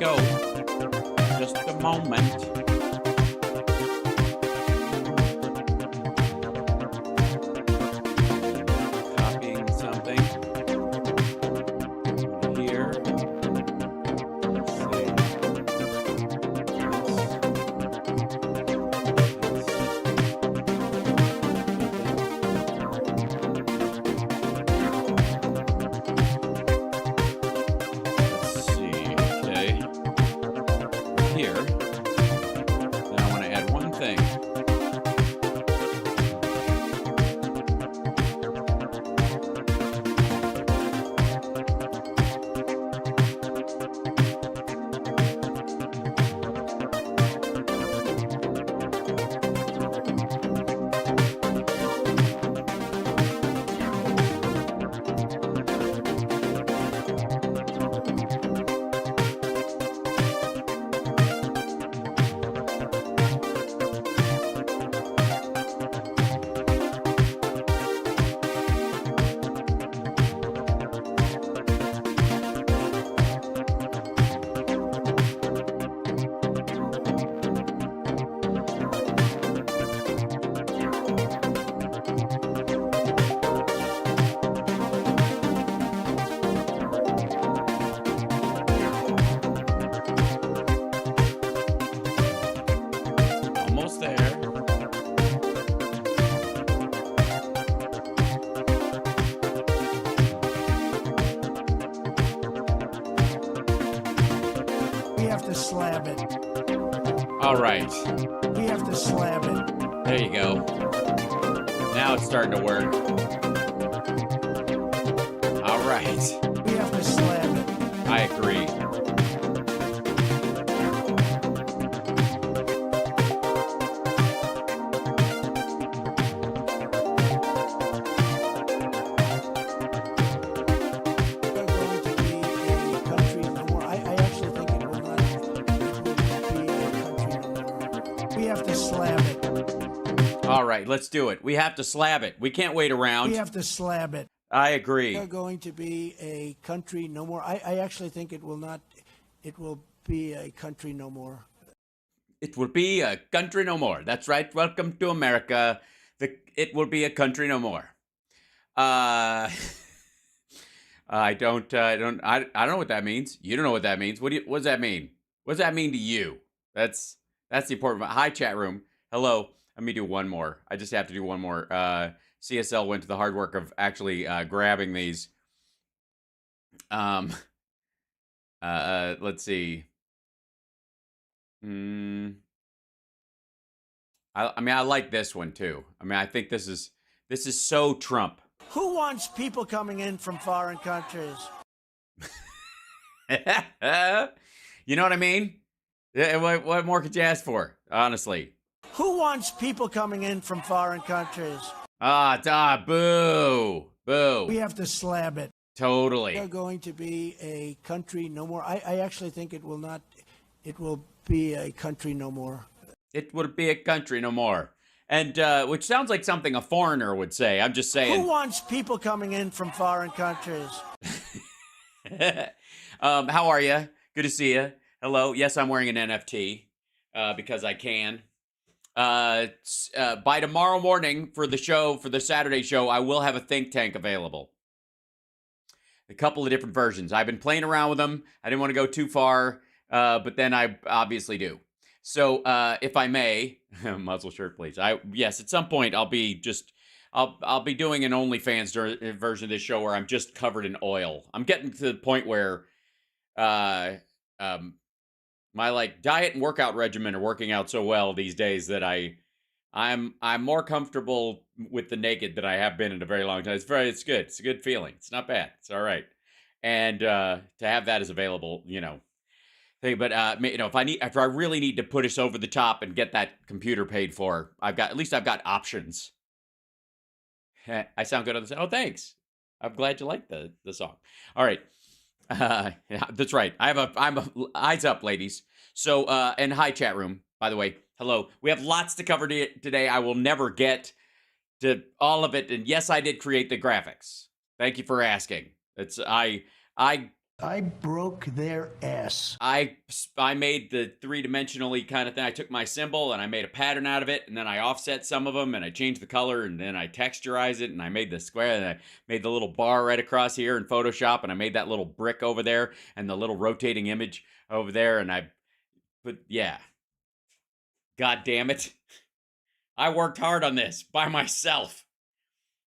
go. Just a moment. Copying something here. Let's see. Let's see. Okay. Here. Then I want to add one thing. Almost there. We have to slab it. All right. We have to slab it. There you go. Now it's starting to work. All right. We have to slab it. I agree. We're going to be a country no more. I actually think it will not be a country no more. We have to slab it. All right, let's do it. We have to slab it. We can't wait around. We have to slab it. I agree. We're going to be a country no more. I actually think it will not. It will be a country no more. It will be a country no more. That's right. Welcome to America. It will be a country no more. I don't know what that means. You don't know what that means. What does that mean? What does that mean to you? That's the important part. Hi, chat room. Hello. Let me do one more. I just have to do one more. CSL went to the hard work of actually grabbing these. Let's see. I mean, I like this one too. I mean, I think this is so Trump. Who wants people coming in from foreign countries? You know what I mean? Yeah, what more could you ask for? Honestly. Who wants people coming in from foreign countries? Boo. We have to slab it. Totally. We're going to be a country no more. I actually think it will not. It will be a country no more. It would be a country no more. And which sounds like something a foreigner would say. I'm just saying. Who wants people coming in from foreign countries? How are you? Good to see you. Hello. Yes, I'm wearing an NFT because I can. By tomorrow morning for the show, for the Saturday show, I will have a think tank available. A couple of different versions. I've been playing around with them. I didn't want to go too far, but then I obviously do. So, if I may, muzzle shirt, please. Yes, at some point I'll be doing an OnlyFans version of this show where I'm just covered in oil. I'm getting to the point where, my like diet and workout regimen are working out so well these days that I'm more comfortable with the naked than I have been in a very long time. It's good. It's a good feeling. It's not bad. It's all right. And to have that is available, But if I really need to push over the top and get that computer paid for, I've got options. I sound good on this. Oh, thanks. I'm glad you like the song. All right. Yeah, that's right. I'm eyes up, ladies. So, and hi, chat room, by the way. Hello. We have lots to cover today. I will never get to all of it. And yes, I did create the graphics. Thank you for asking. I I broke their ass. I made the three-dimensionally kind of thing. I took my symbol and I made a pattern out of it, and then I offset some of them and I changed the color, and then I texturized it, and I made the square, and I made the little bar right across here in Photoshop, and I made that little brick over there and the little rotating image over there, and I put, yeah. God damn it. I worked hard on this by myself.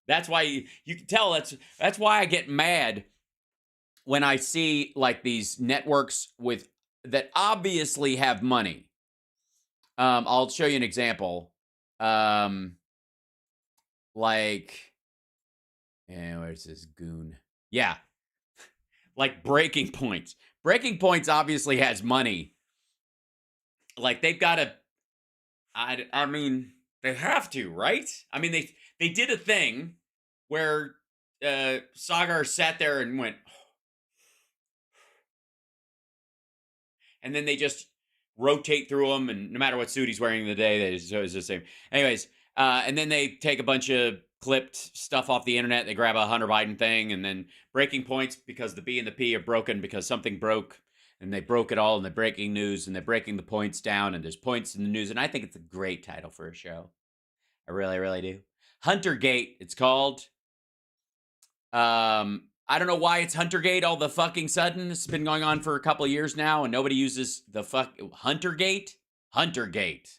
That's why you can tell that's why I get mad when I see like these networks with that obviously have money. I'll show you an example. Like, where's this goon? Yeah, like Breaking Points. Breaking Points obviously has money. Like they've got to. I mean, they have to, right? I mean, they did a thing where Sagar sat there and went, and then they just rotate through them, and no matter what suit he's wearing the day, it's the same. Anyways, and then they take a bunch of clipped stuff off the internet. They grab a Hunter Biden thing, and then Breaking Points because the B and the P are broken because something broke, and they broke it all, and they're breaking news, and they're breaking the points down, and there's points in the news, and I think it's a great title for a show. I really, really do. Huntergate, it's called. I don't know why it's Huntergate all the fucking sudden. It's been going on for a couple of years now, and nobody uses the fuck Huntergate. Huntergate.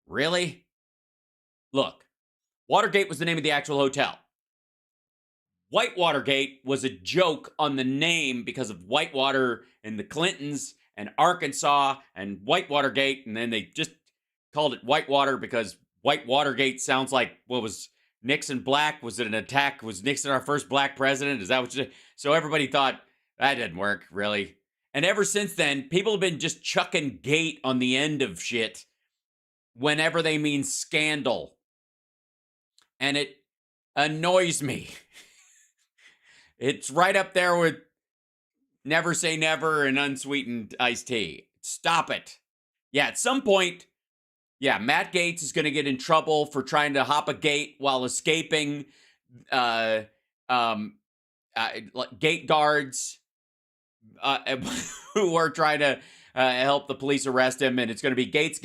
Really? Look, Watergate was the name of the actual hotel. Whitewatergate was a joke on the name because of Whitewater and the Clintons and Arkansas and Whitewatergate, and then they just called it Whitewater because Whitewatergate sounds like what was Nixon black? Was it an attack? Was Nixon our first black president? Is that what you... So everybody thought, that didn't work, really. And ever since then, people have been just chucking gate on the end of shit whenever they mean scandal. And it annoys me. It's right up there with Never Say Never and Unsweetened Iced Tea. Stop it. Yeah, at some point... Yeah, Matt Gaetz is going to get in trouble for trying to hop a gate while escaping gate guards who are trying to help the police arrest him, and it's going to be Gate.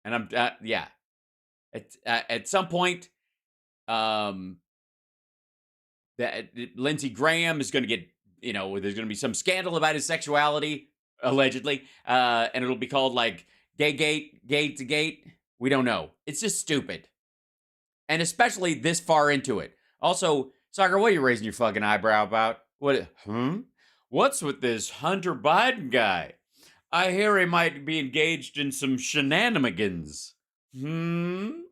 And I'm yeah. At some point, that Lindsey Graham is going to get, there's going to be some scandal about his sexuality. Allegedly, and it'll be called like Gate. We don't know. It's just stupid, and especially this far into it. Also, Sagar, what are you raising your fucking eyebrow about? What? What's with this Hunter Biden guy? I hear he might be engaged in some shenanigans. It's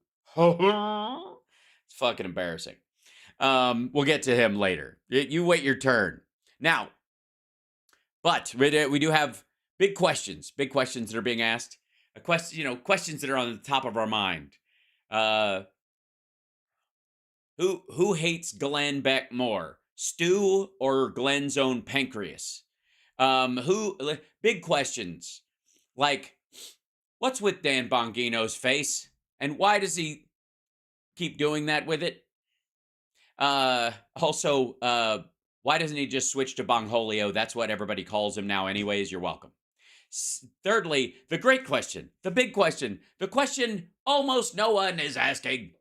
fucking embarrassing. We'll get to him later. You wait your turn now. But we do have big questions that are being asked. Questions that are on the top of our mind. Who hates Glenn Beck more, Stu or Glenn's own pancreas? Big questions like, what's with Dan Bongino's face, and why does he keep doing that with it? Also, why doesn't he just switch to Bongholio? That's what everybody calls him now anyways. You're welcome. Thirdly, the great question, the big question, the question almost no one is asking.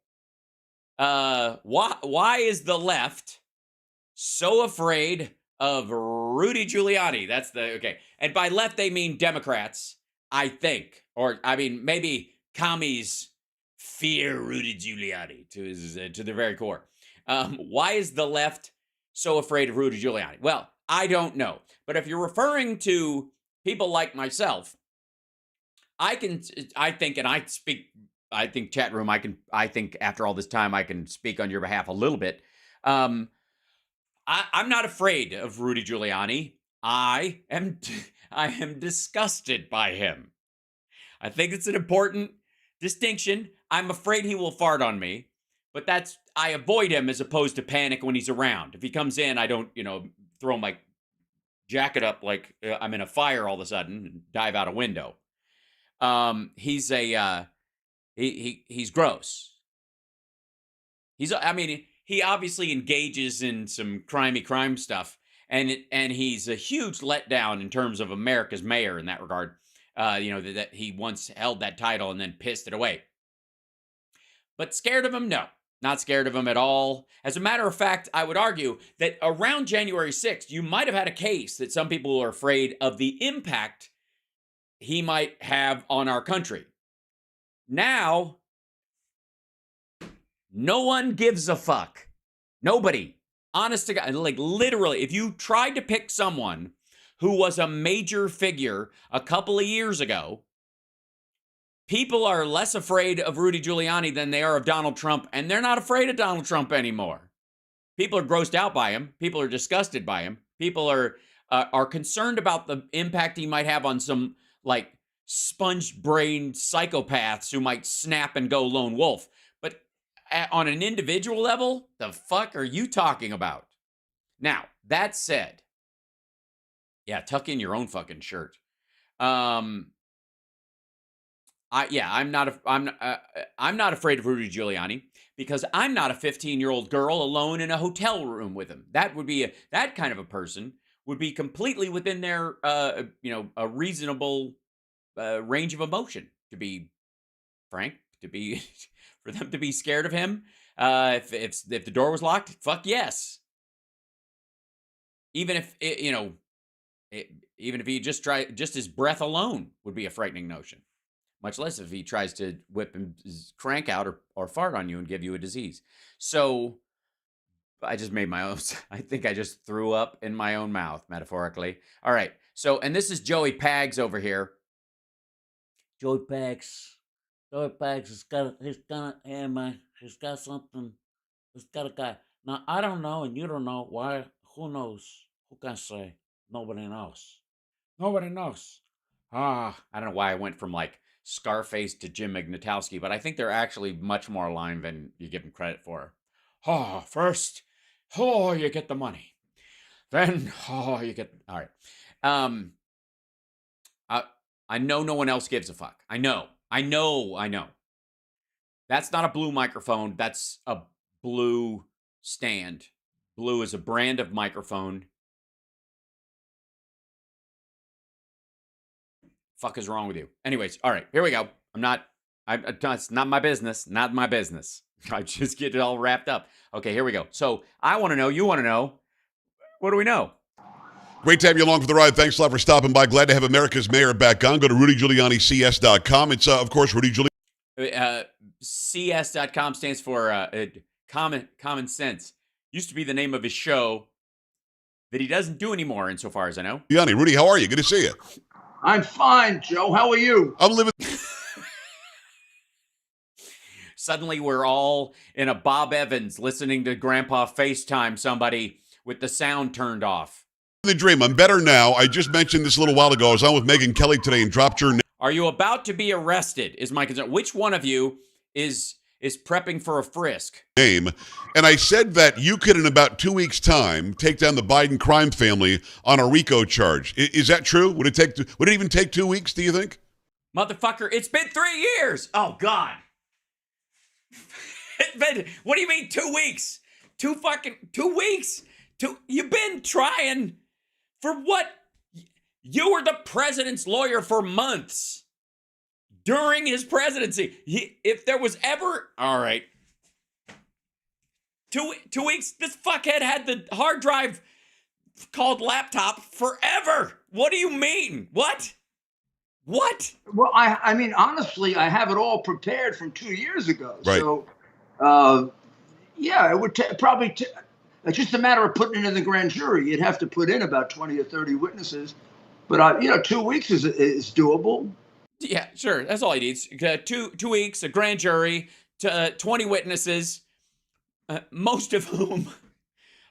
Why is the left so afraid of Rudy Giuliani? That's okay. And by left, they mean Democrats, I think. Or, I mean, maybe commies fear Rudy Giuliani to the very core. Why is the left so afraid of Rudy Giuliani? Well, I don't know. But if you're referring to people like myself, I think chat room, I think after all this time, I can speak on your behalf a little bit. I'm not afraid of Rudy Giuliani. I am disgusted by him. I think it's an important distinction. I'm afraid he will fart on me, but I avoid him as opposed to panic when he's around. If he comes in, I don't, throw my jacket up like I'm in a fire all of a sudden and dive out a window. He's gross. he obviously engages in some crimey crime stuff, and he's a huge letdown in terms of America's mayor in that regard. That he once held that title and then pissed it away. But scared of him? No, not scared of him at all. As a matter of fact, I would argue that around January 6th, you might have had a case that some people are afraid of the impact he might have on our country. Now, no one gives a fuck. Nobody. Honest to God, like literally, if you tried to pick someone who was a major figure a couple of years ago, people are less afraid of Rudy Giuliani than they are of Donald Trump, and they're not afraid of Donald Trump anymore. People are grossed out by him. People are disgusted by him. People are concerned about the impact he might have on some like sponge-brained psychopaths who might snap and go lone wolf. But on an individual level, the fuck are you talking about? Now, that said, yeah, tuck in your own fucking shirt. I'm not afraid of Rudy Giuliani because I'm not a 15-year-old girl alone in a hotel room with him. That kind of a person would be completely within their a reasonable range of emotion, to be frank, for them to be scared of him. If the door was locked, fuck yes. Even if even if he just his breath alone would be a frightening notion. Much less if he tries to whip his crank out or fart on you and give you a disease. So I just made my own. I think I just threw up in my own mouth, metaphorically. All right. So, and this is Joey Pags over here. Joey Pags has got something. He's got a guy. Now, I don't know, and you don't know why. Who knows? Who can say? Nobody knows. Nobody knows. I don't know why I went from like Scarface to Jim Ignatowski, but I think they're actually much more aligned than you give them credit for. First, you get the money. Then, you get... All right. I know no one else gives a fuck. I know. That's not a blue microphone. That's a blue stand. Blue is a brand of microphone. Fuck is wrong with you? Anyways, all right, here we go. It's not my business. Not my business. I just get it all wrapped up. Okay, here we go. So I want to know, you want to know, what do we know? Great to have you along for the ride. Thanks a lot for stopping by. Glad to have America's mayor back on. Go to RudyGiulianiCS.com. It's, of course, Rudy Giuliani. CS.com stands for common sense. Used to be the name of his show that he doesn't do anymore, insofar as I know. Rudy, how are you? Good to see you. I'm fine, Joe. How are you? I'm living... Suddenly we're all in a Bob Evans listening to Grandpa FaceTime somebody with the sound turned off. The dream. I'm better now. I just mentioned this a little while ago. I was on with Megan Kelly today and dropped your name. Are you about to be arrested, is my concern. Which one of you is prepping for a frisk? And I said that you could, in about 2 weeks' time, take down the Biden crime family on a RICO charge. Is that true? Would it even take 2 weeks, do you think? Motherfucker, it's been 3 years. Oh, God. What do you mean 2 weeks? 2 weeks? You've been trying for what? You were the president's lawyer for months during his presidency. If there was ever... All right. 2 weeks, this fuckhead had the hard drive called laptop forever. What do you mean? What? Well, I mean, honestly, I have it all prepared from 2 years ago. Right. So, it would probably... It's just a matter of putting it in the grand jury. You'd have to put in about 20 or 30 witnesses. But, 2 weeks is doable. Yeah, sure. That's all he needs. 2 weeks, a grand jury, 20 witnesses, most of whom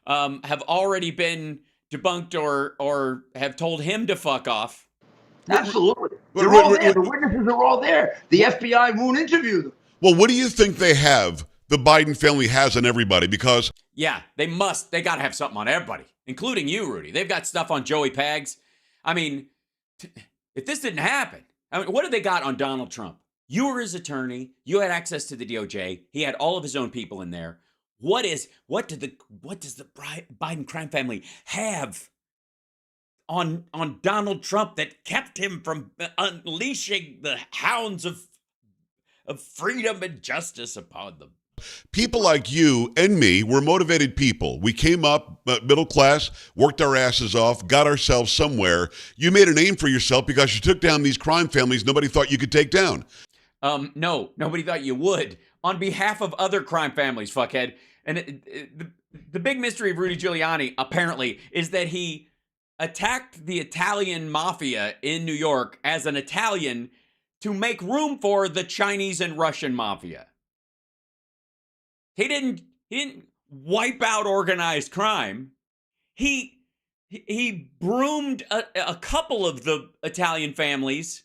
have already been debunked or have told him to fuck off. Absolutely. They're all there. The witnesses are all there. The FBI won't interview them. Well, what do you think the Biden family has on everybody? Because... Yeah, they got to have something on everybody, including you, Rudy. They've got stuff on Joey Pags. I mean, if this didn't happen, what have they got on Donald Trump? You were his attorney. You had access to the DOJ. He had all of his own people in there. what does the Biden crime family have on Donald Trump that kept him from unleashing the hounds of freedom and justice upon them? People like you and me were motivated people. We came up middle class, worked our asses off, got ourselves somewhere. You made a name for yourself because you took down these crime families nobody thought you could take down. No, nobody thought you would. On behalf of other crime families, fuckhead. And the big mystery of Rudy Giuliani, apparently, is that he attacked the Italian mafia in New York as an Italian to make room for the Chinese and Russian mafia. He didn't wipe out organized crime. He broomed a couple of the Italian families,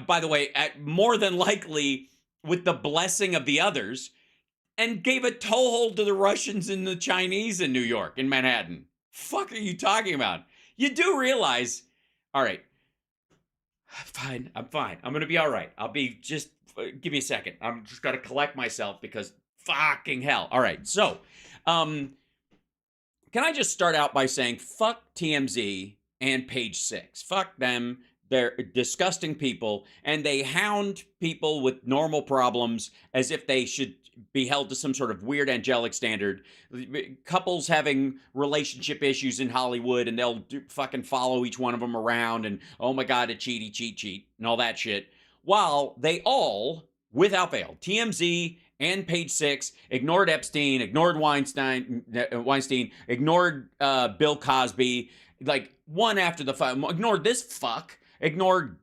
by the way, more than likely with the blessing of the others, and gave a toehold to the Russians and the Chinese in New York, in Manhattan. Fuck are you talking about? You do realize, all right, I'm fine. I'm going to be all right. I'll be just, give me a second. I'm just got to collect myself because fucking hell. All right, so, can I just start out by saying fuck TMZ and Page Six. Fuck them. They're disgusting people, and they hound people with normal problems as if they should be held to some sort of weird angelic standard. Couples having relationship issues in Hollywood, and they'll fucking follow each one of them around, and oh my god, a cheat, and all that shit. While they all, without fail, TMZ and Page Six, ignored Epstein, ignored Weinstein, ignored Bill Cosby, like one after the five, ignored this fuck, ignored,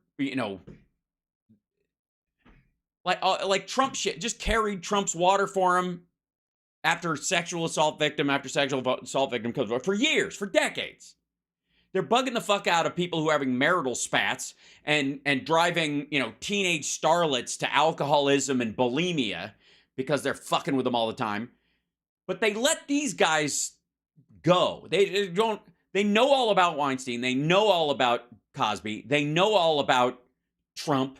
like Trump shit, just carried Trump's water for him after sexual assault victim for years, for decades. They're bugging the fuck out of people who are having marital spats and driving, teenage starlets to alcoholism and bulimia because they're fucking with them all the time. But they let these guys go. They know all about Weinstein. They know all about Cosby. They know all about Trump.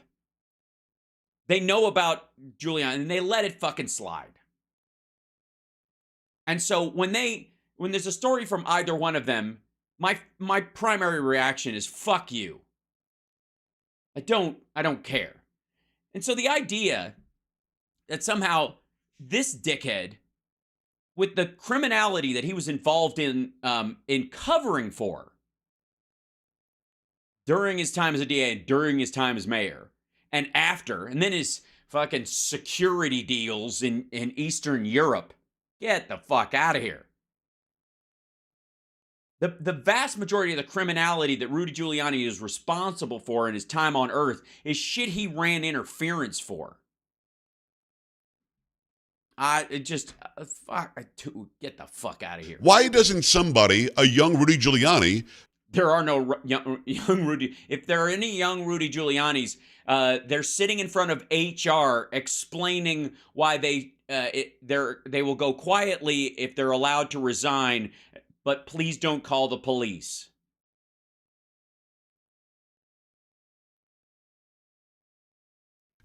They know about Giuliani, and they let it fucking slide. And so when there's a story from either one of them, my primary reaction is fuck you. I don't care. And so the idea that somehow this dickhead, with the criminality that he was involved in covering for during his time as a DA and during his time as mayor and after, and then his fucking security deals in Eastern Europe, get the fuck out of here. The vast majority of the criminality that Rudy Giuliani is responsible for in his time on Earth is shit he ran interference for. Get the fuck out of here. Why doesn't somebody, a young Rudy Giuliani... There are no young Rudy... If there are any young Rudy Giulianis, they're sitting in front of HR explaining why they will go quietly if they're allowed to resign, but please don't call the police.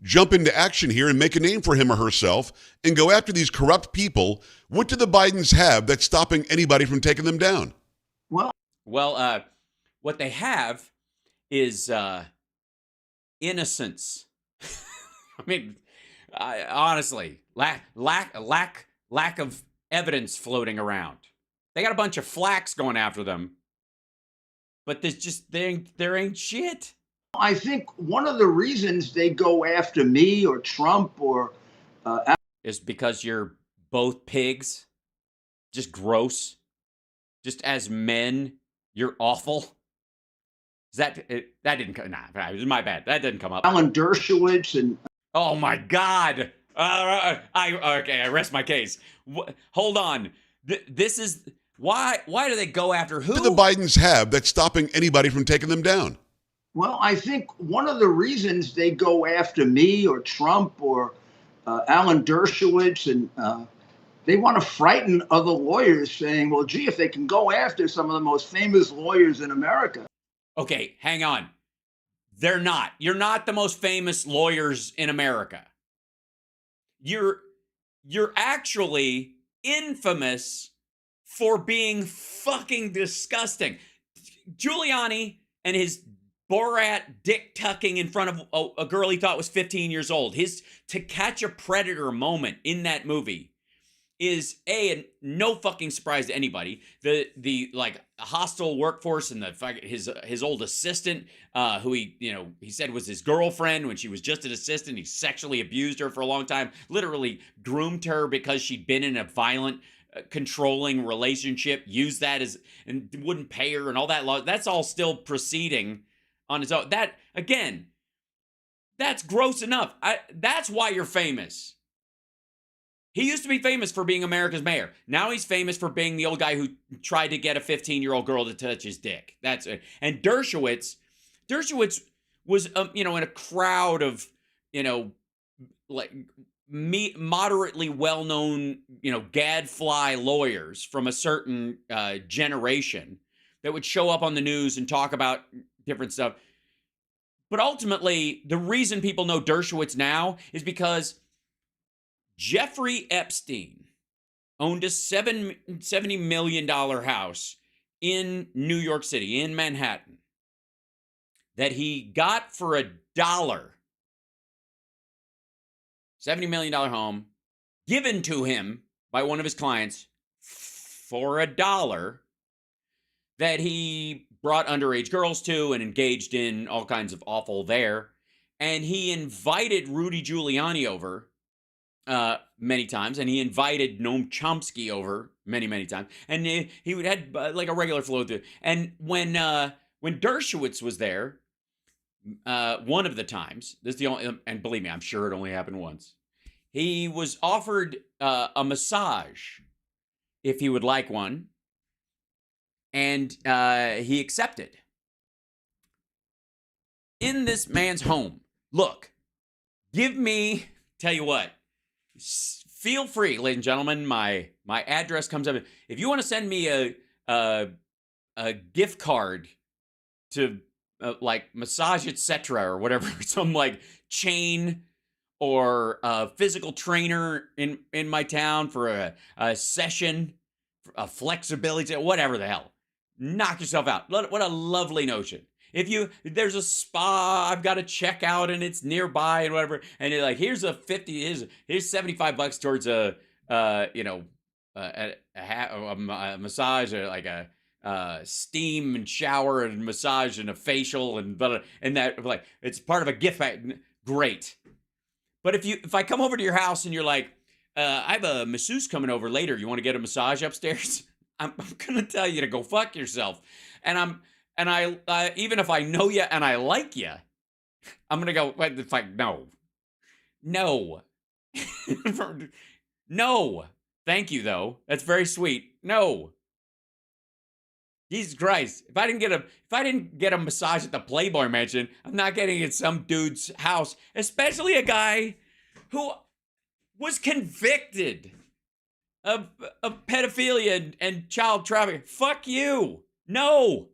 Jump into action here and make a name for him or herself and go after these corrupt people. What do the Bidens have that's stopping anybody from taking them down? Well, what they have is innocence. I mean, honestly, lack of evidence floating around. They got a bunch of flacks going after them, but there ain't shit. I think one of the reasons they go after me or Trump or is because you're both pigs, just gross, just as men, you're awful. That didn't come? Nah, it was my bad. That didn't come up. Alan Dershowitz and oh my God! I rest my case. Hold on. This is why do they go after who? What do the Bidens have that's stopping anybody from taking them down? Well, I think one of the reasons they go after me or Trump or Alan Dershowitz and they want to frighten other lawyers, saying, "Well, gee, if they can go after some of the most famous lawyers in America." Okay, hang on. They're not. You're not the most famous lawyers in America. You're actually infamous for being fucking disgusting. Giuliani and his Borat dick tucking in front of a girl he thought was 15 years old. His To Catch a Predator moment in that movie is and no fucking surprise to anybody. The like hostile workforce and his old assistant, who he said was his girlfriend when she was just an assistant. He sexually abused her for a long time, literally groomed her because she'd been in a violent, controlling relationship. Used that and wouldn't pay her and all that. That's all still proceeding on its own. That again, that's gross enough. That's why you're famous. He used to be famous for being America's mayor. Now he's famous for being the old guy who tried to get a 15-year-old girl to touch his dick. That's it. And Dershowitz was, in a crowd of, like moderately well-known, gadfly lawyers from a certain generation that would show up on the news and talk about different stuff. But ultimately, the reason people know Dershowitz now is because Jeffrey Epstein owned a $70 million house in New York City, in Manhattan, that he got for $1. $70 million home given to him by one of his clients for $1 that he brought underage girls to and engaged in all kinds of awful there. And he invited Rudy Giuliani over many times, and he invited Noam Chomsky over many times, and he would had like a regular flow through. And when Dershowitz was there, one of the times, this is the only, and believe me, I'm sure it only happened once. He was offered a massage if he would like one, and he accepted. In this man's home, look, tell you what. Feel free, ladies and gentlemen. My address comes up. If you want to send me a gift card to like Massage Etc. or whatever, some like chain or a physical trainer in my town for a session, a flexibility, whatever the hell, knock yourself out. What a lovely notion. If there's a spa I've got to check out and it's nearby and whatever, and you're like, here's $75 towards a massage, or like a steam and shower and massage and a facial and that, like, it's part of a gift pack. Great. But if I come over to your house and you're like, I have a masseuse coming over later, you want to get a massage upstairs? I'm gonna tell you to go fuck yourself. And I even if I know you and I like you, I'm gonna go. It's like no, no. Thank you though. That's very sweet. No. Jesus Christ! If I didn't get a massage at the Playboy Mansion, I'm not getting it at some dude's house, especially a guy who was convicted of pedophilia and child trafficking. Fuck you. No.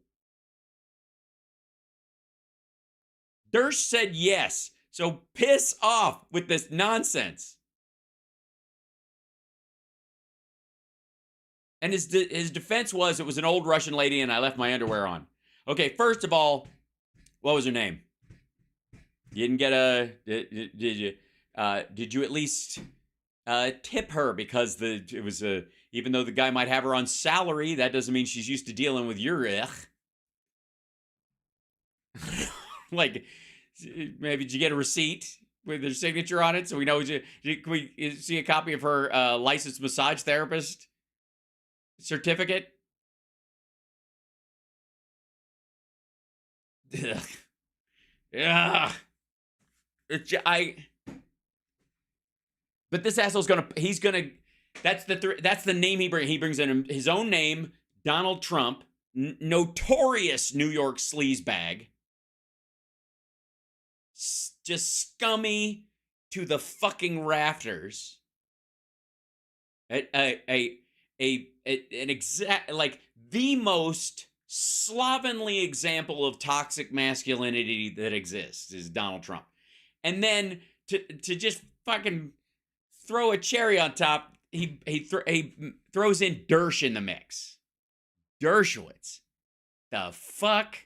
Dersh said yes, so piss off with this nonsense. And his defense was it was an old Russian lady and I left my underwear on. Okay, first of all, what was her name? You didn't get did you at least tip her, because even though the guy might have her on salary, that doesn't mean she's used to dealing with your like, maybe did you get a receipt with her signature on it so we know? Can we see a copy of her licensed massage therapist certificate? Yeah. But this asshole's that's the name he brings in his own name, Donald Trump, notorious New York sleazebag. Just scummy to the fucking rafters. An exact, like, the most slovenly example of toxic masculinity that exists is Donald Trump. And then to just fucking throw a cherry on top, he throws in Dersh in the mix. Dershowitz. The fuck?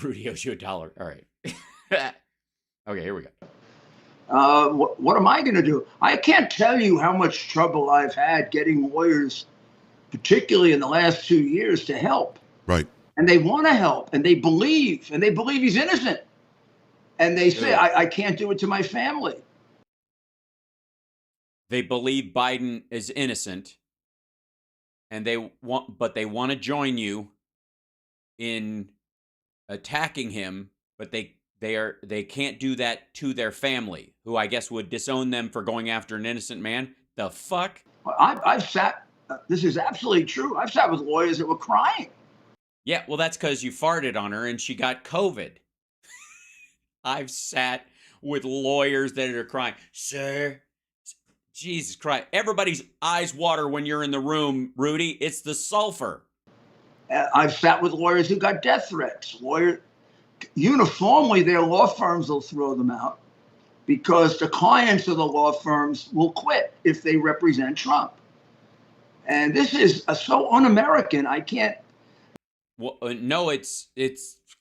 Rudy owes you $1. All right. Okay, here we go. What am I going to do? I can't tell you how much trouble I've had getting lawyers, particularly in the last 2 years, to help. Right. And they want to help, and they believe he's innocent. And they say, I can't do it to my family. They believe Biden is innocent, and they want to join you in attacking him, but they can't do that to their family, who I guess would disown them for going after an innocent man. The fuck? I've sat. This is absolutely true. I've sat with lawyers that were crying. Yeah, well, that's because you farted on her and she got COVID. I've sat with lawyers that are crying, sir. Jesus Christ. Everybody's eyes water when you're in the room, Rudy. It's the sulfur. I've sat with lawyers who got death threats. Uniformly, their law firms will throw them out because the clients of the law firms will quit if they represent Trump. And this is so un-American. I can't. Well, no, it's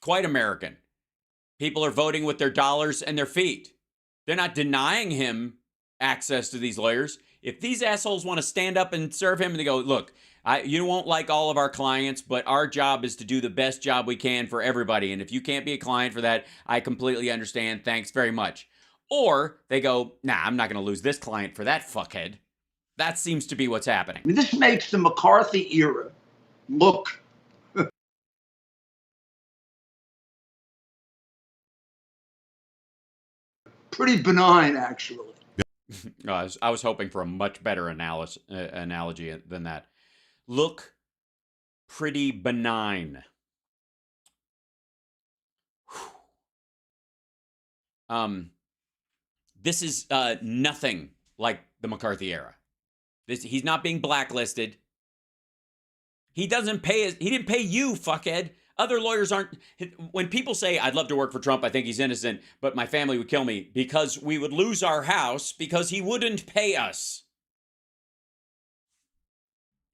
quite American. People are voting with their dollars and their feet. They're not denying him access to these lawyers. If these assholes want to stand up and serve him and they go, look, you won't like all of our clients, but our job is to do the best job we can for everybody. And if you can't be a client for that, I completely understand. Thanks very much. Or they go, nah, I'm not going to lose this client for that fuckhead. That seems to be what's happening. I mean, this makes the McCarthy era look pretty benign, actually. I was hoping for a much better analogy than that. Look pretty benign. This is nothing like the McCarthy era. He's not being blacklisted. He didn't pay you, fuckhead. Other lawyers aren't. When people say, I'd love to work for Trump, I think he's innocent, but my family would kill me because we would lose our house because he wouldn't pay us.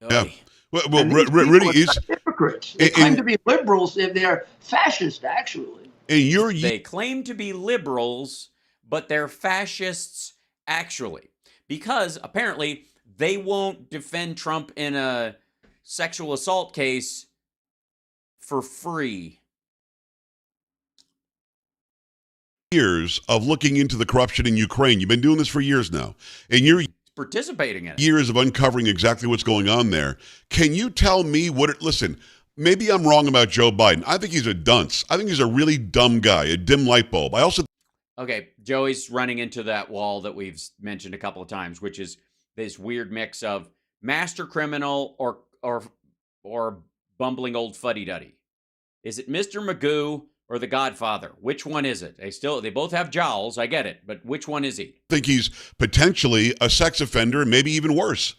Yeah. Well, Rudy is hypocrites. They claim to be liberals. They're fascist, actually. And they claim to be liberals, but they're fascists, actually, because apparently they won't defend Trump in a sexual assault case for free. Years of looking into the corruption in Ukraine. You've been doing this for years now, and you're participating in it. Years of uncovering exactly what's going on there. Can you tell me listen, maybe I'm wrong about Joe Biden. I think he's a dunce. I think he's a really dumb guy, a dim light bulb. I also Okay, Joey's running into that wall that we've mentioned a couple of times, which is this weird mix of master criminal or bumbling old fuddy-duddy. Is it Mr. Magoo or the Godfather? Which one is it? They both have jowls, I get it, but which one is he? I think he's potentially a sex offender, maybe even worse.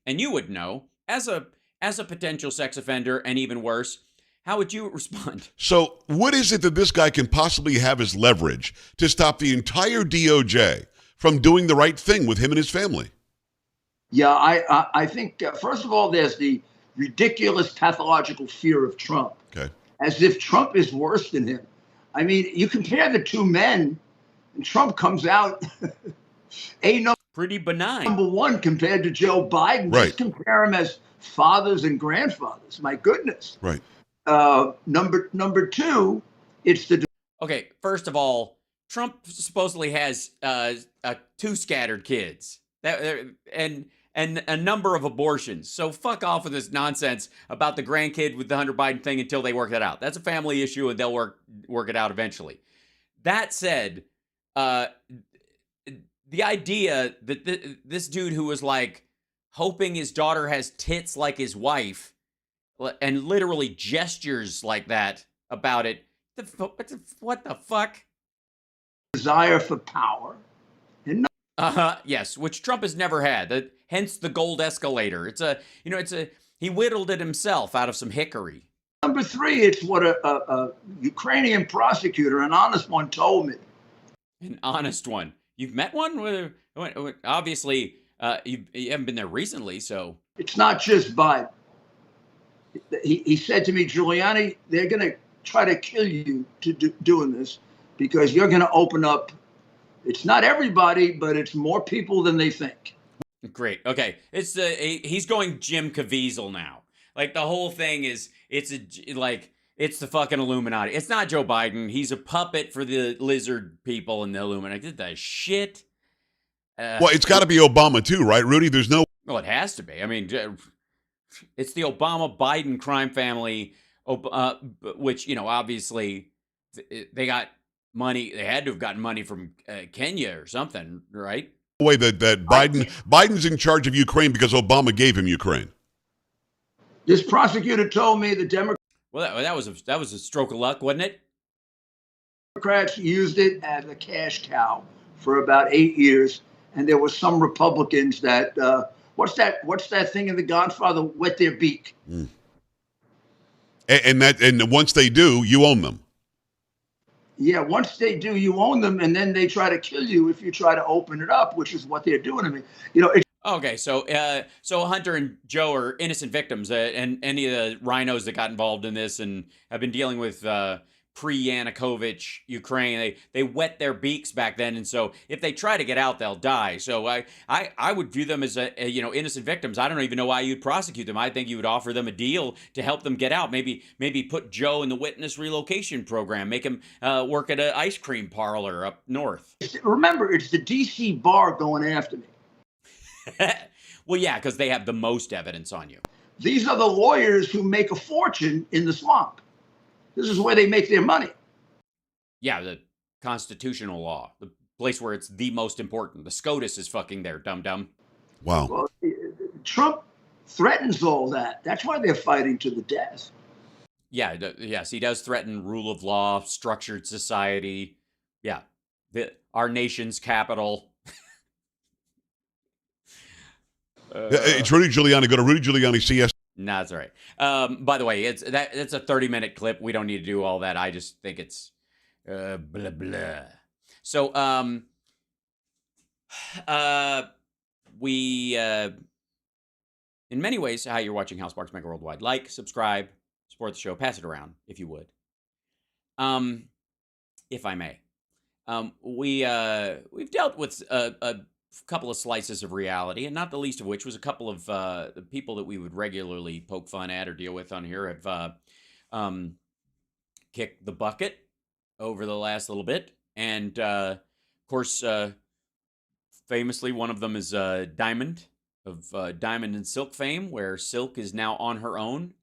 And you would know, as a potential sex offender and even worse, how would you respond? So what is it that this guy can possibly have as leverage to stop the entire DOJ from doing the right thing with him and his family? Yeah, I think, first of all, there's the ridiculous pathological fear of Trump. Okay. As if Trump is worse than him. I mean, you compare the two men, and Trump comes out pretty benign. Number one compared to Joe Biden. Right. Just compare them as fathers and grandfathers. My goodness. Right. Number two, it's the. Okay, first of all, Trump supposedly has two scattered kids and a number of abortions. So fuck off with this nonsense about the grandkid with the Hunter Biden thing until they work that out. That's a family issue, and they'll work it out eventually. That said, the idea that this dude who was like hoping his daughter has tits like his wife and literally gestures like that about it, what the fuck? Desire for power. Yes, which Trump has never had. Hence the gold escalator. He whittled it himself out of some hickory. Number three, it's what a Ukrainian prosecutor, an honest one, told me. An honest one. You've met one? Obviously, you haven't been there recently, so. It's not just Biden. He said to me, Giuliani, they're going to try to kill you to doing this because you're going to open up. It's not everybody, but it's more people than they think. Great. Okay. He's going Jim Caviezel now. Like the whole thing is, it's the fucking Illuminati. It's not Joe Biden. He's a puppet for the lizard people and the Illuminati. Did that shit. Well, it's got to be Obama too, right, Rudy? There's no. Well, it has to be. I mean, it's the Obama-Biden crime family, which, obviously they got money. They had to have gotten money from Kenya or something, right? Way that Biden's in charge of Ukraine because Obama gave him Ukraine. This prosecutor told me the Democrats. Well, that was a stroke of luck, wasn't it? Democrats used it as a cash cow for about 8 years, and there were some Republicans that what's that thing in The Godfather? Wet their beak. Mm. And once they do, you own them. Yeah, once they do, you own them, and then they try to kill you if you try to open it up, which is what they're doing to me. Okay, so Hunter and Joe are innocent victims, and any of the rhinos that got involved in this and have been dealing with pre-Yanukovych Ukraine, they wet their beaks back then, and so if they try to get out, they'll die. So I would view them as innocent victims. I don't even know why you'd prosecute them. I think you would offer them a deal to help them get out. Maybe put Joe in the witness relocation program, make him work at an ice cream parlor up north. Remember, it's the DC bar going after me. Well, yeah, because they have the most evidence on you. These are the lawyers who make a fortune in the swamp. This is where they make their money. Yeah, the constitutional law, the place where it's the most important. The SCOTUS is fucking there, dum-dum. Wow. Well, Trump threatens all that. That's why they're fighting to the death. Yeah, yes, he does threaten rule of law, structured society. Yeah, our nation's capital. It's Rudy Giuliani. Go to Rudy Giuliani CS. No, that's all right. By the way, it's a 30-minute clip. We don't need to do all that. I just think it's blah blah. So we in many ways, how you're watching House Sparks Megaworldwide. Like, subscribe, support the show, pass it around if you would. If I may, we've dealt with a couple of slices of reality, and not the least of which was a couple of the people that we would regularly poke fun at or deal with on here have kicked the bucket over the last little bit. And of course, famously, one of them is Diamond of Diamond and Silk fame, where Silk is now on her own.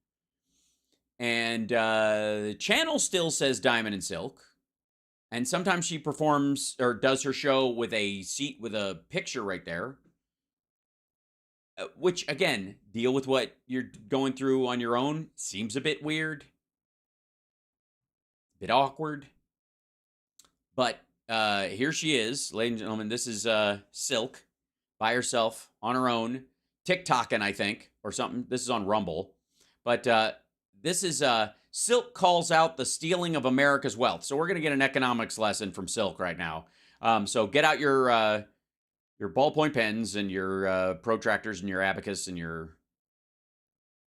And the channel still says Diamond and Silk. And sometimes she performs or does her show with a seat with a picture right there. Which, again, deal with what you're going through on your own. Seems a bit weird. A bit awkward. But here she is, ladies and gentlemen. This is Silk by herself on her own. TikToking, I think, or something. This is on Rumble. But this is... Silk calls out the stealing of America's wealth. So we're going to get an economics lesson from Silk right now. So get out your ballpoint pens and your protractors and your abacus and your,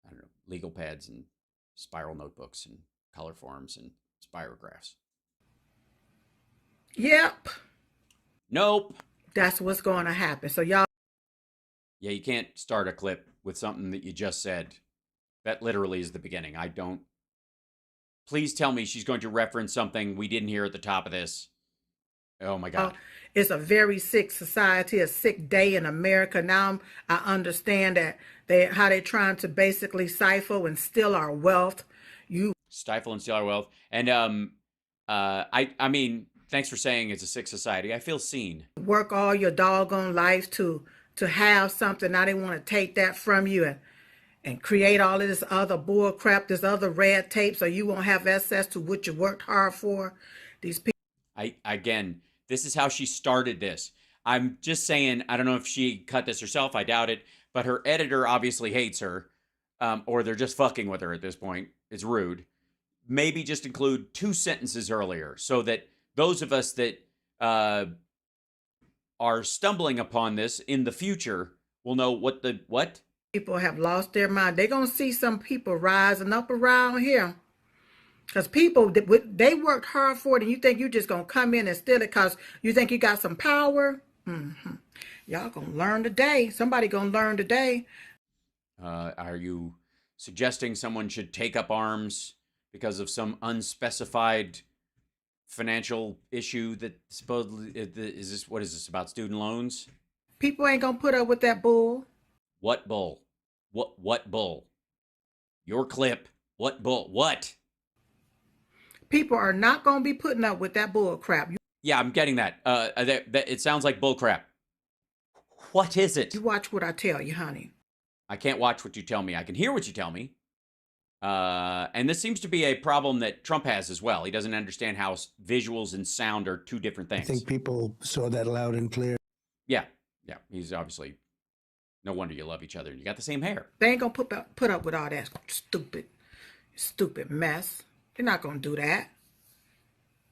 I don't know, legal pads and spiral notebooks and color forms and spirographs. Yep. Nope. That's what's going to happen. So y'all. Yeah, you can't start a clip with something that you just said. That literally is the beginning. I don't. Please tell me she's going to reference something we didn't hear at the top of this. Oh, my God. It's a very sick society, a sick day in America. Now I understand that how they're trying to basically stifle and steal our wealth. Stifle and steal our wealth. And I mean, thanks for saying it's a sick society. I feel seen. Work all your doggone life to have something. Now they want to take that from you and create all of this other bull crap, this other red tape, so you won't have access to what you worked hard for. These people. Again, this is how she started this. I'm just saying, I don't know if she cut this herself. I doubt it. But her editor obviously hates her, or they're just fucking with her at this point. It's rude. Maybe just include 2 sentences earlier so that those of us that are stumbling upon this in the future will know what. People have lost their mind. They're going to see some people rising up around here. Because people, they worked hard for it, and you think you're just going to come in and steal it because you think you got some power? Y'all going to learn today. Somebody going to learn today. Are you suggesting someone should take up arms because of some unspecified financial issue that supposedly what is this about student loans? People ain't going to put up with that bull. What bull? What bull? Your clip. What bull? What? People are not going to be putting up with that bull crap. Yeah, I'm getting that. It sounds like bull crap. What is it? You watch what I tell you, honey. I can't watch what you tell me. I can hear what you tell me. And this seems to be a problem that Trump has as well. He doesn't understand how visuals and sound are two different things. I think people saw that loud and clear. Yeah. He's obviously, no wonder you love each other. You got the same hair. They ain't going to put up with all that stupid mess. They're not going to do that.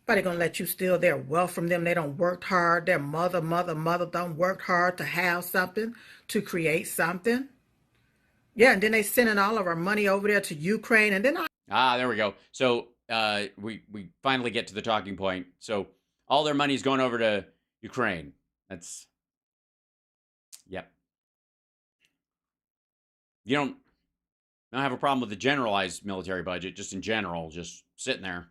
But they're going to let you steal their wealth from them. They don't work hard. Their mother don't work hard to have something, to create something. Yeah, and then they sending all of our money over there to Ukraine. And then there we go. So we finally get to the talking point. So all their money is going over to Ukraine. That's, yep. You don't have a problem with the generalized military budget, just in general, just sitting there.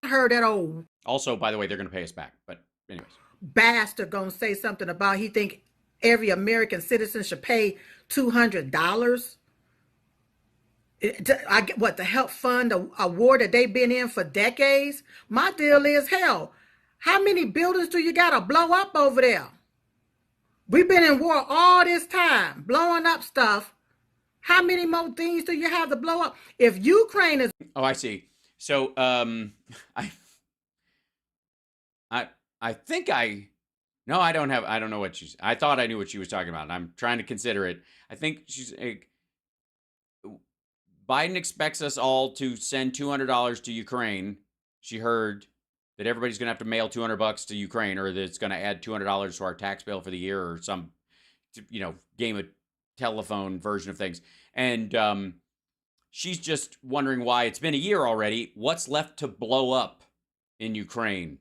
I heard that old... Also, by the way, they're going to pay us back. But anyways. Bastard going to say something about he think every American citizen should pay $200. To help fund a war that they've been in for decades? My deal is, hell, how many buildings do you got to blow up over there? We've been in war all this time, blowing up stuff. How many more things do you have to blow up? If Ukraine is... Oh, I see. So, I don't know what she's... I thought I knew what she was talking about, and I'm trying to consider it. I think she's... Biden expects us all to send $200 to Ukraine. She heard that everybody's going to have to mail $200 to Ukraine, or that it's going to add $200 to our tax bill for the year, or some, game of telephone version of things. And she's just wondering why it's been a year already. What's left to blow up in Ukraine?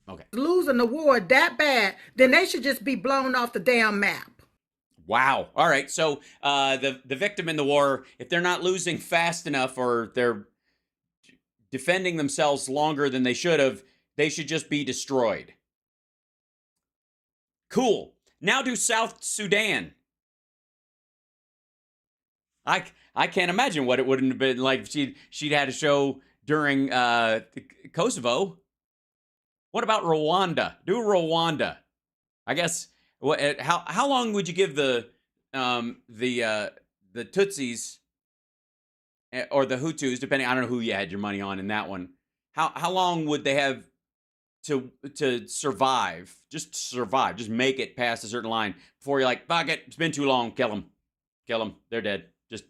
Okay. Losing the war that bad, then they should just be blown off the damn map. Wow. All right. So the victim in the war, if they're not losing fast enough, or they're defending themselves longer than they should have, they should just be destroyed. Cool. Now do South Sudan. I can't imagine what it wouldn't have been like if she'd had a show during Kosovo. What about Rwanda? Do Rwanda. I guess. How long would you give the Tutsis or the Hutus, depending? I don't know who you had your money on in that one. How long would they have to survive? Just survive. Just make it past a certain line before you're like, fuck it, it's been too long. Kill them. They're dead. Just.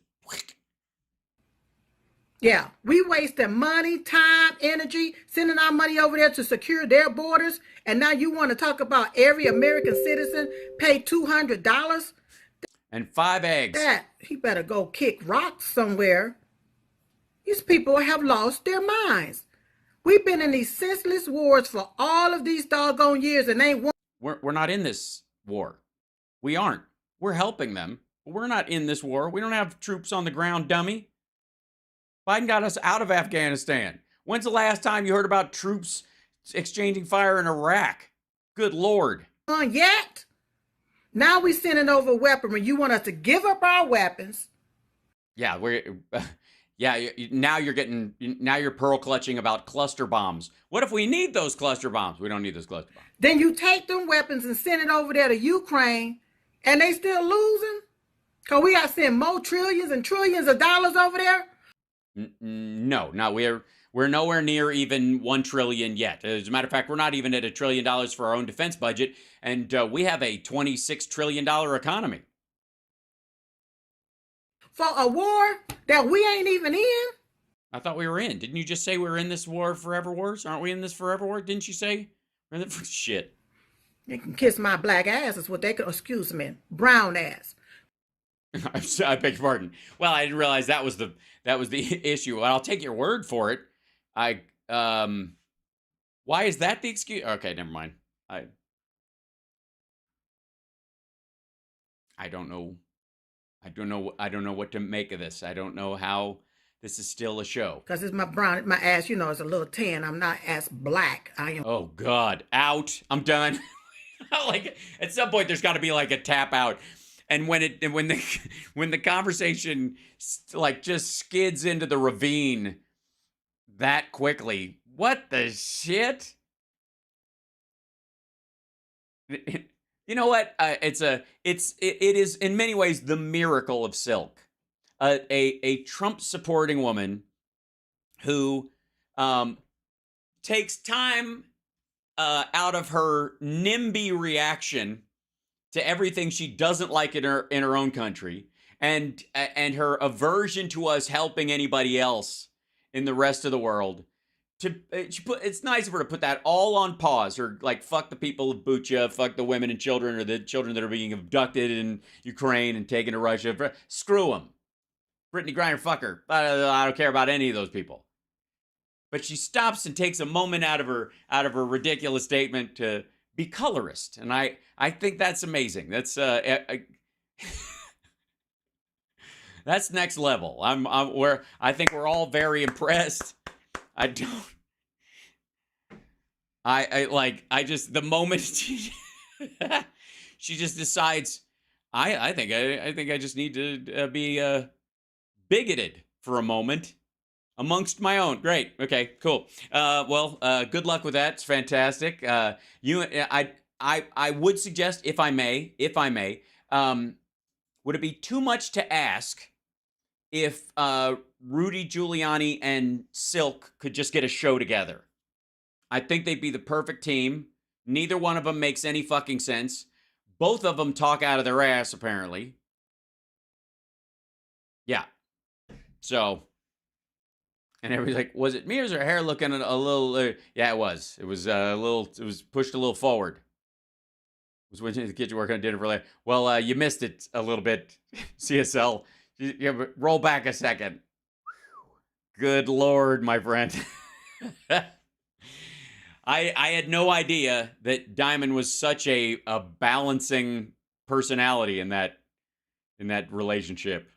Yeah, we wasted money, time, energy, sending our money over there to secure their borders, and now you want to talk about every American citizen pay $200? And 5 eggs. That, he better go kick rocks somewhere. These people have lost their minds. We've been in these senseless wars for all of these doggone years, and ain't one. We're not in this war. We aren't. We're helping them, but we're not in this war. We don't have troops on the ground, dummy. Biden got us out of Afghanistan. When's the last time you heard about troops exchanging fire in Iraq? Good Lord. Yet? Now we sending over weaponry. You want us to give up our weapons? Yeah, now you're pearl clutching about cluster bombs. What if we need those cluster bombs? We don't need those cluster bombs. Then you take them weapons and send it over there to Ukraine, and they still losing? Because we got to send more trillions and trillions of dollars over there? No, we're nowhere near even 1 trillion yet. As a matter of fact, we're not even at $1 trillion for our own defense budget, and we have a $26 trillion economy. for a war that we ain't even in? I thought we were in. Didn't you just say we were in this war, forever wars? Aren't we in this forever war? Didn't you say? Shit. They can kiss my black ass is what they could, excuse me, brown ass. I beg your pardon. Well, I didn't realize that was the issue. Well, I'll take your word for it. Why is that the excuse? Okay, never mind. I don't know. I don't know what to make of this. I don't know how this is still a show. Because it's my ass, you know, is a little tan. I'm not as black. I am. Oh God, out. I'm done. Like at some point there's got to be like a tap out. And when the conversation like just skids into the ravine that quickly, what the shit? You know what? It is in many ways the miracle of Silk, a Trump supporting woman who takes time out of her NIMBY reaction to everything she doesn't like in her own country, and her aversion to us helping anybody else in the rest of the world. It's nice of her to put that all on pause, or like fuck the people of Bucha, fuck the women and children, or the children that are being abducted in Ukraine and taken to Russia. Screw them. Brittany Griner, fuck her. I don't care about any of those people. But she stops and takes a moment out of her ridiculous statement to be colorist, and I think that's amazing. That's that's next level. I think we're all very impressed. I just the moment she just decides I think I just need to be bigoted for a moment amongst my own. Great. Okay, cool. Good luck with that. It's fantastic. I would suggest, if I may, would it be too much to ask if Rudy Giuliani and Silk could just get a show together? I think they'd be the perfect team. Neither one of them makes any fucking sense. Both of them talk out of their ass, apparently. Yeah. So, and everybody's like, was it me or is her hair looking a little... yeah, it was. It was a little... It was pushed a little forward. It was when the kids were working on dinner for later. Well, you missed it a little bit, CSL. Roll back a second. Good Lord, my friend. I had no idea that Diamond was such a balancing personality in that relationship.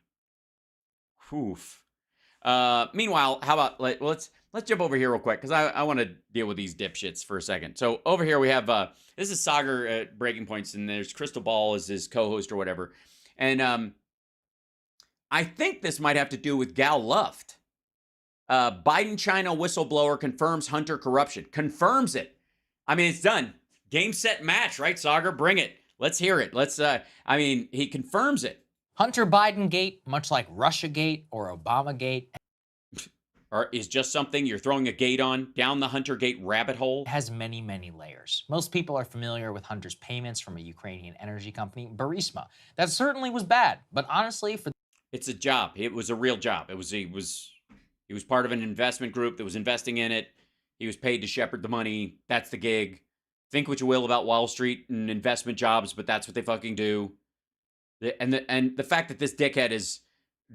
Oof. Meanwhile, how about let's jump over here real quick, because I want to deal with these dipshits for a second. So over here we have this is Sagar at Breaking Points, and there's Crystal Ball as his co-host or whatever, and I think this might have to do with Gal Luft. Biden China whistleblower confirms Hunter corruption. Confirms it. I mean, it's done. Game, set, match, right, Sagar? Bring it. Let's hear it. He confirms it. Hunter Biden gate, much like Russia gate or Obama gate, or is just something you're throwing a gate on down the Hunter gate rabbit hole? Has many, many layers. Most people are familiar with Hunter's payments from a Ukrainian energy company, Burisma. That certainly was bad, but honestly, it's a job. It was a real job. He was part of an investment group that was investing in it. He was paid to shepherd the money. That's the gig. Think what you will about Wall Street and investment jobs, but that's what they fucking do. And the fact that this dickhead is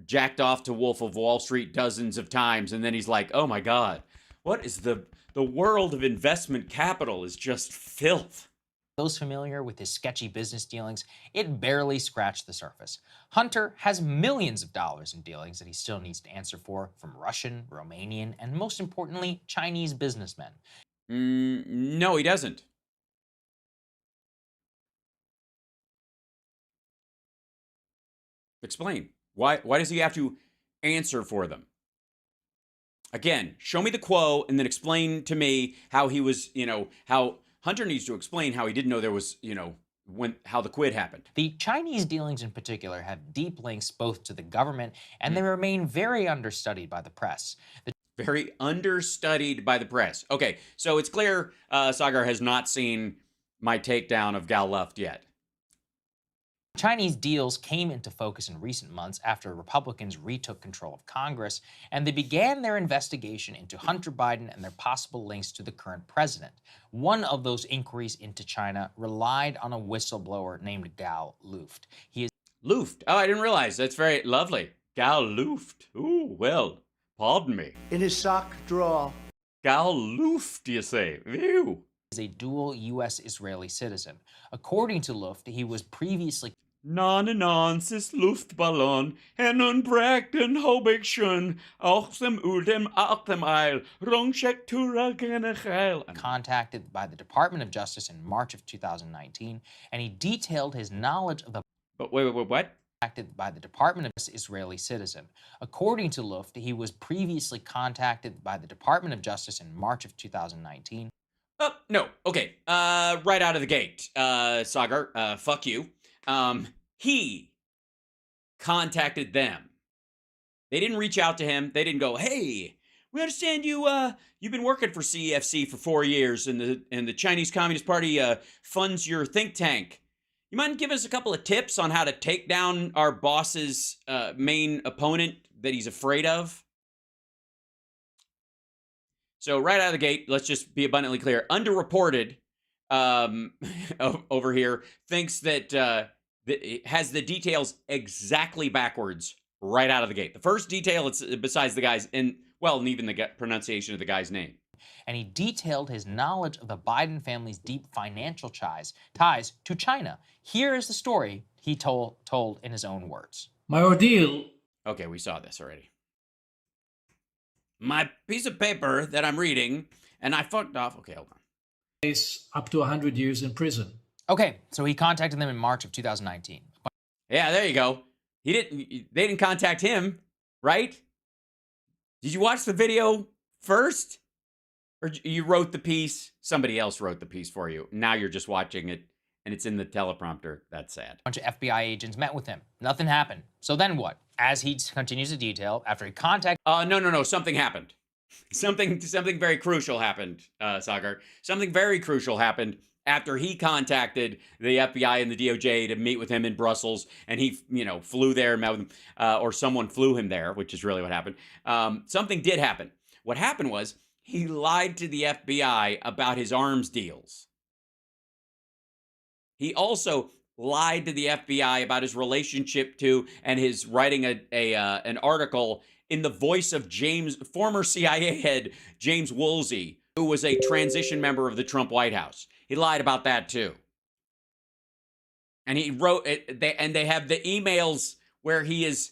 jacked off to Wolf of Wall Street dozens of times, and then he's like, oh my God, what is the world of investment capital is just filth. Those familiar with his sketchy business dealings, it barely scratched the surface. Hunter has millions of dollars in dealings that he still needs to answer for from Russian, Romanian, and most importantly, Chinese businessmen. No, he doesn't. Explain. Why does he have to answer for them? Again, show me the quo and then explain to me how he was, how Hunter needs to explain how he didn't know there was, how the quid happened. The Chinese dealings in particular have deep links both to the government and they remain very understudied by the press. Very understudied by the press. Okay, so it's clear Sagar has not seen my takedown of Gal Luft yet. Chinese deals came into focus in recent months after Republicans retook control of Congress, and they began their investigation into Hunter Biden and their possible links to the current president. One of those inquiries into China relied on a whistleblower named Gal Luft. He is Luft. Oh, I didn't realize. That's very lovely. Gal Luft. Ooh, well, pardon me. In his sock drawer. Gal Luft, you say? Ew. a dual U.S.-Israeli citizen. According to Luft, he was previously ist Luftballon, hen und brächten hobig schon, auch dem Udem, auch dem Eil, Rongschek Tura Genechail. contacted by the Department of Justice in March of 2019, and he detailed his knowledge of the But wait, what? contacted by the Department of Israeli citizen. According to Luft, he was previously contacted by the Department of Justice in March of 2019. Oh, no. Okay. Right out of the gate. Sagar, fuck you. He contacted them. They didn't reach out to him. They didn't go, hey, we understand you've been working for CEFC for 4 years and the Chinese Communist Party funds your think tank. You mind giving us a couple of tips on how to take down our boss's main opponent that he's afraid of? So right out of the gate, let's just be abundantly clear. Underreported over here thinks that it has the details exactly backwards right out of the gate. The first detail, it's besides the guy's, and even the pronunciation of the guy's name. And he detailed his knowledge of the Biden family's deep financial ties to China. Here is the story he told in his own words. My ordeal. Okay, we saw this already. My piece of paper that I'm reading, and I fucked off. Okay, hold on. Is up to 100 years in prison. Okay, so he contacted them in March of 2019. Yeah, there you go. They didn't contact him, right? Did you watch the video first? Or you wrote the piece, somebody else wrote the piece for you. Now you're just watching it, and it's in the teleprompter. That's sad. A bunch of FBI agents met with him. Nothing happened. So then what? As he continues to detail, after he contacted... No. Something happened. Something very crucial happened, Sagar. Something very crucial happened after he contacted the FBI and the DOJ to meet with him in Brussels, and he, flew there and met with him, or someone flew him there, which is really what happened. Something did happen. What happened was he lied to the FBI about his arms deals. He also lied to the FBI about his relationship to and his writing an article in the voice of former CIA head James Woolsey, who was a transition member of the Trump White House. He lied about that too. And he wrote it, they have the emails where he is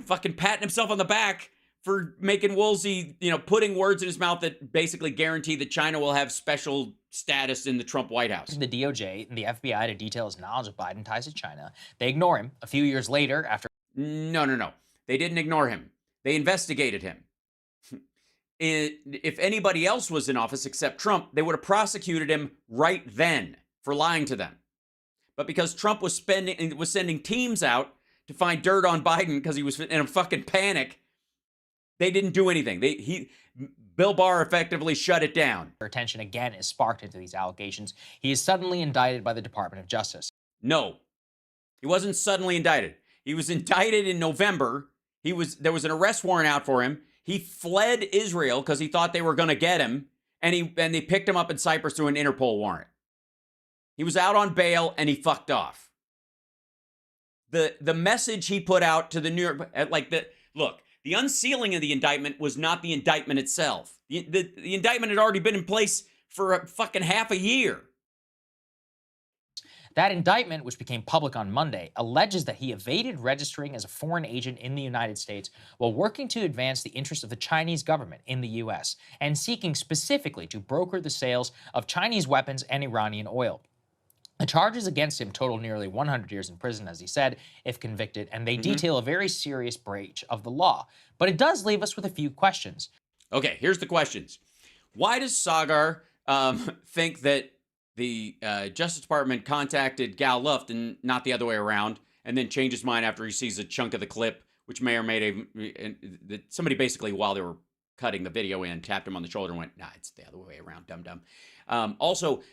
fucking patting himself on the back for making Woolsey, putting words in his mouth that basically guarantee that China will have special status in the Trump White House. The DOJ and the FBI to detail his knowledge of Biden ties to China. They ignore him. A few years later, after... No. They didn't ignore him. They investigated him. If anybody else was in office except Trump, they would have prosecuted him right then for lying to them. But because Trump was sending teams out to find dirt on Biden because he was in a fucking panic, they didn't do anything. Bill Barr effectively shut it down. Attention again is sparked into these allegations. He is suddenly indicted by the Department of Justice. No, he wasn't suddenly indicted. He was indicted in November. There was an arrest warrant out for him. He fled Israel because he thought they were going to get him, and they picked him up in Cyprus through an Interpol warrant. He was out on bail, and he fucked off. The message he put out to the New York, look, the unsealing of the indictment was not the indictment itself. The indictment had already been in place for a fucking half a year. That indictment, which became public on Monday, alleges that he evaded registering as a foreign agent in the United States while working to advance the interests of the Chinese government in the U.S. and seeking specifically to broker the sales of Chinese weapons and Iranian oil. The charges against him total nearly 100 years in prison, as he said, if convicted, and they detail a very serious breach of the law. But it does leave us with a few questions. Okay, here's the questions. Why does Sagar think that the Justice Department contacted Gal Luft and not the other way around, and then changed his mind after he sees a chunk of the clip, which may or may have, somebody basically, while they were cutting the video in, tapped him on the shoulder and went, nah, it's the other way around, dum-dum. Also,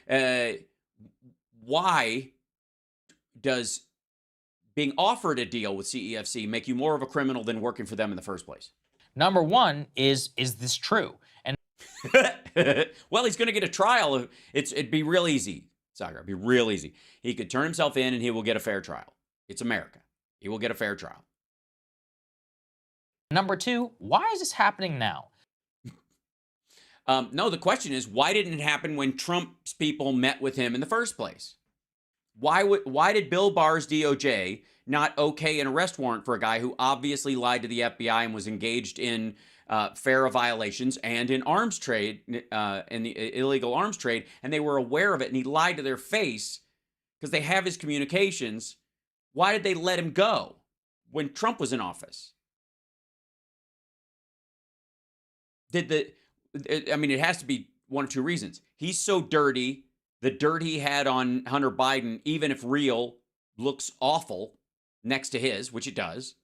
why does being offered a deal with CEFC make you more of a criminal than working for them in the first place? Number one is this true? And well, he's going to get a trial. It'd be real easy, Sagar. It'd be real easy. He could turn himself in and he will get a fair trial. It's America. He will get a fair trial. number two, why is this happening now? No, the question is, why didn't it happen when Trump's people met with him in the first place? Why did Bill Barr's DOJ not okay an arrest warrant for a guy who obviously lied to the FBI and was engaged in FARA violations and in arms trade, in the illegal arms trade, and they were aware of it, and he lied to their face because they have his communications? Why did they let him go when Trump was in office? It has to be one of two reasons. He's so dirty. The dirt he had on Hunter Biden, even if real, looks awful next to his, which it does.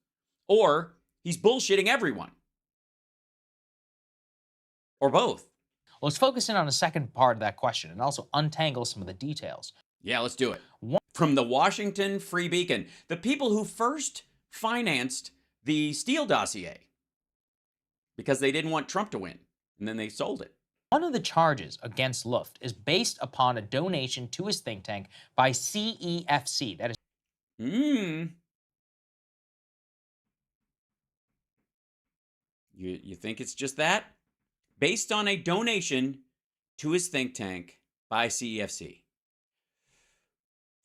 Or he's bullshitting everyone. Or both. Well, let's focus in on the second part of that question and also untangle some of the details. Yeah, let's do it. From the Washington Free Beacon, the people who first financed the Steele dossier because they didn't want Trump to win, and then they sold it. One of the charges against Luft is based upon a donation to his think tank by CEFC. That is. You think it's just that? Based on a donation to his think tank by CEFC.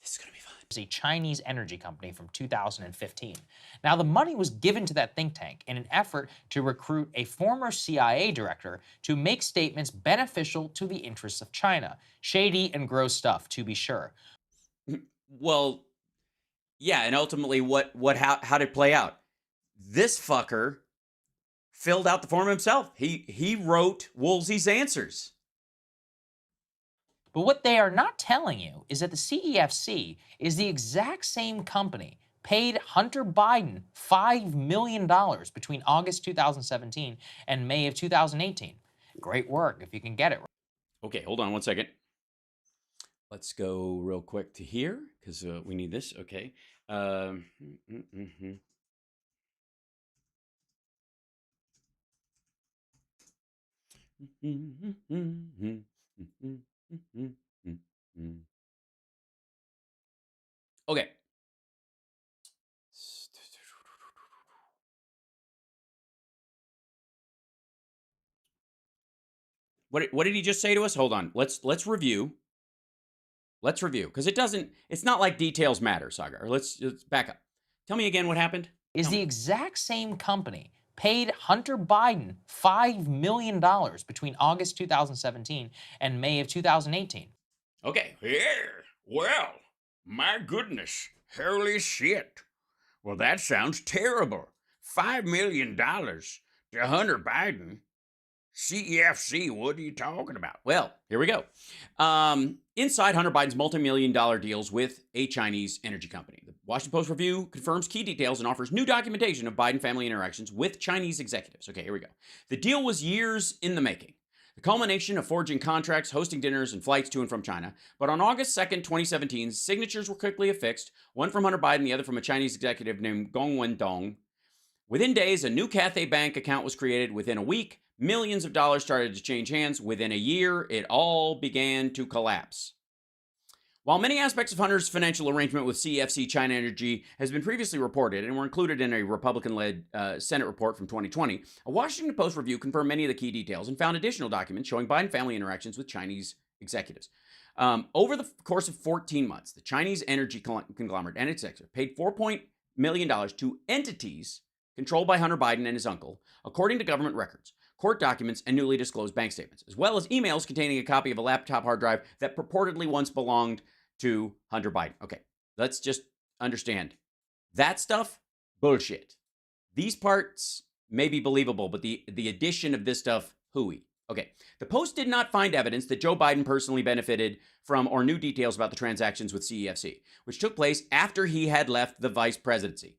This is going to be fun. A Chinese energy company from 2015. Now, the money was given to that think tank in an effort to recruit a former CIA director to make statements beneficial to the interests of China. Shady and gross stuff, to be sure. Well, yeah, and ultimately, how did it play out? This fucker filled out the form himself. He wrote Woolsey's answers. But what they are not telling you is that the CEFC is the exact same company paid Hunter Biden $5 million between August 2017 and May of 2018. Great work if you can get it right. Okay, hold on one second. Let's go real quick to here because we need this. Okay. Okay. What did he just say to us? Hold on. Let's review. Let's review because it's not like details matter, Sagar. Let's back up. Tell me again what happened. Is the exact same company paid Hunter Biden $5 million between August 2017 and May of 2018. Okay. Yeah. Well, my goodness. Holy shit. Well, that sounds terrible. $5 million to Hunter Biden. CEFC, what are you talking about? Well, here we go. Inside Hunter Biden's multi-million-dollar deals with a Chinese energy company. The Washington Post Review confirms key details and offers new documentation of Biden family interactions with Chinese executives. Okay, here we go. The deal was years in the making. The culmination of forging contracts, hosting dinners, and flights to and from China. But on August 2nd, 2017, signatures were quickly affixed, one from Hunter Biden, the other from a Chinese executive named Gong Wendong. Within days, a new Cathay Bank account was created. Within a week, millions of dollars started to change hands. Within a year, it all began to collapse. While many aspects of Hunter's financial arrangement with CEFC China Energy has been previously reported and were included in a Republican-led Senate report from 2020, a Washington Post review confirmed many of the key details and found additional documents showing Biden family interactions with Chinese executives. Over the course of 14 months, the Chinese energy conglomerate and its executive paid $4 million to entities controlled by Hunter Biden and his uncle, according to government records, court documents, and newly disclosed bank statements, as well as emails containing a copy of a laptop hard drive that purportedly once belonged to Hunter Biden. Okay, let's just understand. That stuff, bullshit. These parts may be believable, but the addition of this stuff, hooey. Okay, the Post did not find evidence that Joe Biden personally benefited from or knew details about the transactions with CEFC, which took place after he had left the vice presidency.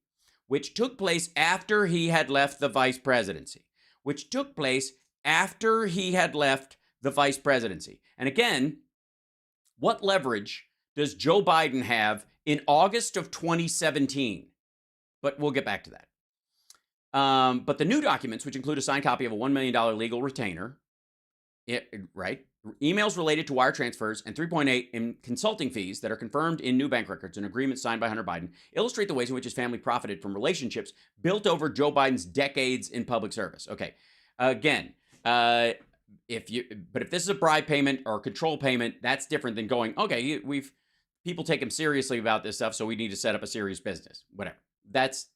Which took place after he had left the vice presidency. Which took place after he had left the vice presidency. And again, what leverage does Joe Biden have in August of 2017. But we'll get back to that. But the new documents, which include a signed copy of a $1 million legal retainer, emails related to wire transfers, and 3.8 in consulting fees that are confirmed in new bank records and agreements signed by Hunter Biden, illustrate the ways in which his family profited from relationships built over Joe Biden's decades in public service. Okay, again, if this is a bribe payment or a control payment, that's different than going, okay, people take him seriously about this stuff, so we need to set up a serious business. Whatever. That's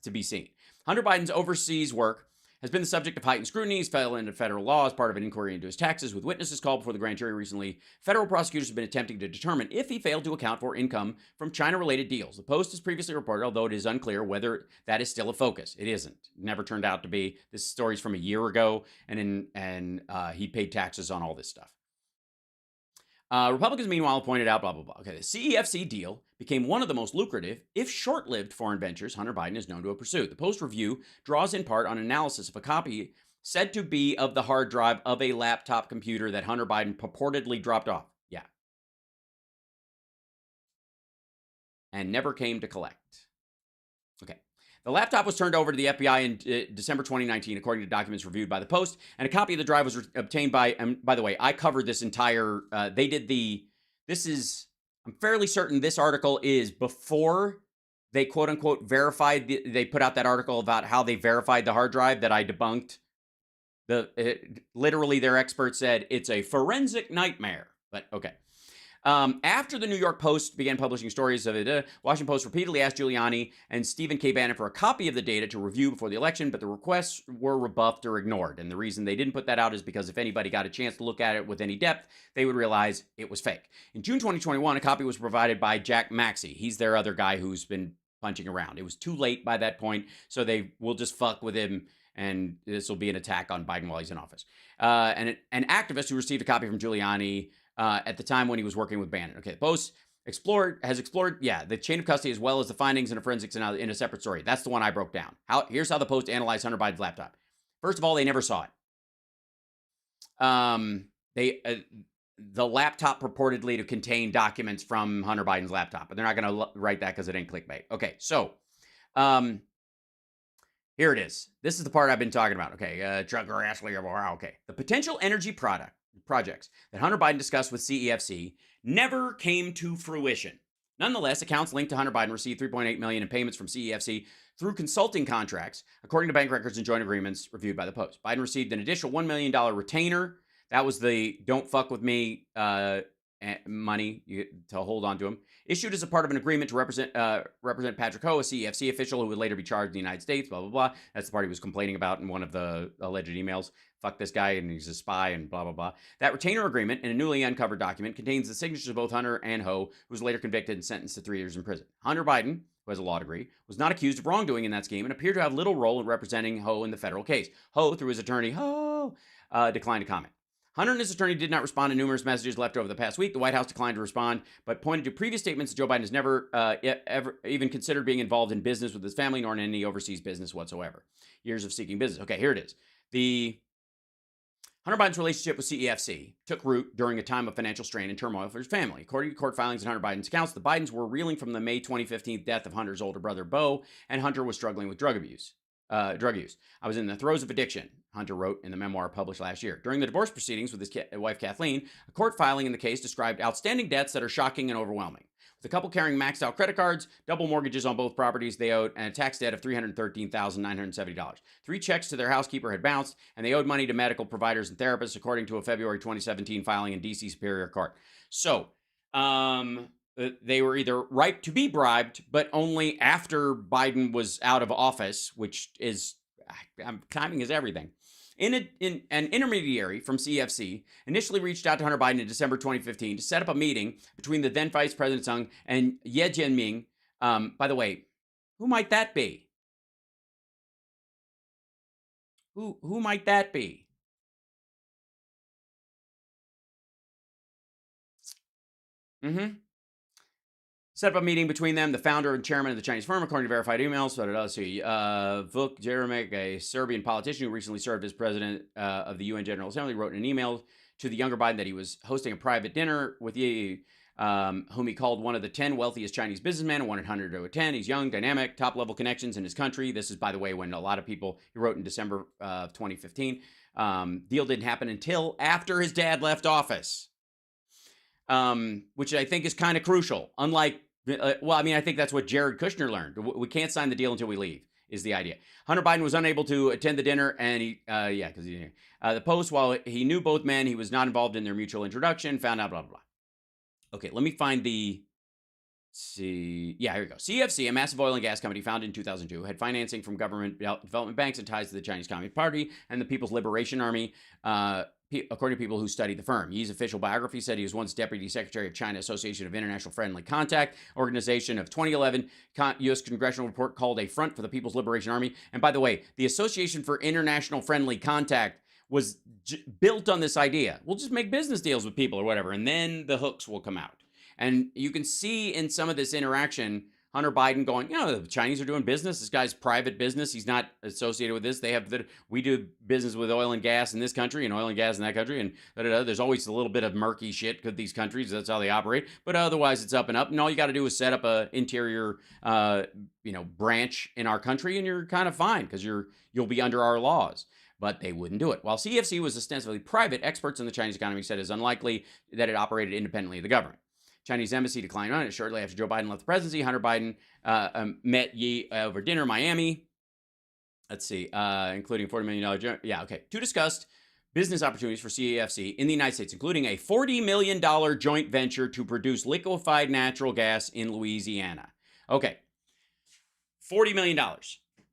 to be seen. Hunter Biden's overseas work has been the subject of heightened scrutiny. He's fell into federal law as part of an inquiry into his taxes, with witnesses called before the grand jury recently. Federal prosecutors have been attempting to determine if he failed to account for income from China-related deals. The Post has previously reported, although it is unclear whether that is still a focus. It isn't. It never turned out to be. This story's from a year ago, and he paid taxes on all this stuff. Republicans, meanwhile, pointed out, blah, blah, blah. Okay, the CEFC deal became one of the most lucrative, if short-lived, foreign ventures Hunter Biden is known to have pursued. The Post review draws in part on analysis of a copy said to be of the hard drive of a laptop computer that Hunter Biden purportedly dropped off. Yeah. And never came to collect. Okay. The laptop was turned over to the FBI in December 2019, according to documents reviewed by the Post, and a copy of the drive was obtained by the way, I covered this entire, I'm fairly certain this article is before they quote unquote verified, they put out that article about how they verified the hard drive that I debunked. Literally their expert said it's a forensic nightmare, but okay. After the New York Post began publishing stories of it, Washington Post repeatedly asked Giuliani and Stephen K. Bannon for a copy of the data to review before the election, but the requests were rebuffed or ignored. And the reason they didn't put that out is because if anybody got a chance to look at it with any depth, they would realize it was fake. In June 2021, a copy was provided by Jack Maxey. He's their other guy who's been punching around. It was too late by that point, so they will just fuck with him, and this will be an attack on Biden while he's in office. And an activist who received a copy from Giuliani at the time when he was working with Bannon. Okay, the Post has explored, the chain of custody as well as the findings and forensics in a separate story. That's the one I broke down. Here's how the Post analyzed Hunter Biden's laptop. First of all, they never saw it. The laptop purportedly to contain documents from Hunter Biden's laptop, but they're not going to write that because it ain't clickbait. Okay, so here it is. This is the part I've been talking about. Okay, Trucker Ashley. Okay, the potential energy projects that Hunter Biden discussed with CEFC never came to fruition. Nonetheless, accounts linked to Hunter Biden received $3.8 million in payments from CEFC through consulting contracts, according to bank records and joint agreements reviewed by the Post. Biden received an additional $1 million retainer. That was the "don't fuck with me" money to hold on to him, issued as a part of an agreement to represent Patrick Ho, a CEFC official who would later be charged in the United States, blah, blah, blah. That's the part he was complaining about in one of the alleged emails. Fuck this guy, and he's a spy, and blah, blah, blah. That retainer agreement, in a newly uncovered document, contains the signatures of both Hunter and Ho, who was later convicted and sentenced to 3 years in prison. Hunter Biden, who has a law degree, was not accused of wrongdoing in that scheme and appeared to have little role in representing Ho in the federal case. Ho, through his attorney, declined to comment. Hunter and his attorney did not respond to numerous messages left over the past week. The White House declined to respond, but pointed to previous statements that Joe Biden has never ever even considered being involved in business with his family, nor in any overseas business whatsoever. Years of seeking business. Okay, here it is. The Hunter Biden's relationship with CEFC took root during a time of financial strain and turmoil for his family. According to court filings and Hunter Biden's accounts, the Bidens were reeling from the May 2015 death of Hunter's older brother, Beau, and Hunter was struggling with drug use. I was in the throes of addiction, Hunter wrote in the memoir published last year. During the divorce proceedings with his wife, Kathleen, a court filing in the case described outstanding debts that are shocking and overwhelming. With the couple carrying maxed out credit cards, double mortgages on both properties they owed, and a tax debt of $313,970. 3 checks to their housekeeper had bounced, and they owed money to medical providers and therapists, according to a February 2017 filing in D.C. Superior Court. So, they were either ripe to be bribed, but only after Biden was out of office, which is, timing is everything. An intermediary from CFC initially reached out to Hunter Biden in December 2015 to set up a meeting between the then Vice President Sung and Ye Jianming. By the way, who might that be? Who might that be? Set up a meeting between them, the founder and chairman of the Chinese firm, according to verified emails. Let's see. Vuk Jeremic, a Serbian politician who recently served as president of the UN General Assembly, wrote in an email to the younger Biden that he was hosting a private dinner with Ye whom he called one of the 10 wealthiest Chinese businessmen and wanted Hunter to attend. He's young, dynamic, top-level connections in his country. This is, by the way, when a lot of people, he wrote in December of 2015. Deal didn't happen until after his dad left office, which I think is kind of crucial. Unlike, I think that's what Jared Kushner learned. We can't sign the deal until we leave, is the idea. Hunter Biden was unable to attend the dinner, and the Post, while he knew both men, he was not involved in their mutual introduction, found out, blah, blah, blah. Okay, let me find the, here we go. CFC, a massive oil and gas company founded in 2002, had financing from government development banks and ties to the Chinese Communist Party and the People's Liberation Army, according to people who studied the firm. Ye's official biography said he was once Deputy Secretary of China Association of International Friendly Contact, organization of 2011, U.S. Congressional report called a front for the People's Liberation Army. And by the way, the Association for International Friendly Contact was built on this idea. We'll just make business deals with people or whatever, and then the hooks will come out. And you can see in some of this interaction, Hunter Biden going, the Chinese are doing business. This guy's private business. He's not associated with this. We do business with oil and gas in this country and oil and gas in that country. And there's always a little bit of murky shit with these countries. That's how they operate. But otherwise, it's up and up. And all you got to do is set up a interior, branch in our country, and you're kind of fine because you'll be under our laws. But they wouldn't do it. While CFC was ostensibly private, experts in the Chinese economy said it's unlikely that it operated independently of the government. Chinese embassy declined on it. Shortly after Joe Biden left the presidency, Hunter Biden met Yi over dinner in Miami. Let's see, including $40 million. To discuss business opportunities for CFC in the United States, including a $40 million joint venture to produce liquefied natural gas in Louisiana. Okay, $40 million.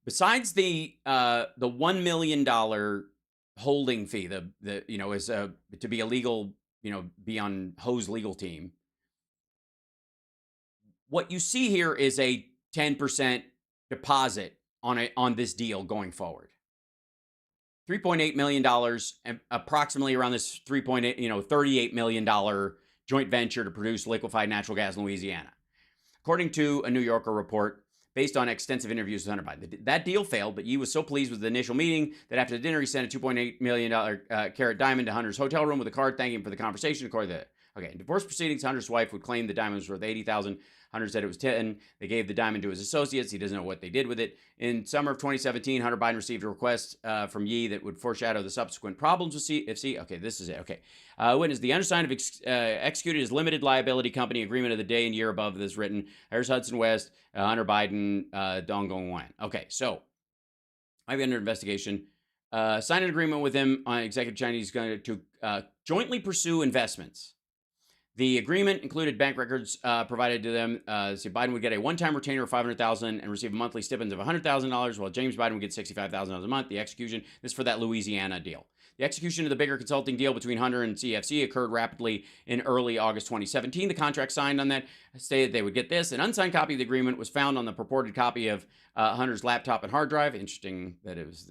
Besides the $1 million holding fee, to be a legal, be on Ho's legal team. What you see here is a 10% deposit on this deal going forward. $3.8 million, and approximately around this $38 million joint venture to produce liquefied natural gas in Louisiana. According to a New Yorker report, based on extensive interviews with Hunter Biden. That deal failed, but Yi was so pleased with the initial meeting that after the dinner, he sent a $2.8 million carat diamond to Hunter's hotel room with a card thanking him for the conversation. According to in divorce proceedings, Hunter's wife would claim the diamond was worth $80,000. Hunter said it was 10. They gave the diamond to his associates. He doesn't know what they did with it. In summer of 2017, Hunter Biden received a request from Yi that would foreshadow the subsequent problems with CFC. Okay, this is it. Okay. Witness, the undersigned have executed his limited liability company agreement of the day and year above this written. There's Hudson West, Hunter Biden, Dong Gong Wan. Okay, so I've been under investigation. Signed an agreement with him on Executive Chinese to jointly pursue investments. The agreement included bank records provided to them. So Biden would get a one-time retainer of $500,000 and receive a monthly stipend of $100,000, while James Biden would get $65,000 a month. The execution, this is for that Louisiana deal. The execution of the bigger consulting deal between Hunter and CFC occurred rapidly in early August 2017. The contract signed on that stated they would get this. An unsigned copy of the agreement was found on the purported copy of Hunter's laptop and hard drive. Interesting that it was...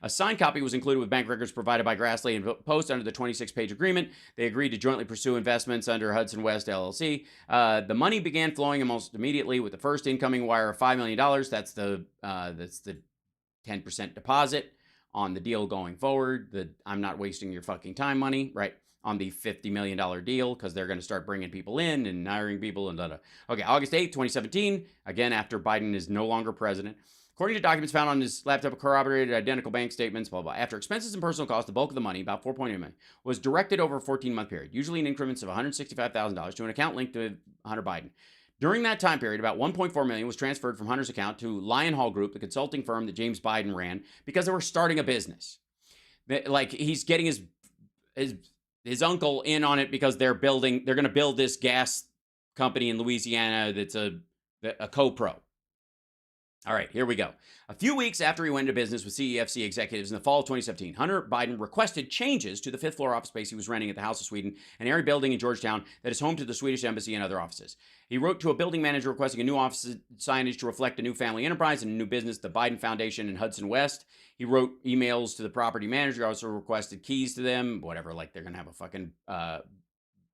A signed copy was included with bank records provided by Grassley and Post under the 26-page agreement. They agreed to jointly pursue investments under Hudson West LLC. The money began flowing almost immediately with the first incoming wire of $5 million. That's the 10% deposit on the deal going forward. The I'm not wasting your fucking time money, right? On the $50 million deal, because they're going to start bringing people in and hiring people and da. Okay, August 8th, 2017, again, after Biden is no longer president. According to documents found on his laptop, corroborated identical bank statements, blah, blah. After expenses and personal costs, the bulk of the money, about $4.8 million, was directed over a 14-month period, usually in increments of $165,000 to an account linked to Hunter Biden. During that time period, about $1.4 million was transferred from Hunter's account to Lion Hall Group, the consulting firm that James Biden ran, because they were starting a business. Like, he's getting his uncle in on it because they're going to build this gas company in Louisiana that's a co-pro. All right, here we go. A few weeks after he went into business with CEFC executives in the fall of 2017, Hunter Biden requested changes to the fifth floor office space he was renting at the House of Sweden, an area building in Georgetown that is home to the Swedish embassy and other offices. He wrote to a building manager requesting a new office signage to reflect a new family enterprise and a new business, the Biden Foundation in Hudson West. He wrote emails to the property manager, also requested keys to them, whatever, like they're going to have a fucking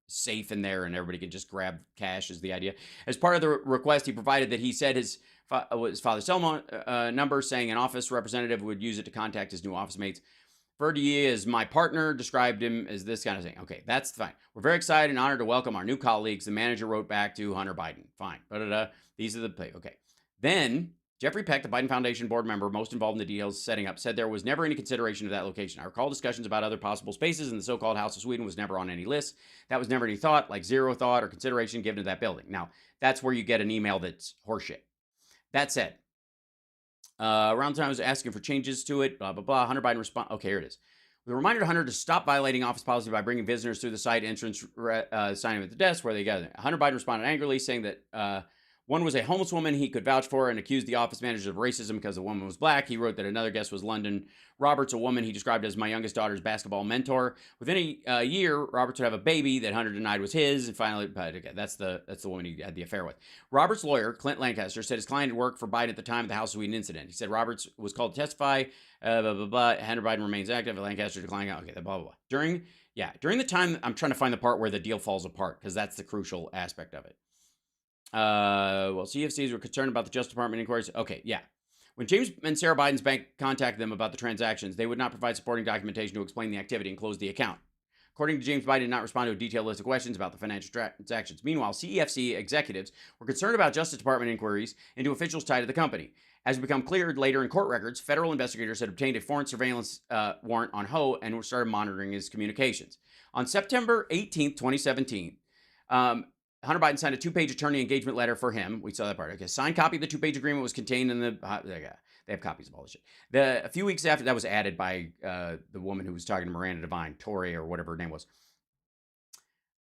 safe in there and everybody can just grab cash is the idea. As part of the request, he provided that he said his father's cell number, saying an office representative would use it to contact his new office mates. Ferdier is my partner, described him as this kind of thing. Okay, that's fine. We're very excited and honored to welcome our new colleagues. The manager wrote back to Hunter Biden. Fine. These are the, okay. Then Jeffrey Peck, the Biden Foundation board member most involved in the deal's setting up, said there was never any consideration of that location. I recall discussions about other possible spaces, and the so-called House of Sweden was never on any list. That was never any thought, like zero thought or consideration given to that building. Now, that's where you get an email that's horseshit. That said, around the time I was asking for changes to it, blah, blah, blah. Hunter Biden responded. Okay, here it is. We reminded Hunter to stop violating office policy by bringing visitors through the site entrance, signing at the desk where they got it. Hunter Biden responded angrily, saying that one was a homeless woman he could vouch for and accused the office manager of racism because the woman was black. He wrote that another guest was London Roberts, a woman he described as my youngest daughter's basketball mentor. Within a year, Roberts would have a baby that Hunter denied was his. And finally, okay, that's the woman he had the affair with. Roberts' lawyer, Clint Lancaster, said his client had worked for Biden at the time of the House of Sweden incident. He said Roberts was called to testify. Blah, blah, blah. Hunter Biden remains active. Lancaster declining. Okay, blah, blah, blah. During the time, I'm trying to find the part where the deal falls apart because that's the crucial aspect of it. Well, CFCs were concerned about the Justice Department inquiries. Okay, yeah. When James and Sarah Biden's bank contacted them about the transactions, they would not provide supporting documentation to explain the activity and close the account. According to James, Biden did not respond to a detailed list of questions about the financial transactions. Meanwhile, CEFC executives were concerned about Justice Department inquiries into officials tied to the company. As become clear later in court records, federal investigators had obtained a foreign surveillance warrant on Ho and started monitoring his communications. On September 18th, 2017, Hunter Biden signed a 2-page attorney engagement letter for him. We saw that part. Okay, signed copy of the 2-page agreement was contained in the. They have copies of all this shit. A few weeks after that was added by the woman who was talking to Miranda Devine, Tori or whatever her name was.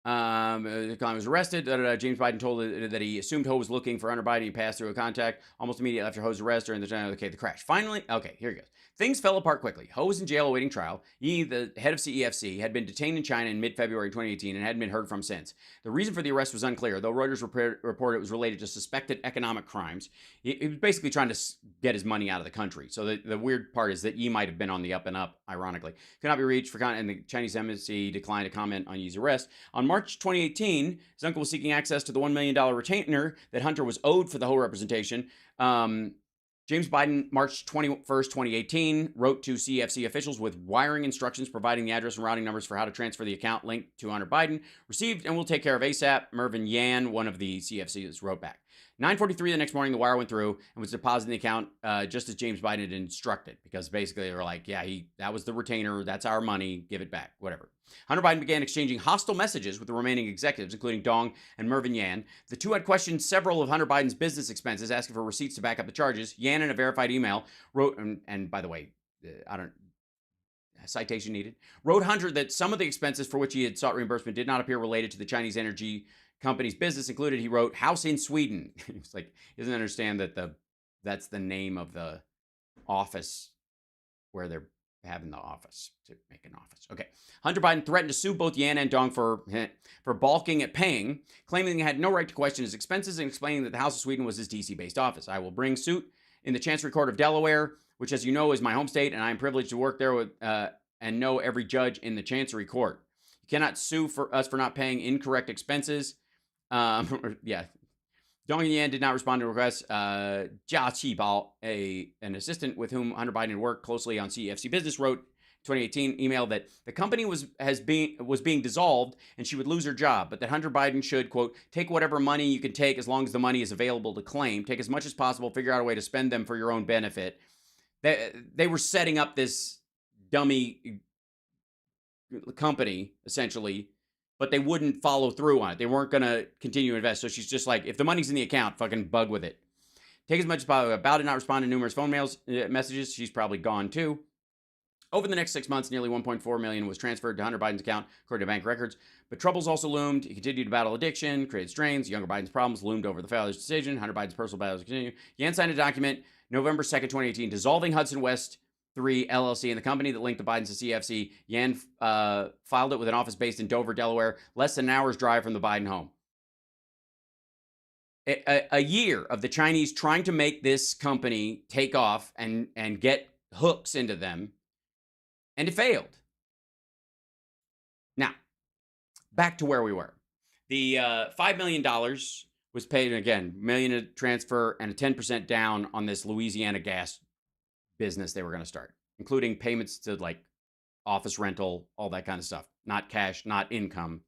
The client was arrested. James Biden told that he assumed Ho was looking for Hunter Biden. He passed through a contact almost immediately after Ho's arrest during the time. Okay, the crash. Finally, okay, here he goes. Things fell apart quickly. Ho was in jail awaiting trial. He, the head of CEFC, had been detained in China in mid-February 2018 and hadn't been heard from since. The reason for the arrest was unclear, though Reuters reported it was related to suspected economic crimes. He was basically trying to get his money out of the country. So the weird part is that Yi might have been on the up and up, ironically. Could not be reached for comment, and the Chinese embassy declined to comment on Yi's arrest. On March 2018, his uncle was seeking access to the $1 million retainer that Hunter was owed for the Ho representation. James Biden, March 21st, 2018, wrote to CFC officials with wiring instructions providing the address and routing numbers for how to transfer the account linked to Hunter Biden. Received and will take care of ASAP. Mervyn Yan, one of the CFCs, wrote back. 9:43 the next morning, the wire went through and was deposited in the account just as James Biden had instructed, because basically they were like, yeah, that was the retainer. That's our money. Give it back. Whatever. Hunter Biden began exchanging hostile messages with the remaining executives, including Dong and Mervyn Yan. The two had questioned several of Hunter Biden's business expenses, asking for receipts to back up the charges. Yan, in a verified email, wrote, and by the way, citation needed, wrote Hunter that some of the expenses for which he had sought reimbursement did not appear related to the Chinese energy company's business. Included, he wrote, house in Sweden. It's like, he doesn't understand that that's the name of the office where they're having the office, to make an office. Okay. Hunter Biden threatened to sue both Yan and Dong for balking at paying, claiming he had no right to question his expenses and explaining that the House of Sweden was his DC-based office. I will bring suit in the Chancery Court of Delaware, which, as you know, is my home state, and I am privileged to work there with and know every judge in the Chancery Court. You cannot sue for us for not paying incorrect expenses. Yeah. Dong and Yan did not respond to requests. Jia Qibao, an assistant with whom Hunter Biden worked closely on CEFC Business, wrote 2018 email that the company was being dissolved and she would lose her job, but that Hunter Biden should, quote, take whatever money you can take as long as the money is available to claim, take as much as possible, figure out a way to spend them for your own benefit. They were setting up this dummy company, essentially, but they wouldn't follow through on it. They weren't going to continue to invest. So she's just like, if the money's in the account, fucking bug with it. Take as much as possible. Bao did not respond to numerous phone messages. She's probably gone too. Over the next 6 months, nearly $1.4 million was transferred to Hunter Biden's account, according to bank records. But troubles also loomed. He continued to battle addiction, created strains. Younger Biden's problems loomed over the father's decision. Hunter Biden's personal battles continue. Yan signed a document November 2nd, 2018, dissolving Hudson West 3 LLC and the company that linked the Bidens to CFC. Yan filed it with an office based in Dover, Delaware, less than an hour's drive from the Biden home. A year of the Chinese trying to make this company take off and get hooks into them, and it failed. Now, back to where we were. The $5 million was paid, again, million transfer and a 10% down on this Louisiana gas business they were going to start, including payments to like office rental, all that kind of stuff. Not cash, not income.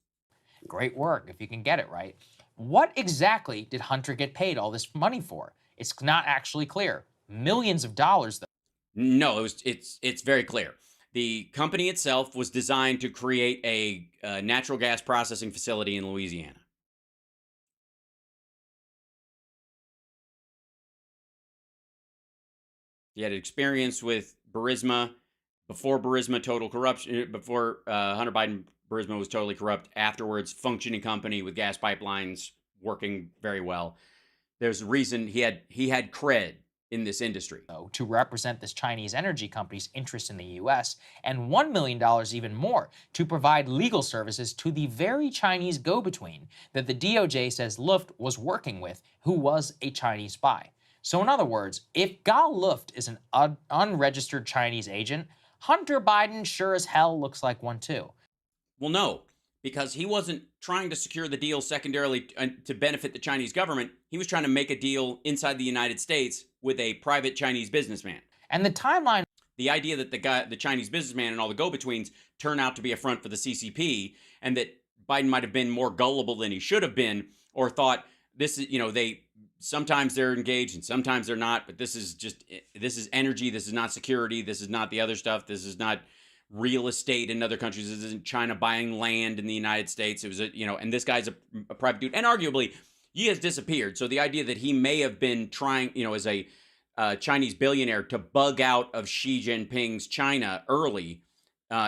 Great work if you can get it right. What exactly did Hunter get paid all this money for? It's not actually clear. Millions of dollars, though. No, it's very clear. The company itself was designed to create a natural gas processing facility in Louisiana. He had experience with Burisma before Burisma total corruption, before Hunter Biden Burisma was totally corrupt. Afterwards, functioning company with gas pipelines working very well. There's a reason he had cred in this industry. To represent this Chinese energy company's interest in the U.S., and $1 million even more to provide legal services to the very Chinese go-between that the DOJ says Luft was working with, who was a Chinese spy. So in other words, if Gal Luft is an unregistered Chinese agent, Hunter Biden sure as hell looks like one too. Well, no, because he wasn't trying to secure the deal secondarily to benefit the Chinese government. He was trying to make a deal inside the United States with a private Chinese businessman. And the timeline... The idea that the Chinese businessman and all the go-betweens turn out to be a front for the CCP, and that Biden might have been more gullible than he should have been, or thought this is, sometimes they're engaged and sometimes they're not, but this is energy, this is not security, this is not the other stuff, this is not real estate in other countries, this isn't China buying land in the United States. It was and this guy's a private dude, and arguably he has disappeared. So the idea that he may have been trying, as a Chinese billionaire to bug out of Xi Jinping's China early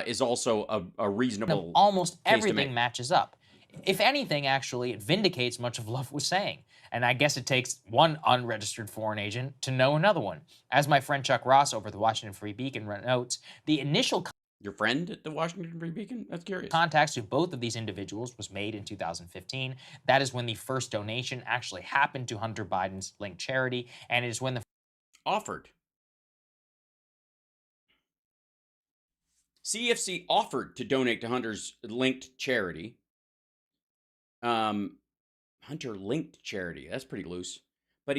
is also a reasonable. Almost everything matches up. If anything, actually, it vindicates much of Luft was saying. And I guess it takes one unregistered foreign agent to know another one. As my friend Chuck Ross over at the Washington Free Beacon notes, the initial... Your friend at the Washington Free Beacon? That's curious. Contacts to both of these individuals was made in 2015. That is when the first donation actually happened to Hunter Biden's linked charity, and it is when the... Offered. CEFC offered to donate to Hunter's linked charity. Hunter linked charity. That's pretty loose. But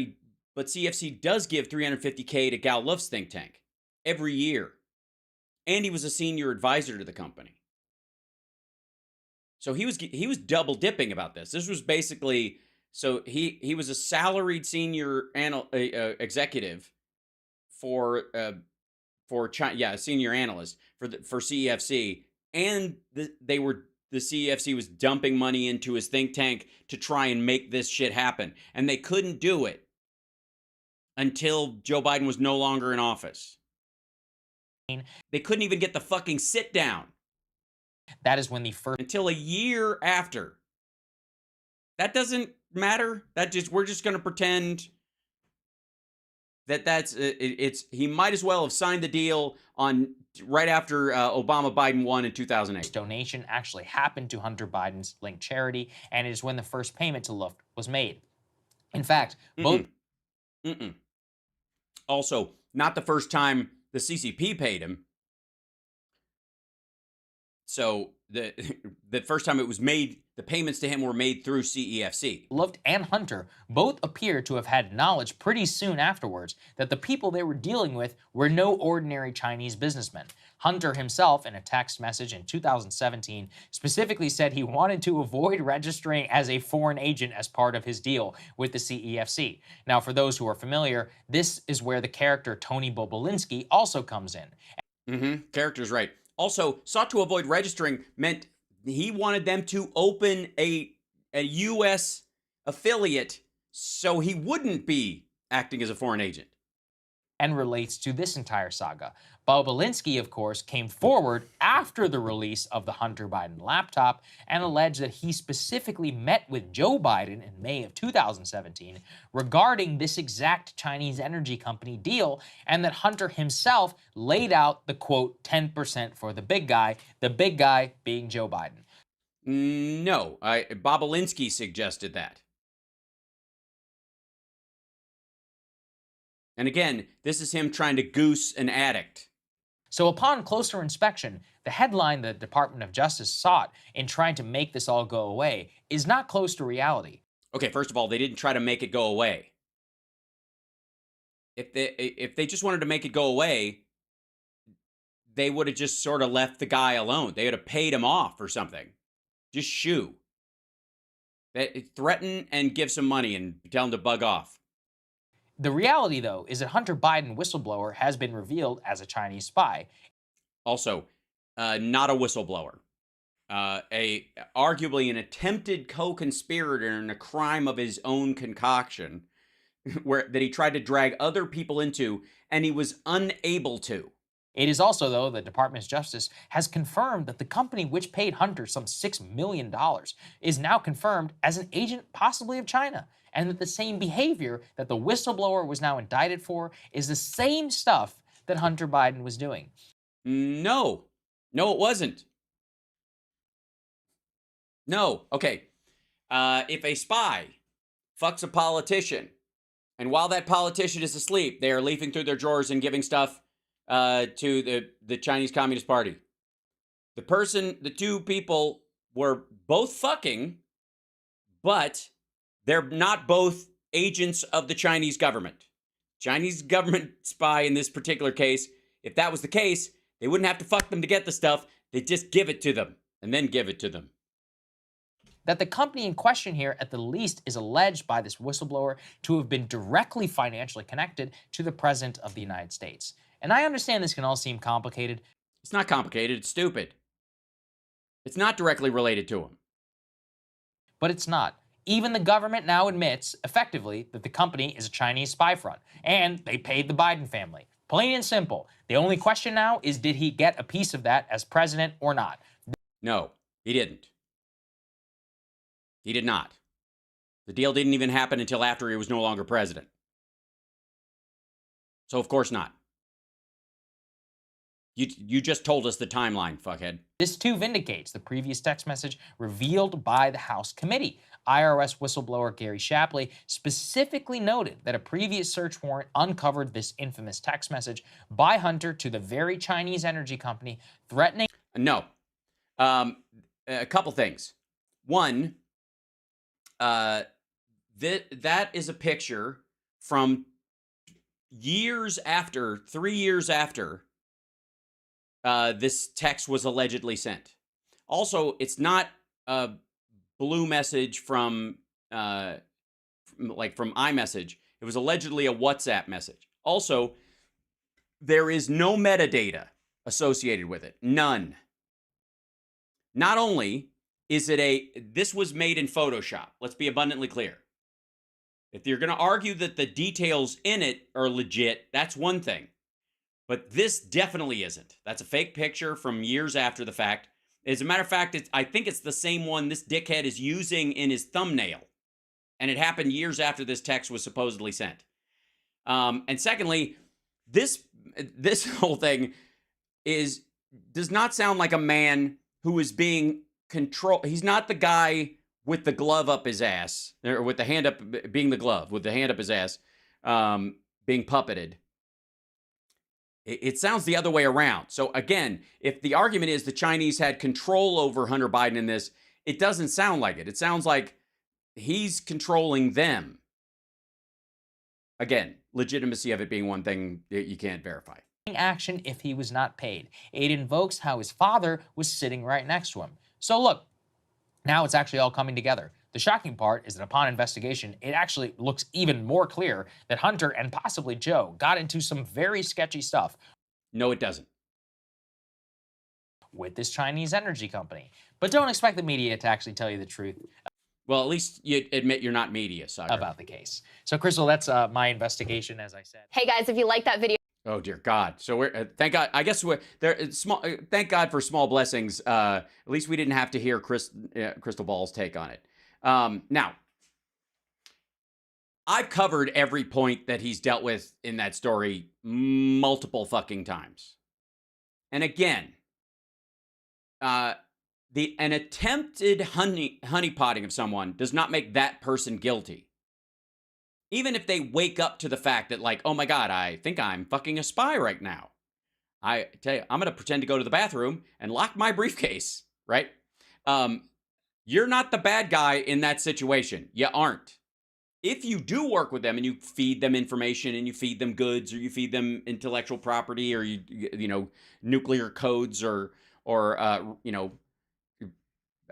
CFC does give $350K to Gal Luft's think tank every year. And he was a senior advisor to the company. So he was double dipping about this. This was basically, so he was a salaried senior executive for China, a senior analyst for CEFC, and the CEFC was dumping money into his think tank to try and make this shit happen. And they couldn't do it until Joe Biden was no longer in office. They couldn't even get the fucking sit down. That is when the first... Until a year after. That doesn't matter. We're just going to pretend that he might as well have signed the deal on right after Obama Biden won in 2008. Donation actually happened to Hunter Biden's linked charity, and it is when the first payment to Luft was made. In fact, both... Also, not the first time the CCP paid him. So the first time it was made, the payments to him were made through CEFC. Luft and Hunter both appear to have had knowledge pretty soon afterwards that the people they were dealing with were no ordinary Chinese businessmen. Hunter himself, in a text message in 2017, specifically said he wanted to avoid registering as a foreign agent as part of his deal with the CEFC. Now, for those who are familiar, this is where the character Tony Bobulinski also comes in. Character's right. Also, sought to avoid registering meant he wanted them to open a U.S. affiliate so he wouldn't be acting as a foreign agent. And relates to this entire saga. Bobulinski, of course, came forward after the release of the Hunter Biden laptop and alleged that he specifically met with Joe Biden in May of 2017 regarding this exact Chinese energy company deal, and that Hunter himself laid out the, quote, 10% for the big guy being Joe Biden. No, Bobulinski suggested that. And again, this is him trying to goose an addict. So upon closer inspection, the headline the Department of Justice sought in trying to make this all go away is not close to reality. Okay, first of all, they didn't try to make it go away. If they just wanted to make it go away, they would have just sort of left the guy alone. They would have paid him off or something. Just shoo. They threaten and give some money and tell him to bug off. The reality, though, is that Hunter Biden whistleblower has been revealed as a Chinese spy. Also, not a whistleblower. Arguably an attempted co-conspirator in a crime of his own concoction, that he tried to drag other people into, and he was unable to. It is also, though, the Department of Justice has confirmed that the company which paid Hunter some $6 million is now confirmed as an agent possibly of China, and that the same behavior that the whistleblower was now indicted for is the same stuff that Hunter Biden was doing. No. No, it wasn't. No. Okay. If a spy fucks a politician, and while that politician is asleep, they are leafing through their drawers and giving stuff to the Chinese Communist Party. The two people were both fucking, but they're not both agents of the Chinese government. Chinese government spy in this particular case, if that was the case, they wouldn't have to fuck them to get the stuff. They'd just give it to them and then give it to them. That the company in question here, at the least, is alleged by this whistleblower to have been directly financially connected to the President of the United States. And I understand this can all seem complicated. It's not complicated. It's stupid. It's not directly related to him. But it's not. Even the government now admits, effectively, that the company is a Chinese spy front, and they paid the Biden family. Plain and simple. The only question now is, did he get a piece of that as president or not? No, he didn't. He did not. The deal didn't even happen until after he was no longer president. So of course not. You just told us the timeline, fuckhead. This too vindicates the previous text message revealed by the House committee. IRS whistleblower Gary Shapley specifically noted that a previous search warrant uncovered this infamous text message by Hunter to the very Chinese energy company threatening... No. A couple things. One, that is a picture from 3 years after this text was allegedly sent. Also, it's not a blue message from iMessage. It was allegedly a WhatsApp message. Also, there is no metadata associated with it. None. Not only is it this was made in Photoshop. Let's be abundantly clear. If you're going to argue that the details in it are legit, that's one thing. But this definitely isn't. That's a fake picture from years after the fact. As a matter of fact, I think it's the same one this dickhead is using in his thumbnail. And it happened years after this text was supposedly sent. And secondly, this whole thing does not sound like a man who is being controlled. He's not the guy with the glove up his ass, or with the hand up, being the glove, with the hand up his ass, being puppeted. It sounds the other way around. So again, if the argument is the Chinese had control over Hunter Biden in this, it doesn't sound like it. It sounds like he's controlling them. Again, legitimacy of it being one thing that you can't verify. Action if he was not paid. It invokes how his father was sitting right next to him. So look, now it's actually all coming together. The shocking part is that upon investigation, it actually looks even more clear that Hunter and possibly Joe got into some very sketchy stuff. No, it doesn't. With this Chinese energy company. But don't expect the media to actually tell you the truth. Well, at least you admit you're not media, sucker. About the case. So, Crystal, that's my investigation, as I said. Hey, guys, if you like that video... Oh dear God! So we're thank God. I guess we're there. Small. Thank God for small blessings. At least we didn't have to hear Crystal Ball's take on it. Now, I've covered every point that he's dealt with in that story multiple fucking times. And again, an attempted honeypotting of someone does not make that person guilty. Even if they wake up to the fact that, like, oh my God, I think I'm fucking a spy right now. I tell you, I'm going to pretend to go to the bathroom and lock my briefcase, right? You're not the bad guy in that situation. You aren't. if you do work with them and you feed them information and you feed them goods or you feed them intellectual property or you know, nuclear codes or you know,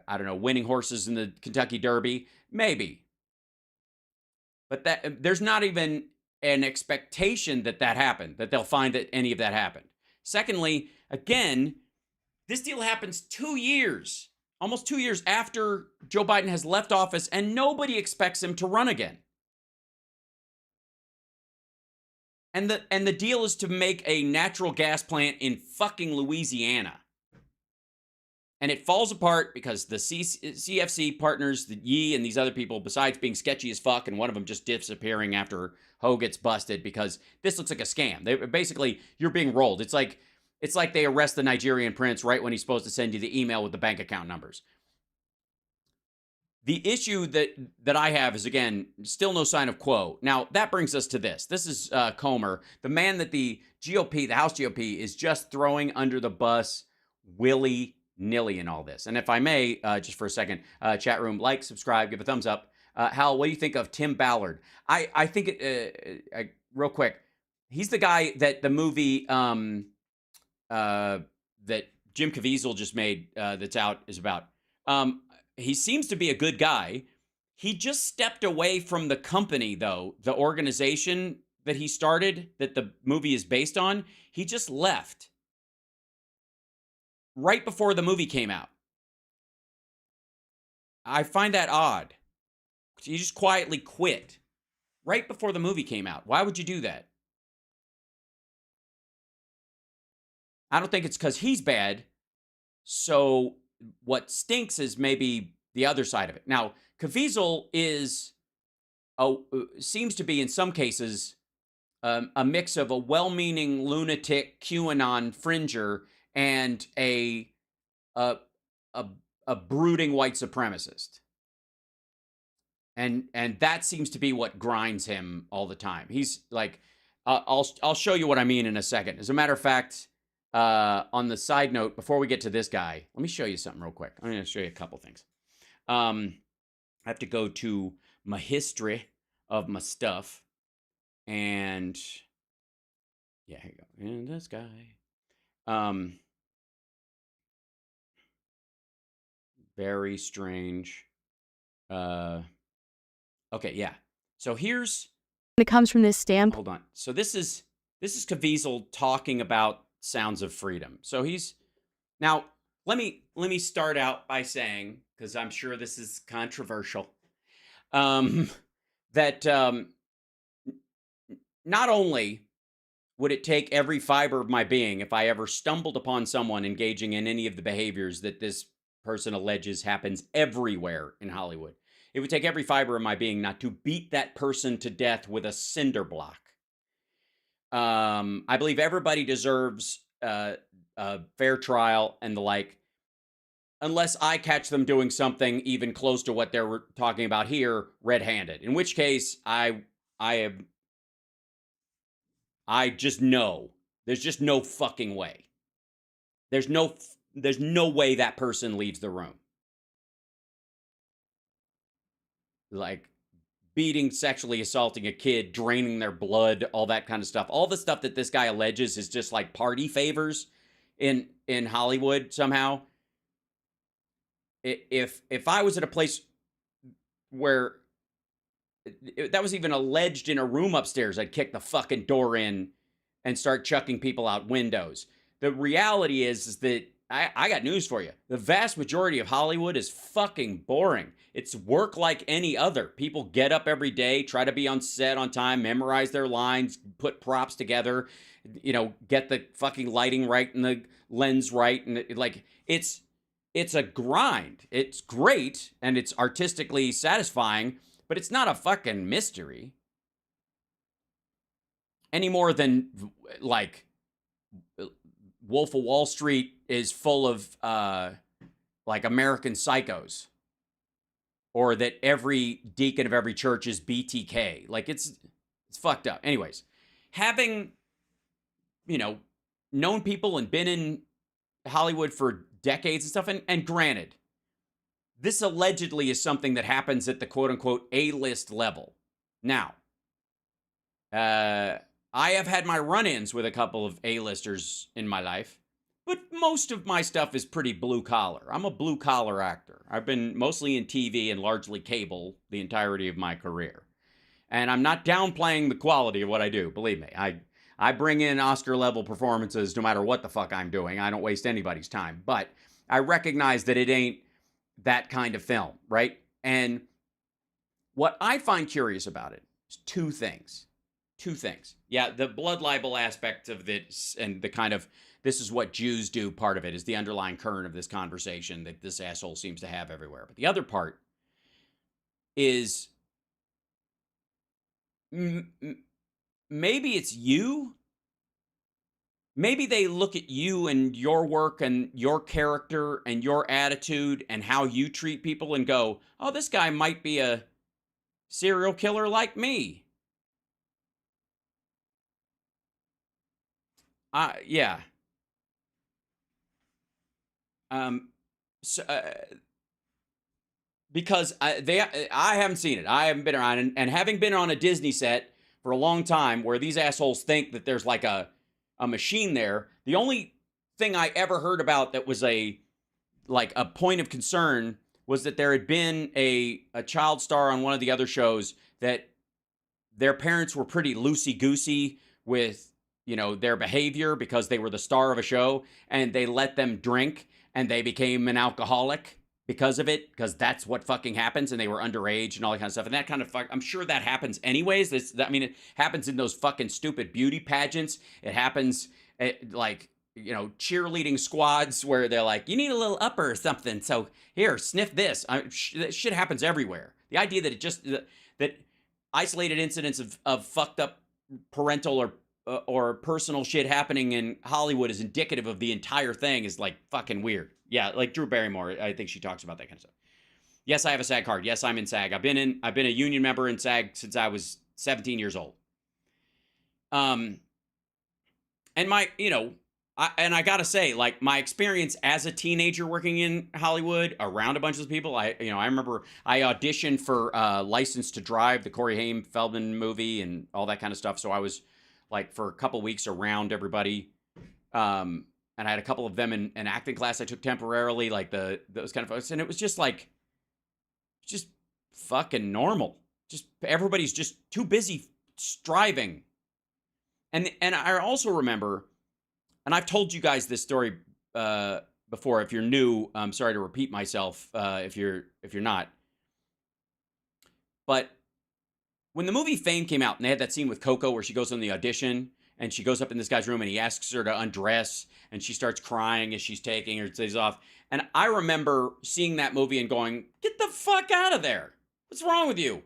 I don't know, winning horses in the Kentucky Derby, maybe. But that there's not even an expectation that that happened, that they'll find that any of that happened. Secondly, again, this deal happens 2 years, almost 2 years after Joe Biden has left office, and nobody expects him to run again. And the deal is to make a natural gas plant in fucking Louisiana. And it falls apart because the CFC partners, the Yee and these other people, besides being sketchy as fuck, and one of them just disappearing after Ho gets busted because this looks like a scam. They basically, you're being rolled. It's like they arrest the Nigerian prince right when he's supposed to send you the email with the bank account numbers. The issue that I have is, again, still no sign of quo. Now, that brings us to this. This is Comer, the man that the GOP, the House GOP, is just throwing under the bus willy-nilly in all this. And if I may, just for a second, chat room, like, subscribe, give a thumbs up. Hal, what do you think of Tim Ballard? I think, real quick, he's the guy that the movie that Jim Caviezel just made that's out is about. He seems to be a good guy. He just stepped away from the company, though, the organization that he started, that the movie is based on. He just left right before the movie came out. I find that odd. He just quietly quit right before the movie came out. Why would you do that? I don't think it's because he's bad. So what stinks is maybe the other side of it. Now, Caviezel seems to be, in some cases, a mix of a well-meaning lunatic QAnon fringer and a brooding white supremacist. And that seems to be what grinds him all the time. He's like, I'll show you what I mean in a second. As a matter of fact, on the side note, before we get to this guy, let me show you something real quick. I'm going to show you a couple things. I have to go to my history of my stuff. And yeah, here you go. And this guy. Very strange. Okay, yeah. So here's... It comes from this stamp. Hold on. So this is Caviezel talking about Sounds of Freedom. So he's... Now, let me start out by saying, because I'm sure this is controversial, that not only would it take every fiber of my being if I ever stumbled upon someone engaging in any of the behaviors that this person alleges happens everywhere in Hollywood, it would take every fiber of my being not to beat that person to death with a cinder block. I believe everybody deserves a fair trial and the like, unless I catch them doing something even close to what they're talking about here, red-handed. In which case, I just know there's just no fucking way. There's no way that person leaves the room. Like beating, sexually assaulting a kid, draining their blood, all that kind of stuff. All the stuff that this guy alleges is just like party favors in Hollywood somehow. If I was at a place where that was even alleged in a room upstairs, I'd kick the fucking door in and start chucking people out windows. The reality is that I got news for you. The vast majority of Hollywood is fucking boring. It's work like any other. People get up every day, try to be on set on time, memorize their lines, put props together, get the fucking lighting right and the lens right. And it's a grind. It's great and it's artistically satisfying, but it's not a fucking mystery. Any more than like Wolf of Wall Street is full of like American psychos, or that every deacon of every church is BTK. Like it's fucked up. Anyways, having known people and been in Hollywood for decades and stuff, and granted, this allegedly is something that happens at the quote unquote A-list level. Now, I have had my run-ins with a couple of A-listers in my life, but most of my stuff is pretty blue-collar. I'm a blue-collar actor. I've been mostly in TV and largely cable the entirety of my career. And I'm not downplaying the quality of what I do, believe me. I bring in Oscar-level performances no matter what the fuck I'm doing. I don't waste anybody's time. But I recognize that it ain't that kind of film, right? And what I find curious about it is two things. Yeah, the blood libel aspect of this and the kind of this is what Jews do part of it is the underlying current of this conversation that this asshole seems to have everywhere. But the other part is maybe it's you. Maybe they look at you and your work and your character and your attitude and how you treat people and go, oh, this guy might be a serial killer like me. Yeah. So, because I haven't seen it. I haven't been around, and having been on a Disney set for a long time, where these assholes think that there's like a machine there. The only thing I ever heard about that was a point of concern was that there had been a child star on one of the other shows that their parents were pretty loosey-goosey with, you know, their behavior because they were the star of a show and they let them drink and they became an alcoholic because of it, because that's what fucking happens, and they were underage and all that kind of stuff. And that kind of I'm sure that happens anyways. It happens in those fucking stupid beauty pageants. It happens at, like, you know, cheerleading squads where they're like, you need a little upper or something, so here, sniff this. That shit happens everywhere. The idea that it just that isolated incidents of fucked up parental or personal shit happening in Hollywood is indicative of the entire thing is like fucking weird. Yeah, like Drew Barrymore, I think she talks about that kind of stuff. Yes, I have a SAG card. Yes, I'm in SAG. I've been a union member in SAG since I was 17 years old. And my, you know, I gotta say, like, my experience as a teenager working in Hollywood around a bunch of people, I remember I auditioned for License to Drive, the Corey Haim Feldman movie, and all that kind of stuff. So I was like for a couple weeks around everybody, and I had a couple of them in an acting class I took temporarily, like those kind of folks, and it was just like, just fucking normal. Just everybody's just too busy striving, and I also remember. And I've told you guys this story before. If you're new, I'm sorry to repeat myself. If you're not, but when the movie Fame came out, and they had that scene with Coco where she goes on the audition and she goes up in this guy's room and he asks her to undress and she starts crying as she's taking her days off. And I remember seeing that movie and going, "Get the fuck out of there! What's wrong with you?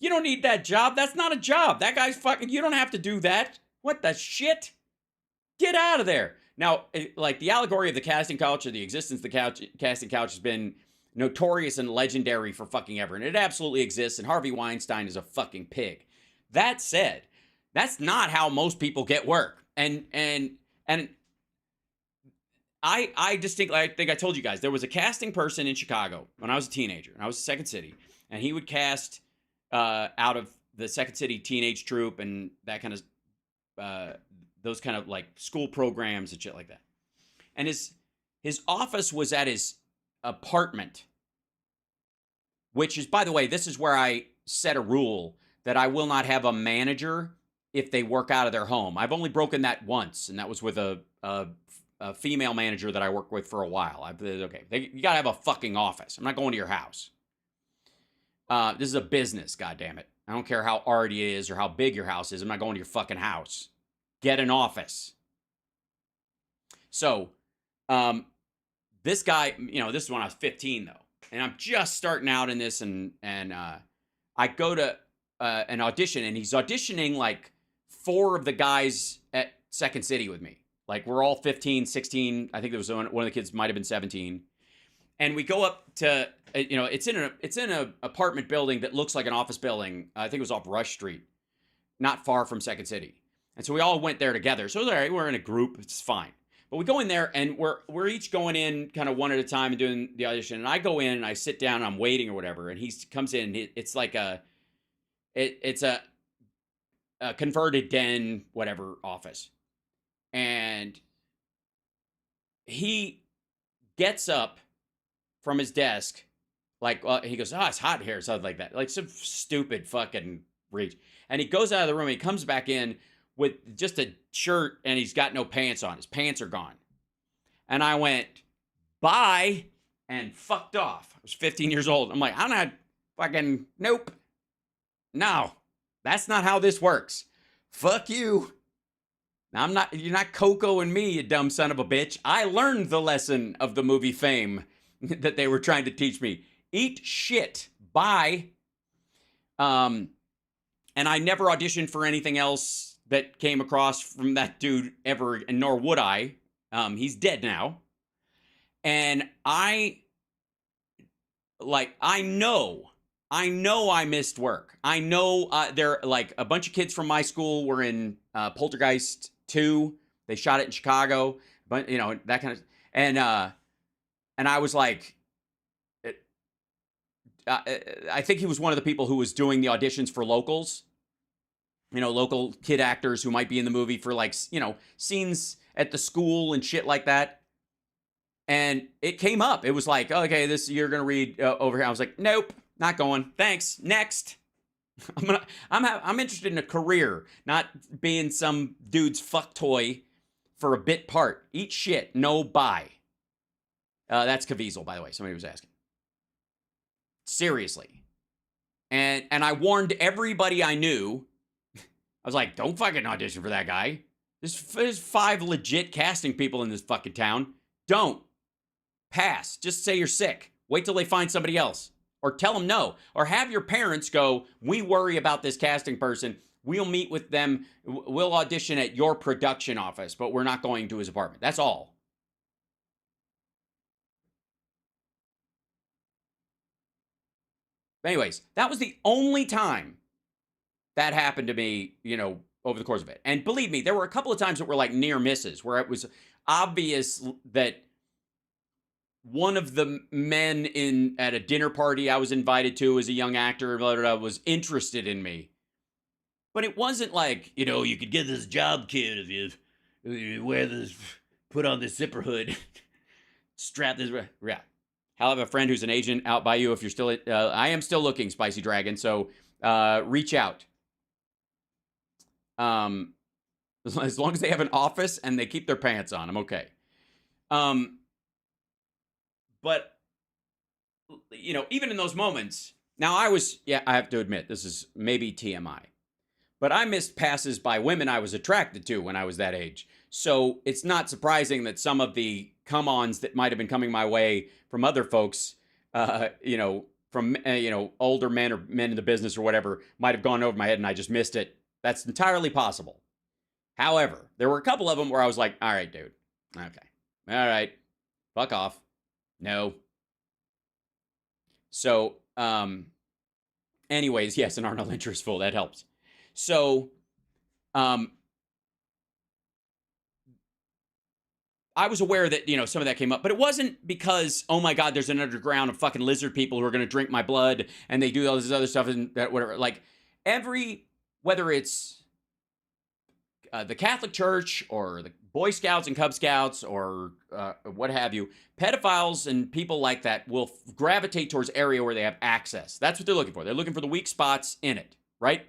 You don't need that job. That's not a job. That guy's fucking. You don't have to do that. What the shit?" Get out of there. Now, like, the allegory of the casting couch or the existence of the casting couch has been notorious and legendary for fucking ever. And it absolutely exists. And Harvey Weinstein is a fucking pig. That said, that's not how most people get work. And I distinctly, I think I told you guys, there was a casting person in Chicago when I was a teenager. And I was in Second City. And he would cast out of the Second City teenage troupe and that kind of... those kind of like school programs and shit like that. And his office was at his apartment, which is, by the way, this is where I set a rule that I will not have a manager if they work out of their home. I've only broken that once, and that was with a female manager that I worked with for a while. Okay, you gotta have a fucking office. I'm not going to your house. This is a business, goddammit. I don't care how arty it is or how big your house is. I'm not going to your fucking house. Get an office. So, this guy, you know, this is when I was 15 though, and I'm just starting out in this, and I go to an audition, and he's auditioning like 4 of the guys at Second City with me. Like, we're all 15, 16. I think there was one of the kids might have been 17, and we go up to, you know, it's in an apartment building that looks like an office building. I think it was off Rush Street, not far from Second City. And so we all went there together. So it was all right. We're in a group. It's fine. But we go in there, and we're each going in kind of one at a time and doing the audition. And I go in, and I sit down, and I'm waiting or whatever. And he comes in, and it's like it's a converted den, whatever office. And he gets up from his desk, like, he goes, oh, it's hot here, something like that. Like some stupid fucking reach. And he goes out of the room and he comes back in with just a shirt and he's got no pants on. His pants are gone. And I went, bye, and fucked off. I was 15 years old. I'm like, I'm not fucking, nope. No, that's not how this works. Fuck you. You're not Coco and me, you dumb son of a bitch. I learned the lesson of the movie Fame that they were trying to teach me. Eat shit. Bye. And I never auditioned for anything else that came across from that dude ever, and nor would I. He's dead now. And I know I missed work. I know there, like, a bunch of kids from my school were in Poltergeist 2. They shot it in Chicago, but you know, that kind of, and I was like, I think he was one of the people who was doing the auditions for locals, you know, local kid actors who might be in the movie for, like, you know, scenes at the school and shit like that. And it came up. It was like, okay, you're gonna read over here. I was like, nope, not going. Thanks. Next. I'm interested in a career, not being some dude's fuck toy for a bit part. Eat shit. No, bye. That's Caviezel, by the way. Somebody was asking. Seriously. And I warned everybody I knew. I was like, don't fucking audition for that guy. There's 5 legit casting people in this fucking town. Don't. Pass. Just say you're sick. Wait till they find somebody else. Or tell them no. Or have your parents go, we worry about this casting person. We'll meet with them. We'll audition at your production office, but we're not going to his apartment. That's all. Anyways, that was the only time that happened to me, you know, over the course of it. And believe me, there were a couple of times that were like near misses, where it was obvious that one of the men at a dinner party I was invited to as a young actor, blah, blah, blah, was interested in me. But it wasn't like, you know, you could get this job, kid, if you wear this, put on this zipper hood, strap this. Yeah. I'll have a friend who's an agent out by you if you're still, I am still looking, Spicy Dragon, so reach out. As long as they have an office and they keep their pants on, I'm okay. But, you know, even in those moments, now I have to admit, this is maybe TMI, but I missed passes by women I was attracted to when I was that age. So it's not surprising that some of the come-ons that might have been coming my way from other folks, you know, from, you know, older men or men in the business or whatever, might have gone over my head and I just missed it. That's entirely possible. However, there were a couple of them where I was like, all right, dude. Okay. All right. Fuck off. No. So, anyways, yes, an Arnold interest full. That helps. So, I was aware that, you know, some of that came up, but it wasn't because, oh my God, there's an underground of fucking lizard people who are going to drink my blood and they do all this other stuff and whatever. Like, whether it's the Catholic Church or the Boy Scouts and Cub Scouts or what have you, pedophiles and people like that will gravitate towards area where they have access. That's what they're looking for. They're looking for the weak spots in it, right?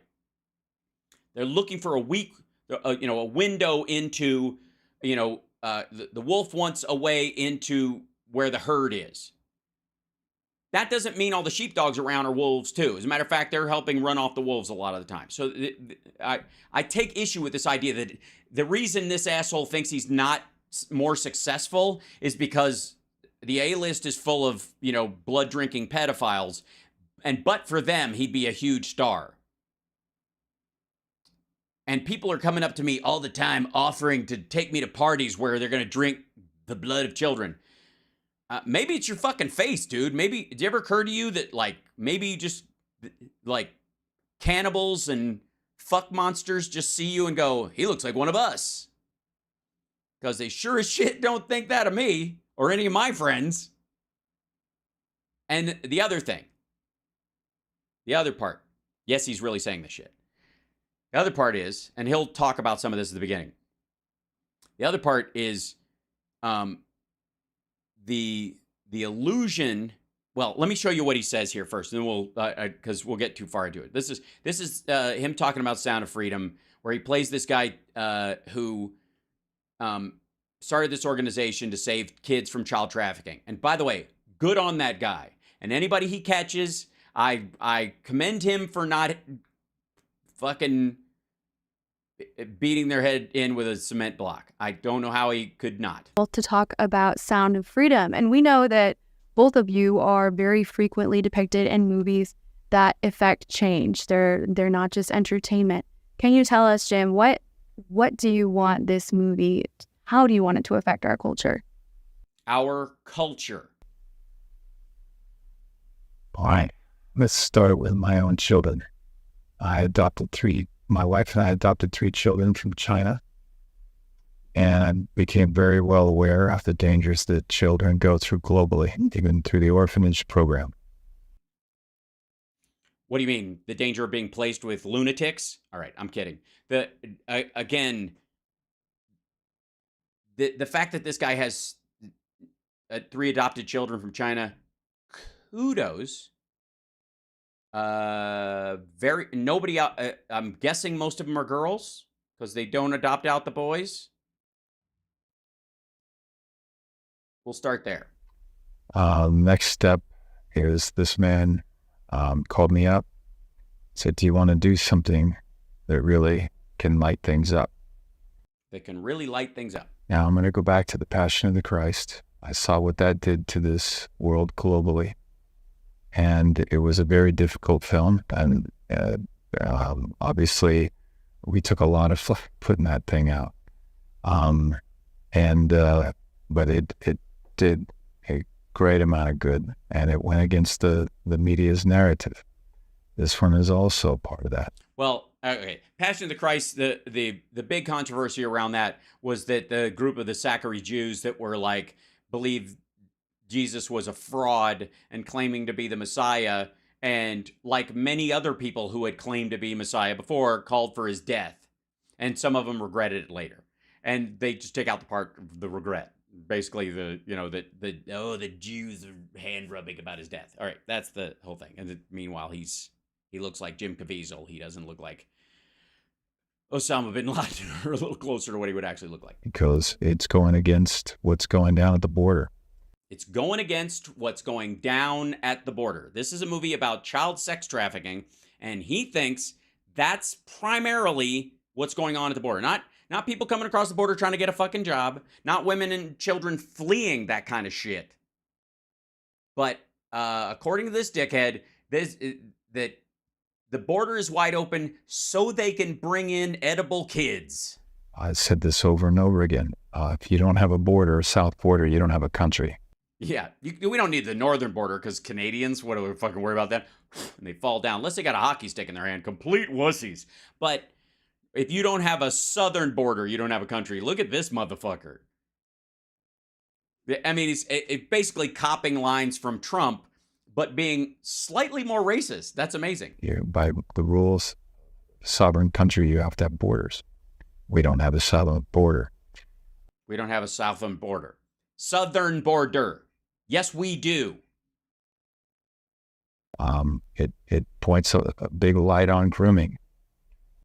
They're looking for a window into, you know, the wolf wants a way into where the herd is. That doesn't mean all the sheepdogs around are wolves too. As a matter of fact, they're helping run off the wolves a lot of the time. So I take issue with this idea that the reason this asshole thinks he's not more successful is because the A-list is full of, you know, blood-drinking pedophiles, and but for them, he'd be a huge star. And people are coming up to me all the time offering to take me to parties where they're going to drink the blood of children. Maybe it's your fucking face, dude. Maybe, did it ever occur to you that, like, maybe just, like, cannibals and fuck monsters just see you and go, he looks like one of us? Because they sure as shit don't think that of me or any of my friends. And the other thing, the other part, Yes, he's really saying this shit. The other part is, and he'll talk about some of this at the beginning. The other part is the illusion. Well, let me show you what he says here first, and then we'll because we'll get too far into it. This is him talking about Sound of Freedom, where he plays this guy who started this organization to save kids from child trafficking. And by the way, good on that guy. And anybody he catches, I commend him for not fucking beating their head in with a cement block. I don't know how he could not. To talk about Sound of Freedom. And we know that both of you are very frequently depicted in movies that affect change. They're not just entertainment. Can you tell us, Jim, what do you want this movie, how do you want it to affect our culture? Our culture. All right. Let's start with my own children. My wife and I adopted 3 children from China, and became very well aware of the dangers that children go through globally, even through the orphanage program. What do you mean? The danger of being placed with lunatics? All right, I'm kidding. Again, the fact that this guy has 3 adopted children from China, kudos. Nobody out. I'm guessing most of them are girls because they don't adopt out the boys. We'll start there. Next step is this man called me up, said, do you want to do something that really can light things up? That can really light things up. Now I'm going to go back to the Passion of the Christ. I saw what that did to this world globally. And it was a very difficult film. And obviously, we took a lot of fluff putting that thing out. But it did a great amount of good. And it went against the media's narrative. This one is also part of that. Well, okay. Passion of the Christ, the big controversy around that was that the group of the Zachary Jews that were like, believed Jesus was a fraud and claiming to be the Messiah, and like many other people who had claimed to be Messiah before, called for his death. And some of them regretted it later. And they just take out the part of the regret. Basically, the Jews are hand rubbing about his death. All right, that's the whole thing. And meanwhile, he looks like Jim Caviezel. He doesn't look like Osama bin Laden, or a little closer to what he would actually look like. Because it's going against what's going down at the border. It's going against what's going down at the border. This is a movie about child sex trafficking, and he thinks that's primarily what's going on at the border. Not people coming across the border trying to get a fucking job, not women and children fleeing that kind of shit. But according to this dickhead, that the border is wide open so they can bring in edible kids. I said this over and over again. If you don't have a border, a south border, you don't have a country. Yeah, we don't need the northern border because Canadians, what do we fucking worry about that? And they fall down, unless they got a hockey stick in their hand. Complete wussies. But if you don't have a southern border, you don't have a country. Look at this motherfucker. I mean, it's basically copying lines from Trump, but being slightly more racist. That's amazing. By the rules, sovereign country, you have to have borders. We don't have a southern border. We don't have a southern border. Southern border. Yes, we do. It points a big light on grooming.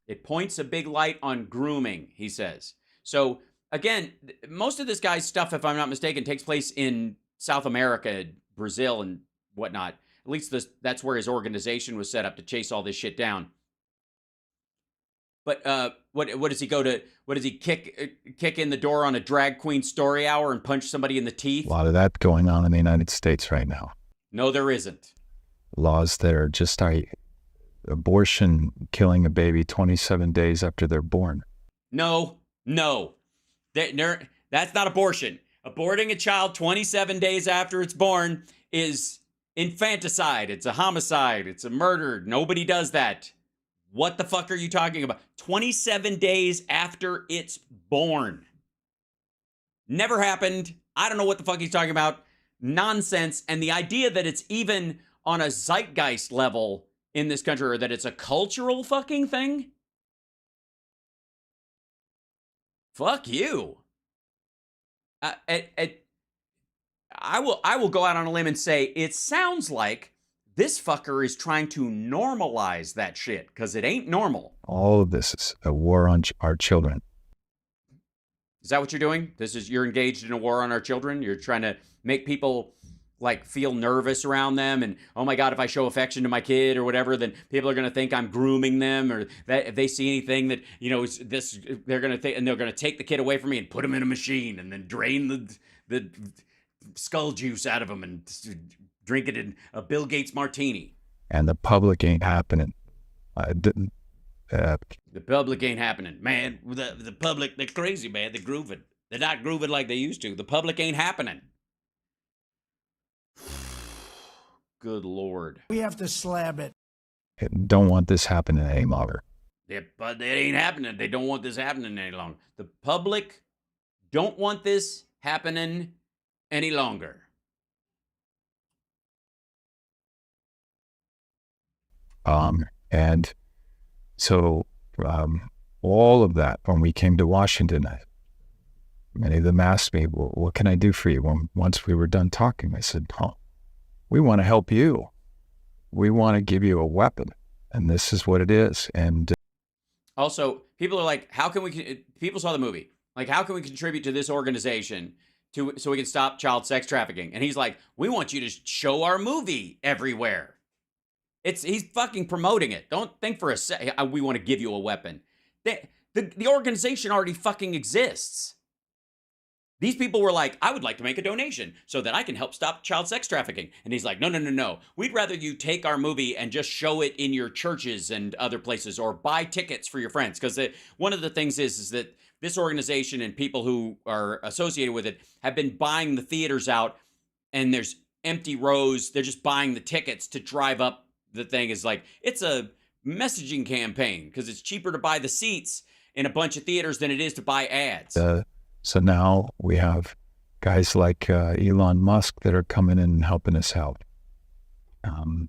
It points a big light on grooming, he says. So, again, most of this guy's stuff, if I'm not mistaken, takes place in South America, Brazil, and whatnot. At least that's where his organization was set up to chase all this shit down. But what does he go to? What does he kick in the door on a drag queen story hour and punch somebody in the teeth? A lot of that going on in the United States right now. No, there isn't. Laws that are just abortion, killing a baby 27 days after they're born. No. That's not abortion. Aborting a child 27 days after it's born is infanticide. It's a homicide. It's a murder. Nobody does that. What the fuck are you talking about? 27 days after it's born. Never happened. I don't know what the fuck he's talking about. Nonsense. And the idea that it's even on a zeitgeist level in this country, or that it's a cultural fucking thing, fuck you. I will go out on a limb and say it sounds like this fucker is trying to normalize that shit, because it ain't normal. All of this is a war on our children. Is that what you're doing? You're engaged in a war on our children? You're trying to make people like feel nervous around them, and oh my God, if I show affection to my kid or whatever, then people are going to think I'm grooming them, or that if they see anything that, you know, this, they're going to think, and they're going to take the kid away from me and put him in a machine and then drain the skull juice out of him and drink it in a Bill Gates martini. And the public ain't happening. The public ain't happening, man. The public, they're crazy, man. They're grooving. They're not grooving like they used to. The public ain't happening. Good Lord. We have to slab it. Don't want this happening any longer. Yeah, but it ain't happening. They don't want this happening any longer. The public don't want this happening any longer. And so all of that, when we came to Washington, many of them asked me, well, what can I do for you? Once we were done talking, I said, we want to help you. We want to give you a weapon, and this is what it is. And also, people are like, people saw the movie. Like, how can we contribute to this organization so we can stop child sex trafficking? And he's like, we want you to show our movie everywhere. He's fucking promoting it. Don't think for a second, we want to give you a weapon. The organization already fucking exists. These people were like, I would like to make a donation so that I can help stop child sex trafficking. And he's like, no. We'd rather you take our movie and just show it in your churches and other places, or buy tickets for your friends. Because one of the things is that this organization and people who are associated with it have been buying the theaters out, and there's empty rows. They're just buying the tickets to drive up the thing. Is like, it's a messaging campaign, because it's cheaper to buy the seats in a bunch of theaters than it is to buy ads. So now we have guys like Elon Musk that are coming in and helping us out.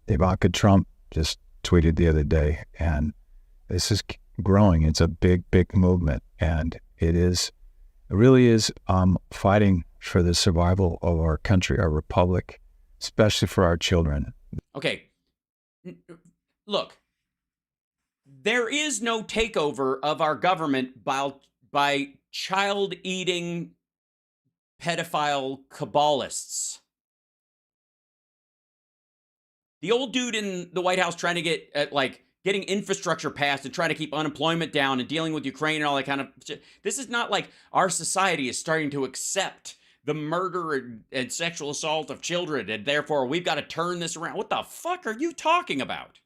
Ivanka Trump just tweeted the other day, and this is growing. It's a big, big movement, and it really is fighting for the survival of our country, our republic, especially for our children. Okay, look, there is no takeover of our government by child-eating pedophile cabalists. The old dude in the White House trying to get getting infrastructure passed and trying to keep unemployment down and dealing with Ukraine and all that kind of shit. This is not like our society is starting to accept the murder and sexual assault of children, and therefore we've got to turn this around. What the fuck are you talking about?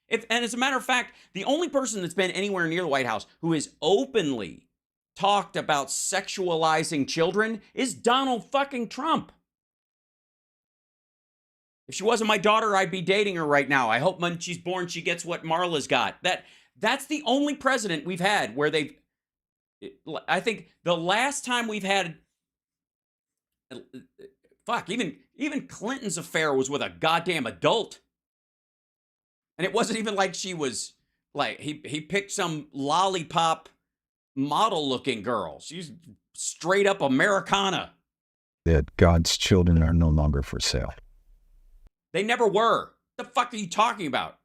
And as a matter of fact, the only person that's been anywhere near the White House who has openly talked about sexualizing children is Donald fucking Trump. If she wasn't my daughter, I'd be dating her right now. I hope when she's born, she gets what Marla's got. That's the only president we've had where I think the last time we've had, even Clinton's affair was with a goddamn adult. And it wasn't even like she was, like, he picked some lollipop model-looking girl. She's straight up Americana. That God's children are no longer for sale. They never were. The fuck are you talking about?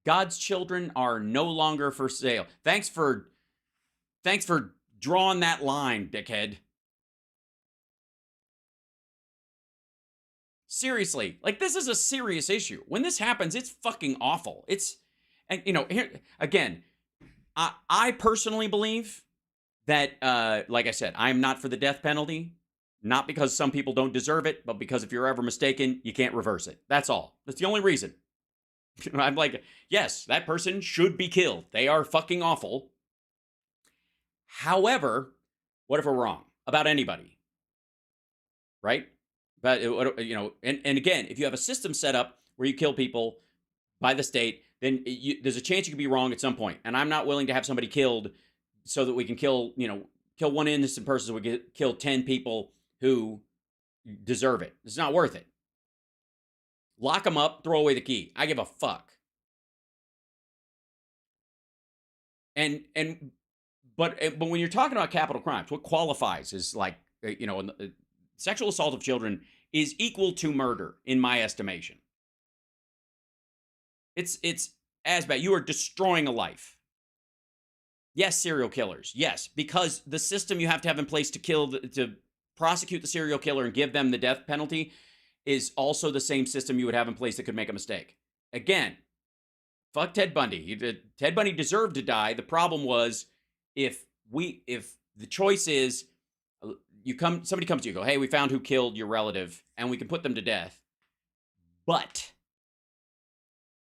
God's children are no longer for sale. Thanks for drawing that line, dickhead. Seriously, like, this is a serious issue. When this happens, it's fucking awful. And here again, I personally believe that, like I said, I'm not for the death penalty. Not because some people don't deserve it, but because if you're ever mistaken, you can't reverse it. That's all. That's the only reason. I'm like, yes, that person should be killed. They are fucking awful. However, what if we're wrong about anybody? Right? But, and again, if you have a system set up where you kill people by the state, then there's a chance you could be wrong at some point. And I'm not willing to have somebody killed so that we can kill one innocent person so we can kill 10 people who deserve it. It's not worth it. Lock them up, throw away the key. I give a fuck. But when you're talking about capital crimes, what qualifies is like, sexual assault of children is equal to murder in my estimation. It's as bad. You are destroying a life. Yes, serial killers. Yes, because the system you have to have in place to prosecute the serial killer and give them the death penalty is also the same system you would have in place that could make a mistake. Again, fuck Ted Bundy. Ted Bundy deserved to die. The problem was if the choice is somebody comes to you, go, hey, we found who killed your relative, and we can put them to death. But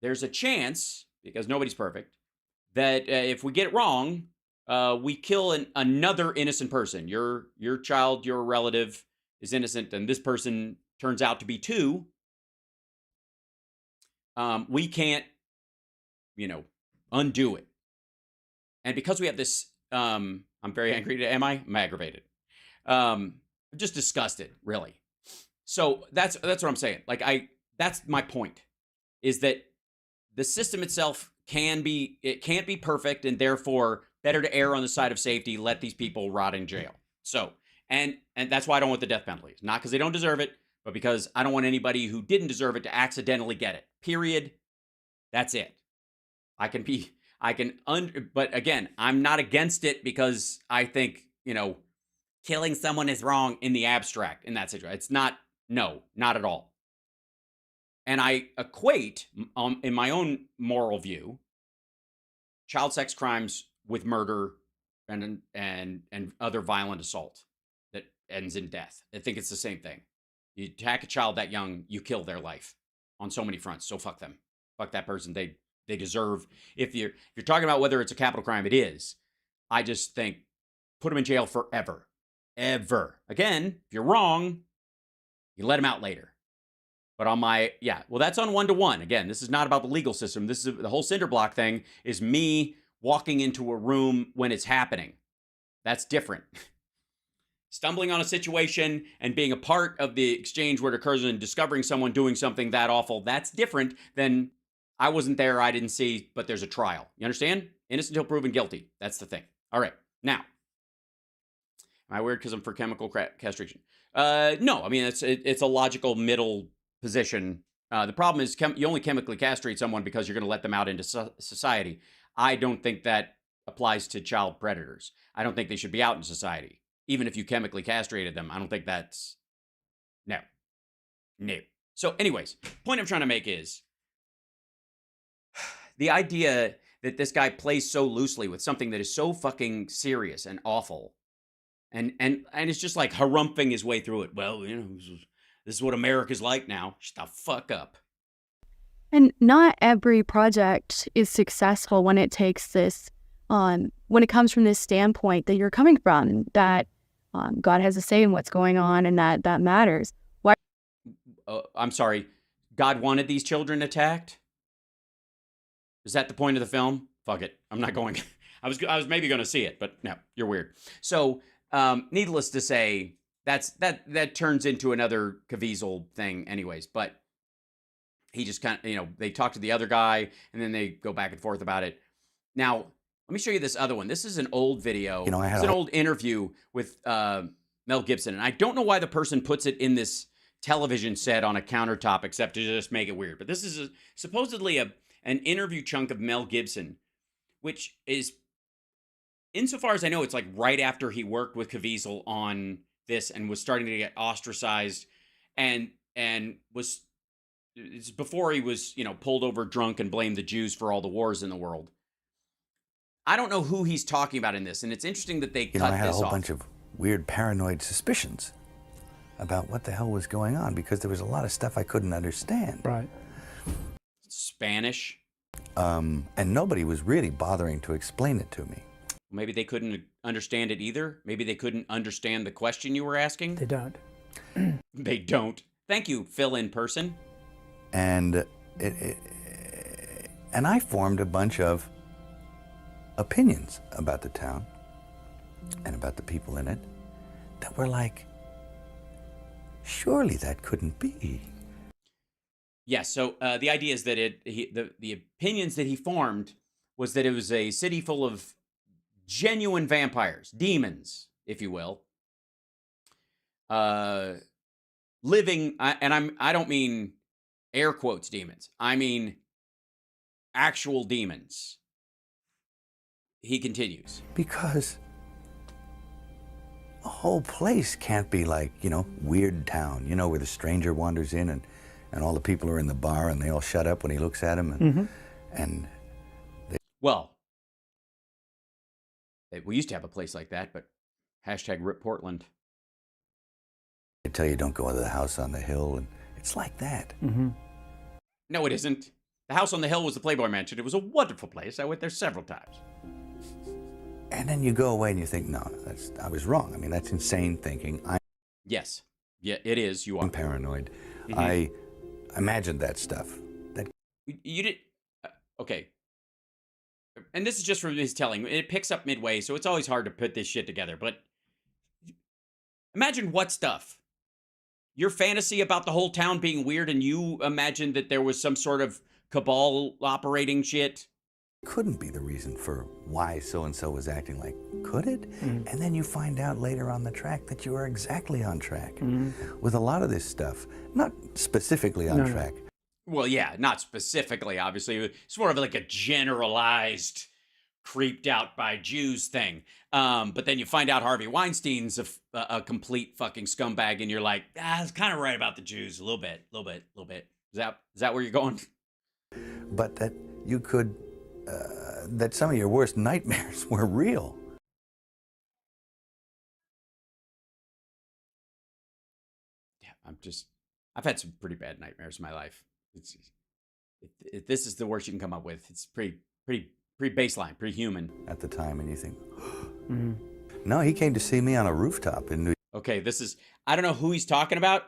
there's a chance, because nobody's perfect, that if we get it wrong, we kill another innocent person. Your child, your relative is innocent, and this person turns out to be too. We can't, undo it. And because we have this, I'm very angry. Am I? I'm aggravated. Just disgusted, really. So that's what I'm saying. That's my point, is that the system itself can't be perfect, and therefore better to err on the side of safety. Let these people rot in jail. So, and that's why I don't want the death penalty. Not because they don't deserve it, but because I don't want anybody who didn't deserve it to accidentally get it. Period. That's it. But again, I'm not against it because I think, killing someone is wrong in the abstract in that situation. It's not at all. And I equate, in my own moral view, child sex crimes with murder and other violent assault that ends in death. I think it's the same thing. You attack a child that young, you kill their life on so many fronts. So fuck them. Fuck that person. They deserve. If you're talking about whether it's a capital crime, it is. I just think put them in jail forever. Ever. Again, if you're wrong, you let them out later. But that's on 1-to-1. Again, this is not about the legal system. This is the whole cinder block thing is me walking into a room when it's happening. That's different. Stumbling on a situation and being a part of the exchange where it occurs and discovering someone doing something that awful, that's different than I wasn't there, I didn't see, but there's a trial. You understand? Innocent until proven guilty. That's the thing. All right. Now, am I weird because I'm for chemical castration? No, I mean, it's a logical middle position. The problem is you only chemically castrate someone because you're going to let them out into society. I don't think that applies to child predators. I don't think they should be out in society. Even if you chemically castrated them, I don't think that's... No. So anyways, point I'm trying to make is the idea that this guy plays so loosely with something that is so fucking serious and awful and it's just like harumphing his way through it. Well, this is what America's like now. Shut the fuck up. And not every project is successful when it takes this, when it comes from this standpoint that you're coming from, that God has a say in what's going on and that matters. Why? I'm sorry. God wanted these children attacked? Is that the point of the film? Fuck it. I'm not going. I was maybe going to see it, but no, you're weird. So, needless to say, that turns into another Caviezel thing anyways, but he just kind of, they talk to the other guy and then they go back and forth about it. Now, let me show you this other one. This is an old video. It's an old interview with Mel Gibson, and I don't know why the person puts it in this television set on a countertop except to just make it weird. But this is supposedly an interview chunk of Mel Gibson, which is, insofar as I know, it's like right after he worked with Caviezel on this and was starting to get ostracized, and it's before he was, pulled over drunk and blamed the Jews for all the wars in the world. I don't know who he's talking about in this, and it's interesting that they cut this off. I had a whole bunch of weird paranoid suspicions about what the hell was going on because there was a lot of stuff I couldn't understand. Right. Spanish. And nobody was really bothering to explain it to me. Maybe they couldn't understand it either. Maybe they couldn't understand the question you were asking. They don't. They don't. Thank you, fill-in person. And I formed a bunch of opinions about the town and about the people in it that were like, surely that couldn't be. Yes. So the idea is that the opinions that he formed was that it was a city full of genuine vampires, demons, if you will, living. I don't mean air quotes demons. I mean actual demons. He continues. Because the whole place can't be like, Weird Town, where the stranger wanders in and all the people are in the bar and they all shut up when he looks at them. And Well, we used to have a place like that, but hashtag rip Portland. they tell you don't go into the house on the hill, and it's like that. No, it isn't. The house on the hill was the Playboy Mansion. It was a wonderful place. I went there several times. And then you go away and you think, no, I was wrong. I mean, that's insane thinking. Yes. Yeah, it is. You are. I'm paranoid. I imagined that stuff. You did. Okay. And this is just from his telling. It picks up midway, so it's always hard to put this shit together. But imagine what stuff. Your fantasy about the whole town being weird, and you imagined that there was some sort of cabal operating shit. Couldn't be the reason for why so-and-so was acting like, could it? And then you find out later on the track that you are exactly on track with a lot of this stuff. Not specifically on track. Well, yeah, not specifically, obviously. It's more of like a generalized, creeped out by Jews thing. But then you find out Harvey Weinstein's a complete fucking scumbag, and you're like, I was kind of right about the Jews a little bit. Is that where you're going? But that you could, that some of your worst nightmares were real. Yeah, I've had some pretty bad nightmares in my life. This is the worst you can come up with. It's pretty baseline, pretty human. At the time, and you think, no, he came to see me on a rooftop in New York. Okay, I don't know who he's talking about.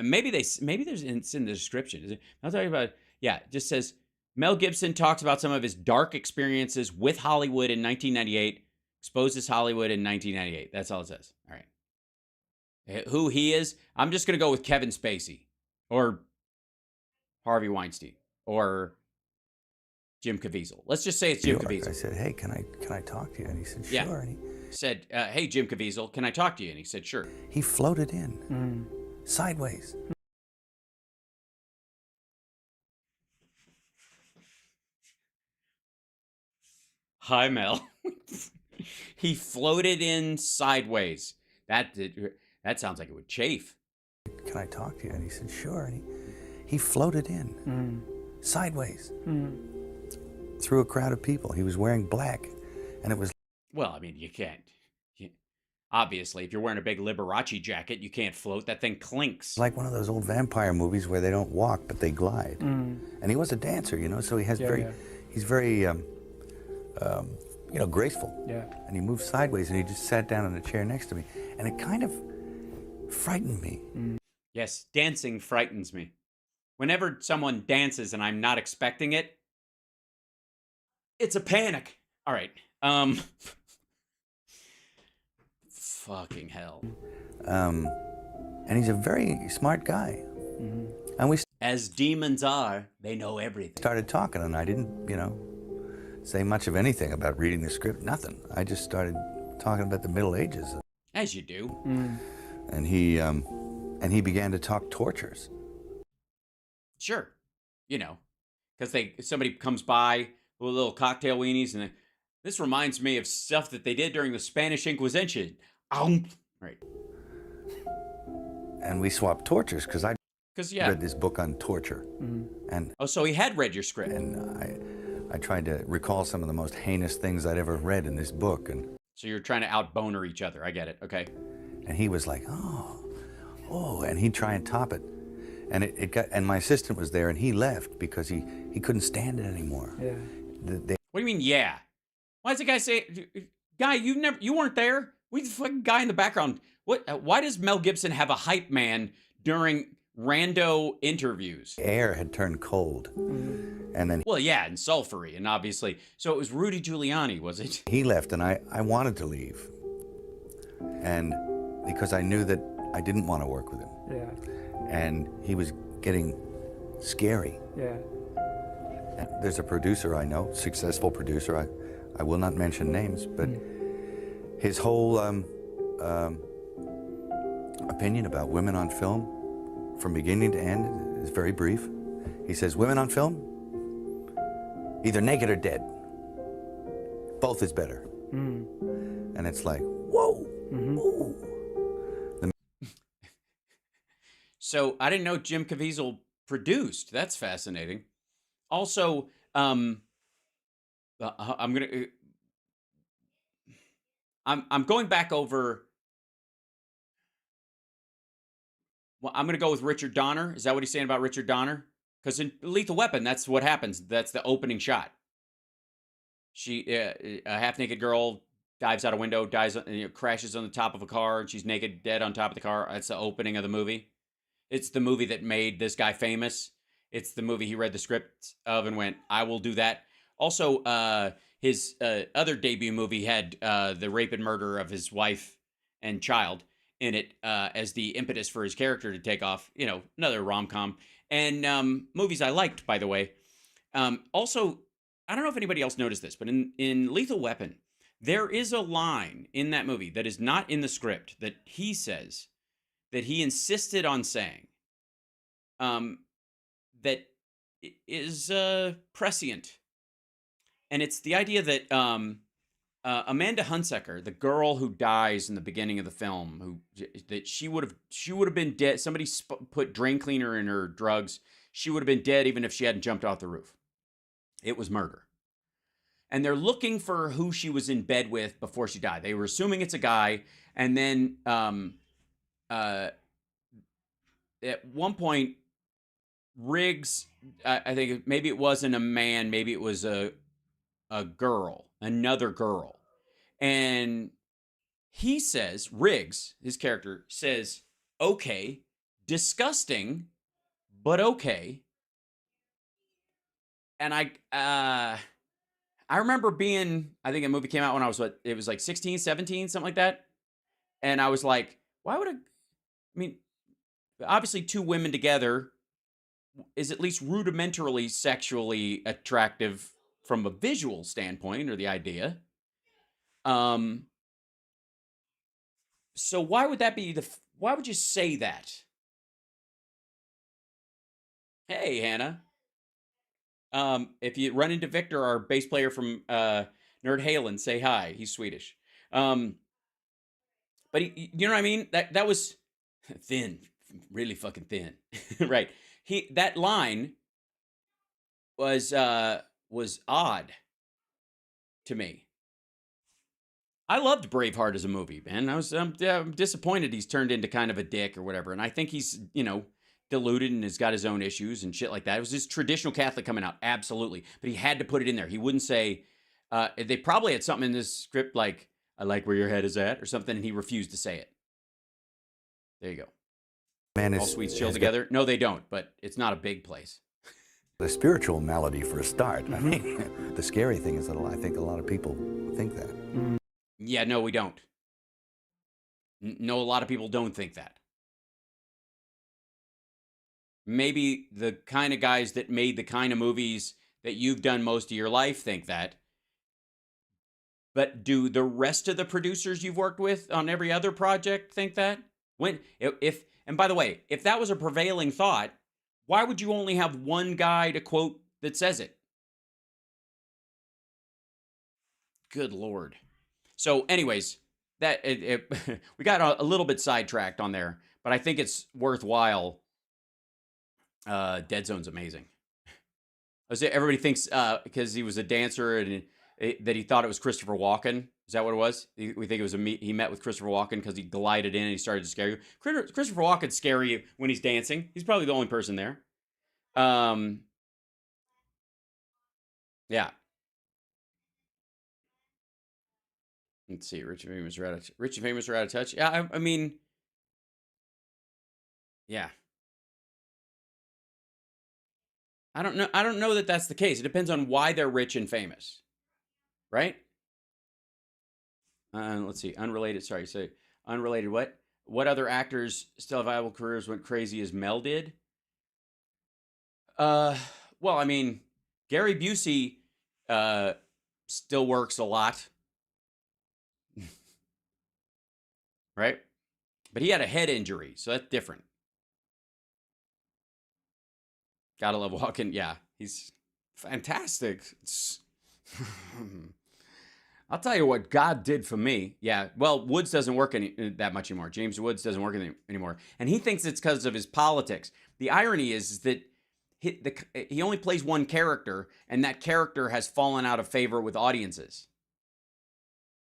Maybe it's in the description. Is it? I'm talking about, yeah, it just says, Mel Gibson talks about some of his dark experiences with Hollywood in 1998, exposes Hollywood in 1998. That's all it says. All right. Who he is, I'm just going to go with Kevin Spacey or Harvey Weinstein or Jim Caviezel. Let's just say it's Jim Caviezel. I said, hey, can I talk to you? And he said, sure. Yeah. And he said, hey, Jim Caviezel, can I talk to you? And he said, sure. He floated in sideways. Hi, Mel. He floated in sideways. That sounds like it would chafe. Can I talk to you? And he said, sure. And he floated in sideways through a crowd of people. He was wearing black, and it was... Well, I mean, you can't. Obviously, if you're wearing a big Liberace jacket, you can't float. That thing clinks. Like one of those old vampire movies where they don't walk, but they glide. And he was a dancer, so he has he's very, graceful. Yeah. And he moved sideways, and he just sat down in a chair next to me. And it kind of frightened me. Yes, dancing frightens me. Whenever someone dances and I'm not expecting it, it's a panic. All right. Fucking hell. And he's a very smart guy. And we... As demons are, they know everything. Started talking, and I didn't, say much of anything about reading the script, nothing. I just started talking about the Middle Ages. As you do. And he began to talk tortures. Sure. Because somebody comes by with little cocktail weenies, and this reminds me of stuff that they did during the Spanish Inquisition. Right. And we swapped tortures because I yeah. read this book on torture. And so he had read your script. And I tried to recall some of the most heinous things I'd ever read in this book. And so you're trying to out-boner each other. I get it. Okay. And he was like, oh, and he'd try and top it. And it got, and my assistant was there, and he left because he couldn't stand it anymore. Yeah. What do you mean, yeah? Why does the guy say, guy, you weren't there? We the fucking guy in the background. Why does Mel Gibson have a hype man during rando interviews? Air had turned cold. And then... Well, yeah, and sulfury, and obviously. So it was Rudy Giuliani, was it? He left, and I wanted to leave. And because I knew that I didn't want to work with him. Yeah. And he was getting scary. Yeah. There's a producer I know, successful producer. I will not mention names, but his whole opinion about women on film, from beginning to end, is very brief. He says, women on film, either naked or dead. Both is better. And it's like, whoa, whoa. So I didn't know Jim Caviezel produced. That's fascinating. Also, I'm going back over. Well, I'm gonna go with Richard Donner. Is that what he's saying about Richard Donner? Because in Lethal Weapon, that's what happens. That's the opening shot. A half-naked girl dives out a window, crashes on the top of a car, and she's naked, dead on top of the car. That's the opening of the movie. It's the movie that made this guy famous. It's the movie he read the script of and went, I will do that. Also, his other debut movie had the rape and murder of his wife and child in it as the impetus for his character to take off. You know, another rom-com. And movies I liked, by the way. Also, I don't know if anybody else noticed this, but in Lethal Weapon, there is a line in that movie that is not in the script that he says, that he insisted on saying, that is prescient. And it's the idea that Amanda Hunsaker, the girl who dies in the beginning of the film, that she would have been dead. Somebody put drain cleaner in her drugs. She would have been dead even if she hadn't jumped off the roof. It was murder. And they're looking for who she was in bed with before she died. They were assuming it's a guy. And then at one point, Riggs, I think maybe it wasn't a man, maybe it was a girl, another girl. And he says, Riggs, his character, says, okay, disgusting, but okay. And I remember I think a movie came out when I was, it was like 16, 17, something like that. And I was like, why would obviously two women together is at least rudimentarily sexually attractive from a visual standpoint, or the idea. So why would that be why would you say that? Hey, Hannah. If you run into Victor, our bass player from Nerd Halen, say hi. He's Swedish. But you know what I mean? That was thin, really fucking thin, right? That line was odd to me. I loved Braveheart as a movie, man. I'm disappointed he's turned into kind of a dick or whatever, and I think he's deluded and has got his own issues and shit like that. It was his traditional Catholic coming out, absolutely, but he had to put it in there. He wouldn't say. They probably had something in this script like "I like where your head is at" or something, and he refused to say it. There you go. Man, all Swedes chill together. No, they don't, but it's not a big place. The spiritual malady for a start. I mean, the scary thing is that I think a lot of people think that. Yeah, no, we don't. No, a lot of people don't think that. Maybe the kind of guys that made the kind of movies that you've done most of your life think that. But do the rest of the producers you've worked with on every other project think that? And by the way, if that was a prevailing thought, why would you only have one guy to quote that says it? Good Lord. So anyways, we got a little bit sidetracked on there, but I think it's worthwhile. Dead Zone's amazing. Everybody thinks because he was a dancer and that he thought it was Christopher Walken. Is that what it was? We think it was he met with Christopher Walken because he glided in and he started to scare you. Christopher Walken's scary when he's dancing. He's probably the only person there. Yeah. Let's see. Rich and Famous are out of touch. Yeah, I mean, yeah. I don't know that that's the case. It depends on why they're rich and famous, right? Let's see. Unrelated. Sorry. Say unrelated. What other actors still have viable careers went crazy as Mel did? Well, I mean, Gary Busey still works a lot, right? But he had a head injury, so that's different. Gotta love walking. Yeah, he's fantastic. I'll tell you what God did for me. Yeah, well, Woods doesn't work that much anymore. James Woods doesn't work anymore. And he thinks it's because of his politics. The irony is that he only plays one character, and that character has fallen out of favor with audiences.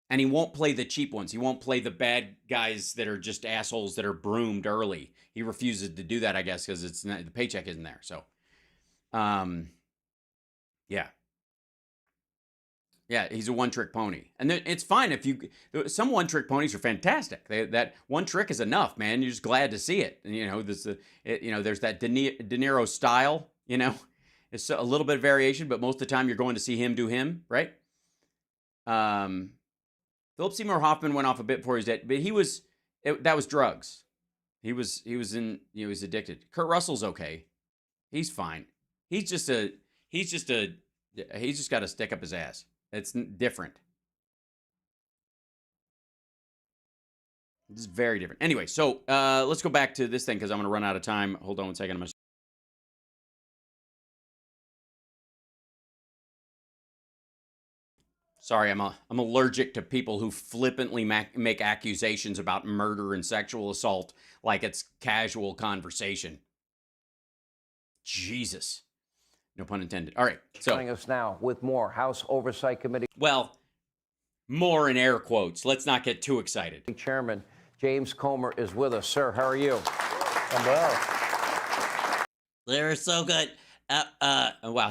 And he won't play the cheap ones. He won't play the bad guys that are just assholes that are broomed early. He refuses to do that, I guess, because the paycheck isn't there. So, yeah. Yeah, he's a one-trick pony. And it's fine if some one-trick ponies are fantastic. That one trick is enough, man. You're just glad to see it. And, there's that De Niro style, It's a little bit of variation, but most of the time you're going to see him do him, right? Philip Seymour Hoffman went off a bit before he was dead, but that was drugs. He was addicted. Kurt Russell's okay. He's fine. He's just got to stick up his ass. It's different. It's very different. Anyway, so let's go back to this thing because I'm going to run out of time. Hold on one second. Sorry, I'm allergic to people who flippantly make accusations about murder and sexual assault like it's casual conversation. Jesus. No pun intended. All right. So joining us now with more House Oversight Committee. Well, more in air quotes. Let's not get too excited. Chairman James Comer is with us. Sir, how are you? I'm well. They're so good. Wow.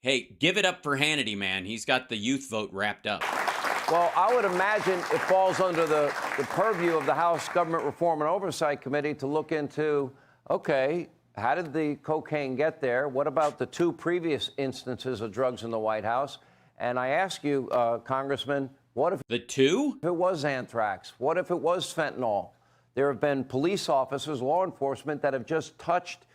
Hey, give it up for Hannity, man. He's got the youth vote wrapped up. Well, I would imagine it falls under the purview of the House Government Reform and Oversight Committee to look into, okay, how did the cocaine get there? What about the two previous instances of drugs in the White House? And I ask you, Congressman, what if the two? If it was anthrax? What if it was fentanyl? There have been police officers, law enforcement, that have just touched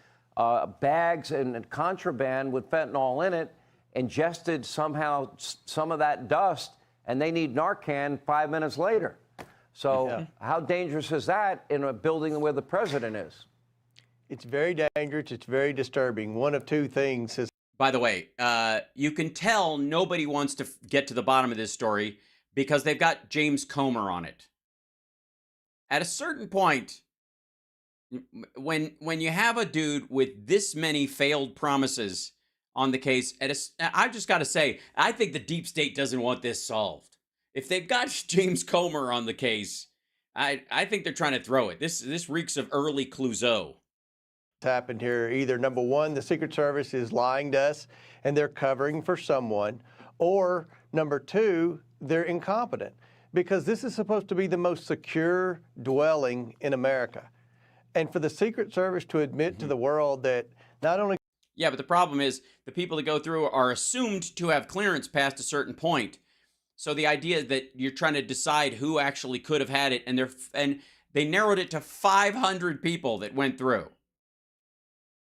bags and contraband with fentanyl in it, ingested somehow some of that dust, and they need Narcan 5 minutes later. So how dangerous is that in a building where the president is? It's very dangerous. It's very disturbing. One of two things is. By the way, you can tell nobody wants to get to the bottom of this story because they've got James Comer on it. At a certain point, when you have a dude with this many failed promises on the case, I've just got to say, I think the deep state doesn't want this solved. If they've got James Comer on the case, I think they're trying to throw it. This reeks of early Clouseau. Happened here. Either number one, the Secret Service is lying to us and they're covering for someone, or number two, they're incompetent, because this is supposed to be the most secure dwelling in America. And for the Secret Service to admit to the world that not only. Yeah, but the problem is the people that go through are assumed to have clearance past a certain point. So the idea that you're trying to decide who actually could have had it, and they narrowed it to 500 people that went through.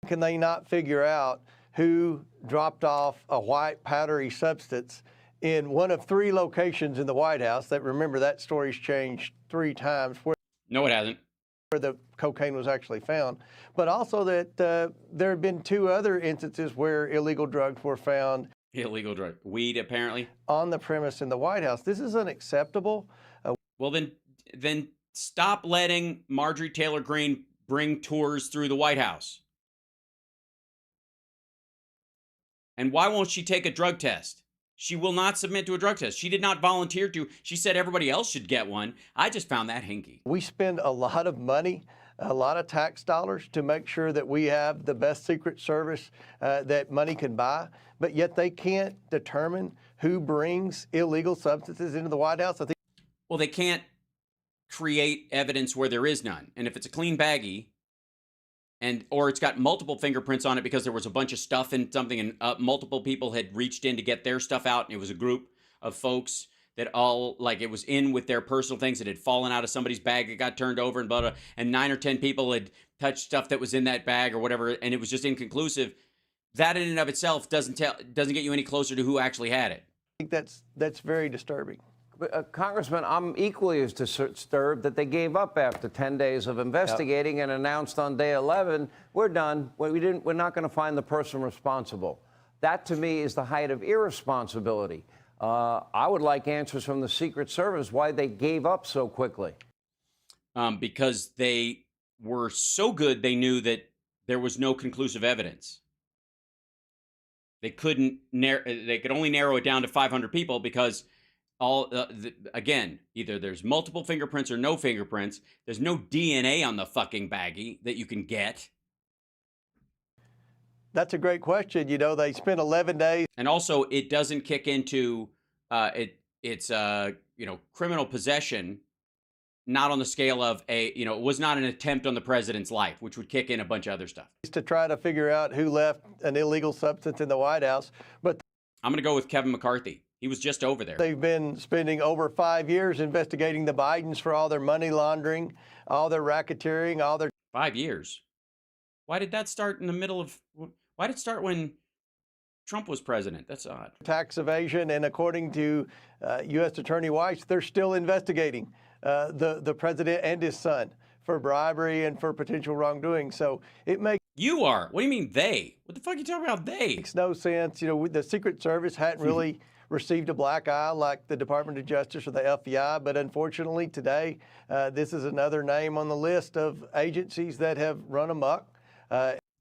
Can they not figure out who dropped off a white powdery substance in one of three locations in the White House? That, remember, that story's changed 3 times. No, it hasn't. Where the cocaine was actually found, but also that there have been 2 other instances where illegal drugs were found. Illegal drug, weed apparently, on the premise in the White House. This is unacceptable. Well, then stop letting Marjorie Taylor Greene bring tours through the White House. And why won't she take a drug test? She will not submit to a drug test. She did not volunteer to. She said everybody else should get one. I just found that hinky. We spend a lot of money, a lot of tax dollars to make sure that we have the best Secret Service that money can buy, but yet they can't determine who brings illegal substances into the White House. I think. Well, they can't create evidence where there is none. And if it's a clean baggie, or it's got multiple fingerprints on it because there was a bunch of stuff in something and multiple people had reached in to get their stuff out, and it was a group of folks that all, like, it was in with their personal things that had fallen out of somebody's bag that got turned over and blah, blah, and 9 or 10 people had touched stuff that was in that bag or whatever, and it was just inconclusive. That in and of itself doesn't get you any closer to who actually had it. I think that's very disturbing. Congressman, I'm equally as disturbed that they gave up after 10 days of investigating and announced on day 11, we're done. We're not going to find the person responsible. That, to me, is the height of irresponsibility. I would like answers from the Secret Service why they gave up so quickly. Because they were so good, they knew that there was no conclusive evidence. They couldn't. They could only narrow it down to 500 people because again, either there's multiple fingerprints or no fingerprints. There's no DNA on the fucking baggie that you can get. That's a great question. You know, they spent 11 days. And also, it doesn't kick into it's criminal possession, not on the scale of it was not an attempt on the president's life, which would kick in a bunch of other stuff. To try to figure out who left an illegal substance in the White House. But I'm going to go with Kevin McCarthy. He was just over there. They've been spending over 5 years investigating the Bidens for all their money laundering, all their racketeering, all their... 5 years? Why did that start in the middle of... Why did it start when Trump was president? That's odd. Tax evasion, and according to U.S. Attorney Weiss, they're still investigating the president and his son for bribery and for potential wrongdoing. So it makes... You are? What do you mean they? What the fuck are you talking about they? Makes no sense. You know, the Secret Service hadn't really received a black eye like the Department of Justice or the FBI, but unfortunately today, this is another name on the list of agencies that have run amok.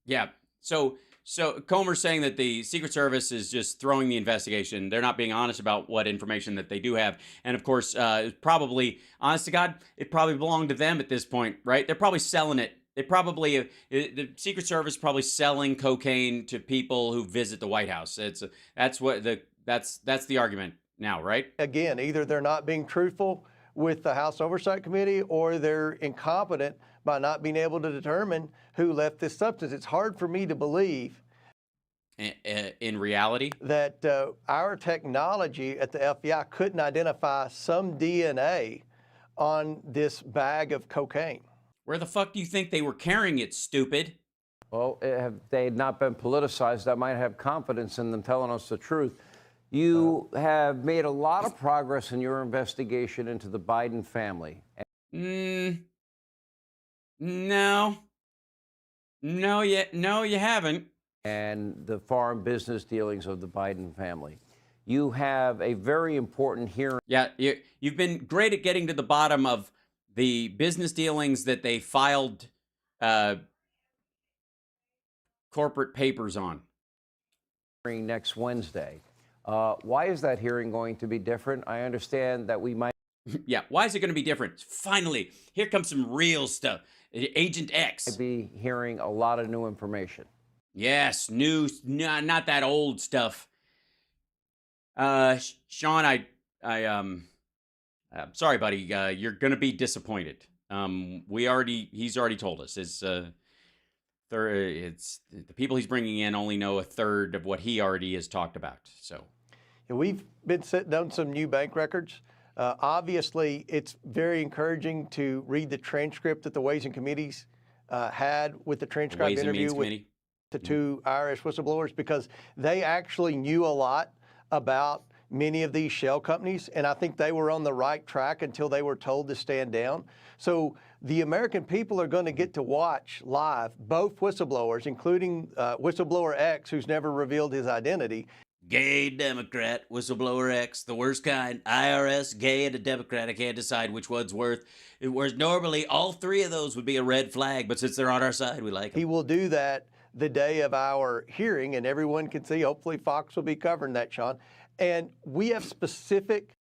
Yeah. So Comer's saying that the Secret Service is just throwing the investigation. They're not being honest about what information that they do have. And of course, probably, honest to God, it probably belonged to them at this point, right? They're probably selling it. The Secret Service is probably selling cocaine to people who visit the White House. That's the argument now, right? Again, either they're not being truthful with the House Oversight Committee or they're incompetent by not being able to determine who left this substance. It's hard for me to believe in reality that our technology at the FBI couldn't identify some DNA on this bag of cocaine. Where the fuck do you think they were carrying it, stupid? Well, if they had not been politicized, I might have confidence in them telling us the truth. You have made a lot of progress in your investigation into the Biden family. No, you haven't. And the foreign business dealings of the Biden family. You have a very important hearing. Yeah, you've been great at getting to the bottom of the business dealings that they filed corporate papers on. Next Wednesday. Why is that hearing going to be different? I understand that we might... Yeah, why is it going to be different? Finally, here comes some real stuff. Agent X. Be hearing a lot of new information. Yes, not that old stuff. Sean, I'm sorry, buddy. You're going to be disappointed. He's already told us. It's the people he's bringing in only know a third of what he already has talked about. So, yeah, we've been sitting on some new bank records. Obviously, it's very encouraging to read the transcript that the Ways and Committees had with the transcribed interview with the two IRS whistleblowers, because they actually knew a lot about many of these shell companies, and I think they were on the right track until they were told to stand down. So the American people are going to get to watch live both whistleblowers, including whistleblower X, who's never revealed his identity. Gay Democrat, whistleblower X, the worst kind. IRS, gay, and a Democrat. I can't decide which one's worth. Whereas normally all three of those would be a red flag, but since they're on our side, we like them. He will do that the day of our hearing, and everyone can see. Hopefully Fox will be covering that, Sean. And we have specific...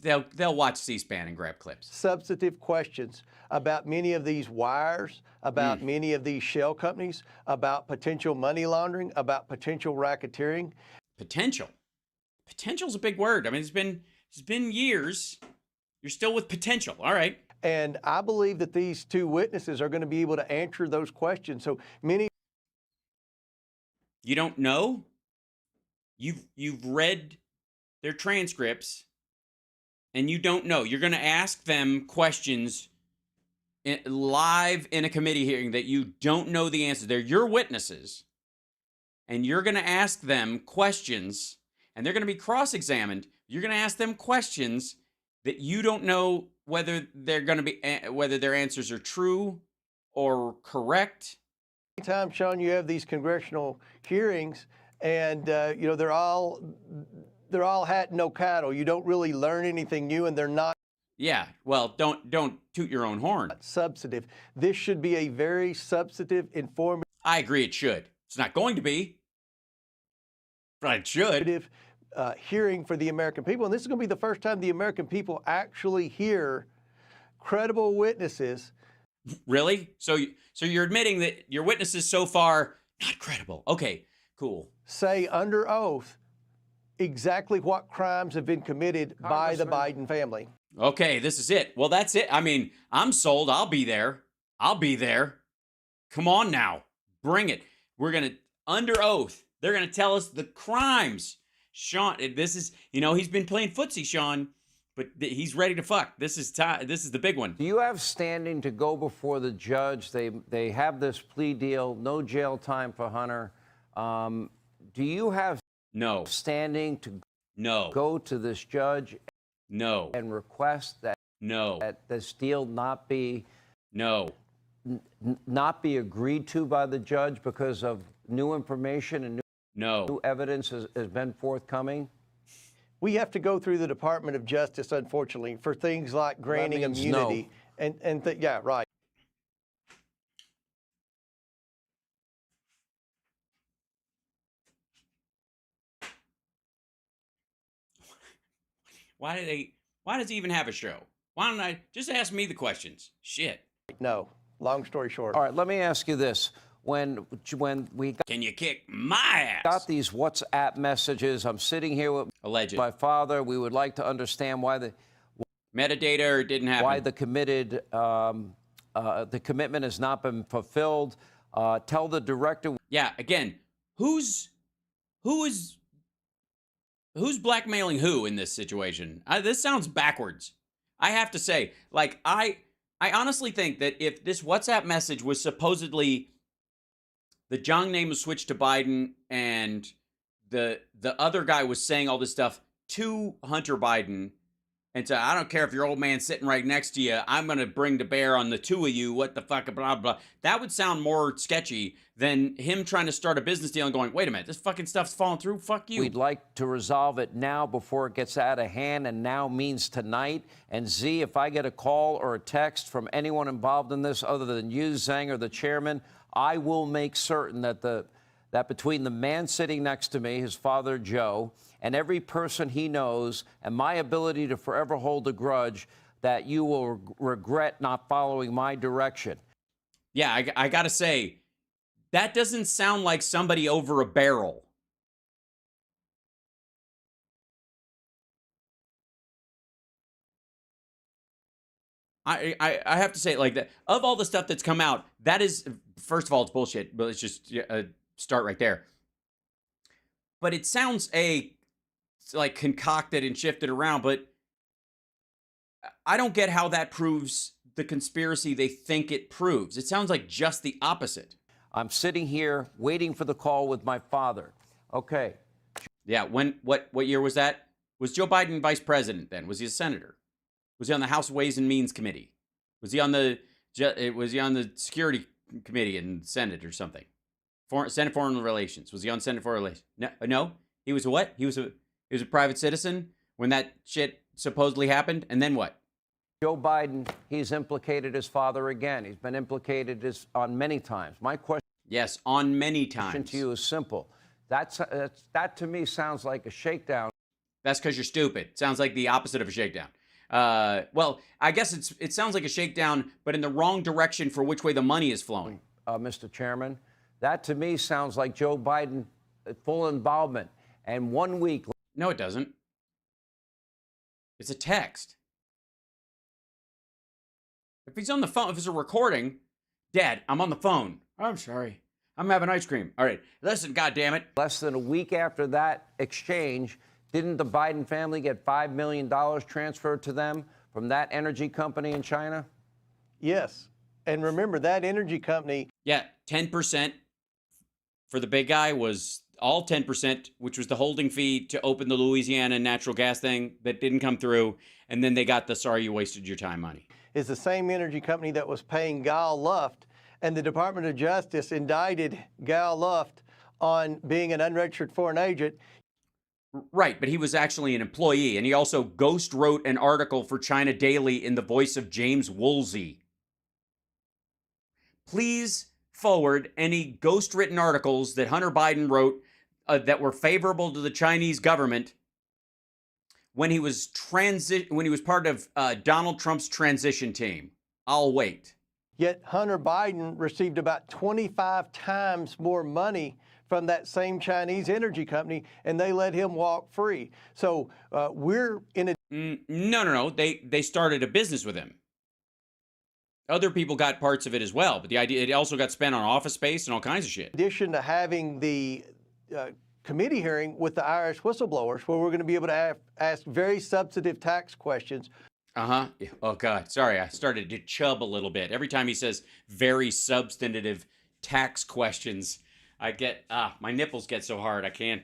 They'll watch C-SPAN and grab clips. Substantive questions about many of these wires, about many of these shell companies, about potential money laundering, about potential racketeering. Potential. Potential's a big word. I mean, it's been years. You're still with potential. All right. And I believe that these two witnesses are going to be able to answer those questions. So many... You don't know? You've read their transcripts, and you don't know. You're going to ask them questions live in a committee hearing that you don't know the answer. They're your witnesses, and you're going to ask them questions, and they're going to be cross-examined. You're going to ask them questions that you don't know whether they're going to be whether their answers are true or correct. Anytime, Sean, you have these congressional hearings, and you know they're all hat no cattle. You don't really learn anything new, and they're not. Yeah, well, don't toot your own horn. Substantive. This should be a very substantive, informative. I agree, it should. It's not going to be, but it should. Hearing for the American people, and this is going to be the first time the American people actually hear credible witnesses. Really? So you're admitting that your witnesses so far not credible? Okay, cool. Say under oath exactly what crimes have been committed by the Biden family. Okay, this is it. Well, that's it. I mean, I'm sold. I'll be there. Come on now. Bring it. We're going to, under oath, they're going to tell us the crimes. Sean, this is, he's been playing footsie, Sean, but he's ready to fuck. This is the big one. Do you have standing to go before the judge? They have this plea deal, no jail time for Hunter. Do you have standing to go to this judge and request that that this deal not be agreed to by the judge because of new information and new evidence has been forthcoming? We have to go through the Department of Justice, unfortunately, for things like granting immunity. Yeah, right. Why does he even have a show? Why don't I just ask me the questions? Shit. No. Long story short. All right, let me ask you this. When we got, can you kick my ass? Got these WhatsApp messages. I'm sitting here with my father. We would like to understand why the metadata didn't happen. Why the commitment has not been fulfilled. Tell the director. Yeah. Again, who's blackmailing who in this situation? This sounds backwards. I have to say, like, I honestly think that if this WhatsApp message was supposedly the Jong name was switched to Biden and the other guy was saying all this stuff to Hunter Biden and said, I don't care if your old man's sitting right next to you, I'm going to bring to bear on the two of you, what the fuck, blah, blah. That would sound more sketchy than him trying to start a business deal and going, wait a minute, this fucking stuff's falling through, fuck you. We'd like to resolve it now before it gets out of hand, and now means tonight. And Z, if I get a call or a text from anyone involved in this other than you, Zhang, or the chairman, I will make certain that that between the man sitting next to me, his father, Joe, and every person he knows, and my ability to forever hold a grudge, that you will regret not following my direction. Yeah, I got to say, that doesn't sound like somebody over a barrel. I have to say it like that. Of all the stuff that's come out, that is, first of all, it's bullshit, but it's just start right there. But it sounds like concocted and shifted around, but I don't get how that proves the conspiracy they think it proves. It sounds like just the opposite. I'm sitting here waiting for the call with my father. Okay. Yeah, what year was that? Was Joe Biden vice president then? Was he a senator? Was he on the House Ways and Means Committee? Was he on the Security Committee in Senate or something? Senate Foreign Relations. Was he on Senate Foreign Relations? No. He was a what? He was a private citizen when that shit supposedly happened. And then what? Joe Biden, he's implicated his father again. He's been implicated on many times. My question. Yes, on many times. Question to you is simple. That to me sounds like a shakedown. That's because you're stupid. Sounds like the opposite of a shakedown. Well, I guess it sounds like a shakedown, but in the wrong direction for which way the money is flowing. Mr. Chairman, that to me sounds like Joe Biden full involvement. And 1 week. No, it doesn't. It's a text. If he's on the phone, if it's a recording, Dad, I'm on the phone. I'm sorry. I'm having ice cream. All right. Listen, goddammit. Less than a week after that exchange, didn't the Biden family get $5 million transferred to them from that energy company in China? Yes. And remember, that energy company. Yeah, 10% for the big guy was all 10%, which was the holding fee to open the Louisiana natural gas thing that didn't come through. And then they got the sorry you wasted your time money. Is the same energy company that was paying Gal Luft, and the Department of Justice indicted Gal Luft on being an unregistered foreign agent. Right, but he was actually an employee, and he also ghost wrote an article for China Daily in the voice of James Woolsey. Please forward any ghost written articles that Hunter Biden wrote that were favorable to the Chinese government when he was part of Donald Trump's transition team. I'll wait. Yet Hunter Biden received about 25 times more money from that same Chinese energy company, and they let him walk free. So we're in a... No. They started a business with him. Other people got parts of it as well, but the idea, it also got spent on office space and all kinds of shit. In addition to having the committee hearing with the IRS whistleblowers, where we're going to be able to ask very substantive tax questions. Uh-huh. Oh, God. Sorry, I started to chub a little bit. Every time he says very substantive tax questions, I get, my nipples get so hard I can't,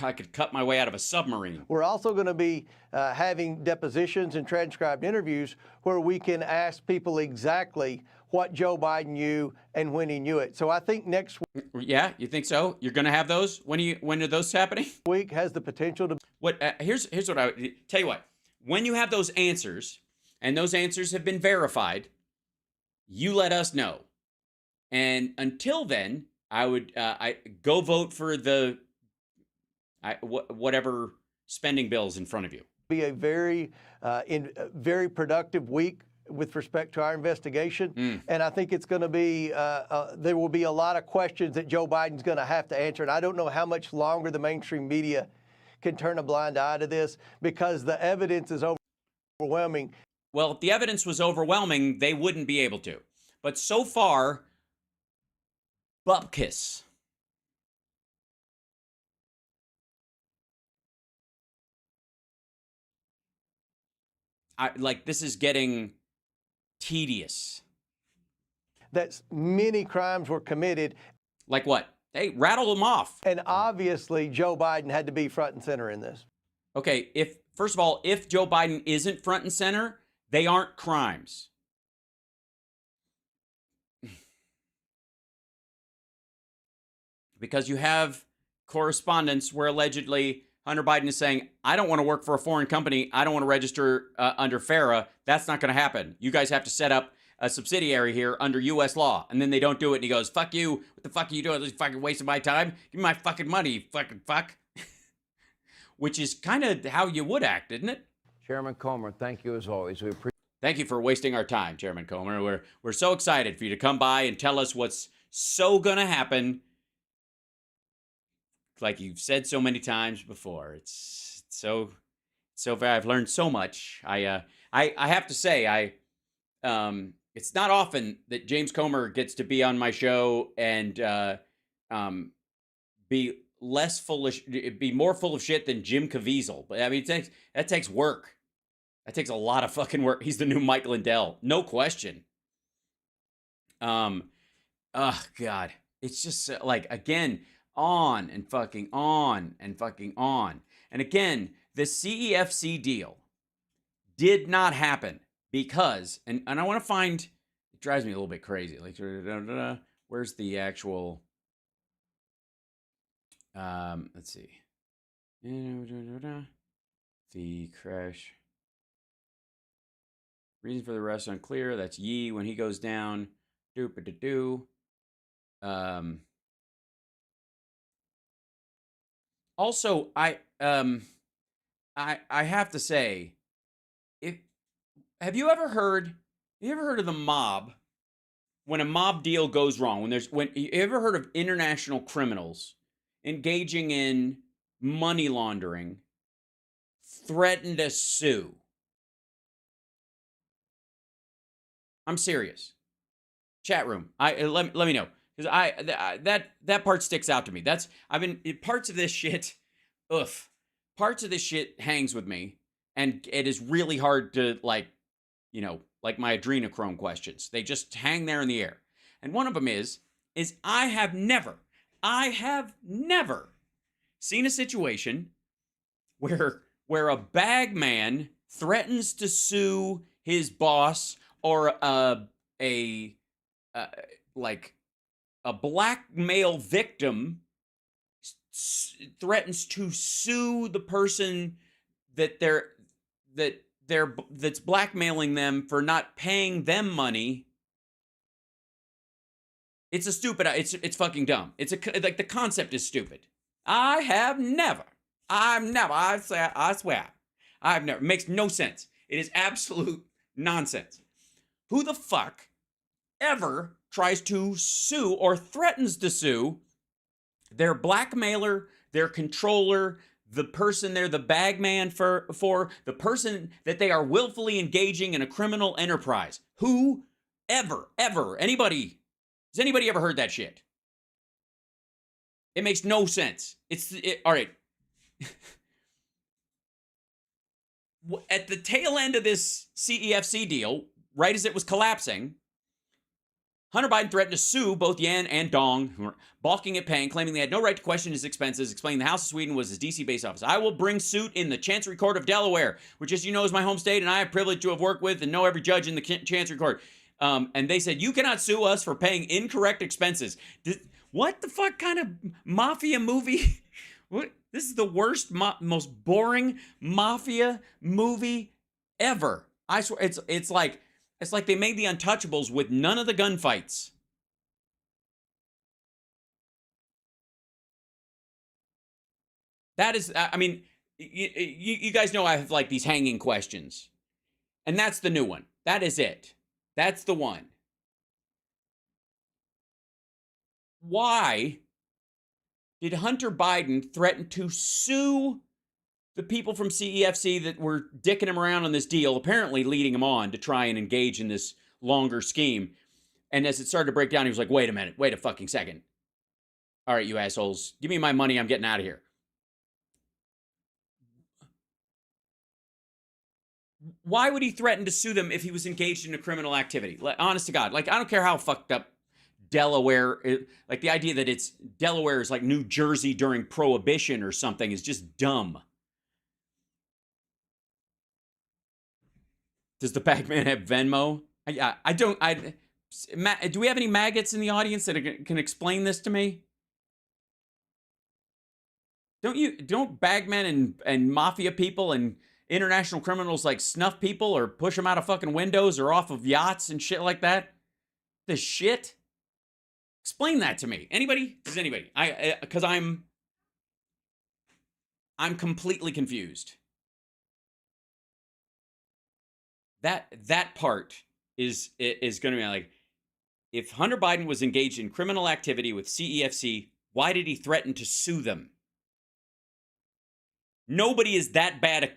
I could cut my way out of a submarine. We're also going to be having depositions and transcribed interviews where we can ask people exactly what Joe Biden knew and when he knew it. So I think next week... Yeah, you think so? You're going to have those? When are those happening? Week has the potential to... Here's what I would tell you what. When you have those answers, and those answers have been verified, you let us know. And until then, I would go vote for the whatever spending bills in front of you. Be a very productive week with respect to our investigation. And I think it's going to be, there will be a lot of questions that Joe Biden's going to have to answer. And I don't know how much longer the mainstream media can turn a blind eye to this, because the evidence is overwhelming. Well, if the evidence was overwhelming, they wouldn't be able to. But so far, bupkis. This is getting tedious. That many crimes were committed. Like what? Hey, rattle them off. And obviously, Joe Biden had to be front and center in this. Okay, first of all, if Joe Biden isn't front and center, they aren't crimes. Because you have correspondence where allegedly Hunter Biden is saying, I don't want to work for a foreign company. I don't want to register under FARA. That's not going to happen. You guys have to set up a subsidiary here under U.S. law. And then they don't do it. And he goes, fuck you. What the fuck are you doing? This is fucking wasting my time. Give me my fucking money, you fucking fuck. Which is kind of how you would act, isn't it? Chairman Comer, thank you as always. We appreciate. Thank you for wasting our time, Chairman Comer. We're so excited for you to come by and tell us what's so going to happen. Like you've said so many times before. It's so I've learned so much. I have to say, it's not often that James Comer gets to be on my show and be more full of shit than Jim Caviezel. But I mean, that takes work. That takes a lot of fucking work. He's the new Mike Lindell, no question. Oh God, it's just again, on and fucking on and fucking on. And again, the CEFC deal did not happen because, and I want to find, it drives me a little bit crazy. Where's the actual, let's see. The crash. Reason for the arrest unclear. That's Yee when he goes down. Doop-a-da-doo. Also, I have to say, have you ever heard of the mob? When a mob deal goes wrong, you ever heard of international criminals engaging in money laundering, threaten to sue? I'm serious. Chat room. Let me know. Because that part sticks out to me. Parts of this shit, parts of this shit hangs with me, and it is really hard to like my adrenochrome questions. They just hang there in the air. And one of them is I have never seen a situation where a bag man threatens to sue his boss, or like a black male victim threatens to sue the person that's blackmailing them for not paying them money. It's it's fucking dumb. Like, the concept is stupid. I swear, I've never. It makes no sense. It is absolute nonsense. Who the fuck ever tries to sue or threatens to sue their blackmailer, their controller, the person they're the bag man for the person that they are willfully engaging in a criminal enterprise? Who ever, anybody, has anybody ever heard that shit? It makes no sense. All right. At the tail end of this CEFC deal, right as it was collapsing, Hunter Biden threatened to sue both Yan and Dong, who were balking at paying, claiming they had no right to question his expenses, explaining the House of Sweden was his DC-based office. I will bring suit in the Chancery Court of Delaware, which, as you know, is my home state, and I have privilege to have worked with and know every judge in the Chancery Court. And they said, you cannot sue us for paying incorrect expenses. What the fuck kind of mafia movie? What? This is the worst, most boring mafia movie ever. I swear, it's like they made The Untouchables with none of the gunfights. That is, I mean, you guys know I have like these hanging questions, and that's the new one. That is it. That's the one. Why did Hunter Biden threaten to sue the people from CEFC that were dicking him around on this deal, apparently leading him on to try and engage in this longer scheme? And as it started to break down, he was like, wait a minute, wait a fucking second. All right, you assholes, give me my money, I'm getting out of here. Why would he threaten to sue them if he was engaged in a criminal activity? Honest to God, like, I don't care how fucked up Delaware, like the idea that it's Delaware is like New Jersey during Prohibition or something is just dumb. Does the Pac-Man have Venmo? I don't. Do we have any maggots in the audience that can explain this to me? Don't bagmen and mafia people and international criminals like snuff people or push them out of fucking windows or off of yachts and shit like that? The shit? Explain that to me. Anybody? Does anybody? Because I'm completely confused. That part is going to be like, if Hunter Biden was engaged in criminal activity with CEFC, why did he threaten to sue them? Nobody is that bad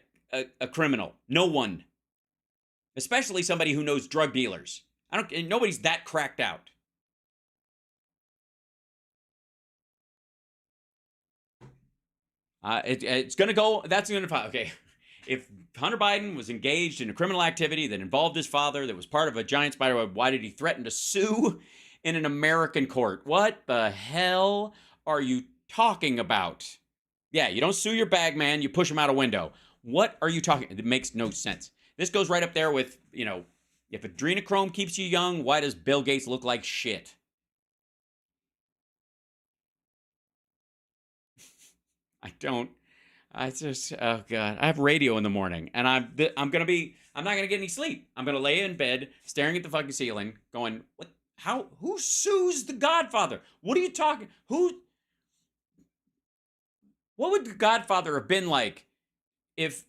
a criminal. No one. Especially somebody who knows drug dealers. Nobody's that cracked out. It's going to go, that's going to, okay. If Hunter Biden was engaged in a criminal activity that involved his father, that was part of a giant spiderweb, why did he threaten to sue in an American court? What the hell are you talking about? Yeah, you don't sue your bag man, you push him out a window. What are you talking? It makes no sense. This goes right up there with, if adrenochrome keeps you young, why does Bill Gates look like shit? Oh God, I have radio in the morning, and I'm not gonna get any sleep. I'm gonna lay in bed, staring at the fucking ceiling, going, what? Who sues the Godfather? What are you talking? What would the Godfather have been like if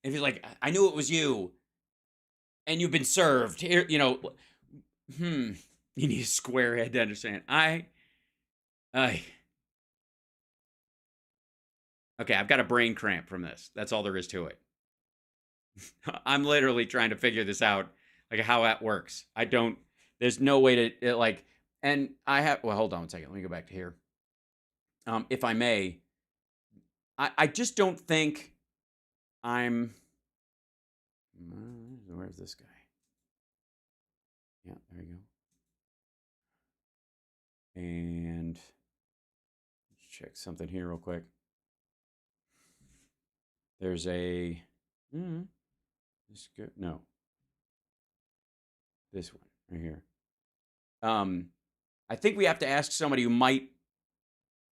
he's like, I knew it was you, and you've been served here, you need a square head to understand. Okay, I've got a brain cramp from this. That's all there is to it. I'm literally trying to figure this out, like how that works. There's no way to, and hold on one second. Let me go back to here. If I may, I just don't think I'm, Where's this guy? Yeah, there you go. And let's check something here real quick. There's a. This good? No. This one right here. I think we have to ask somebody who might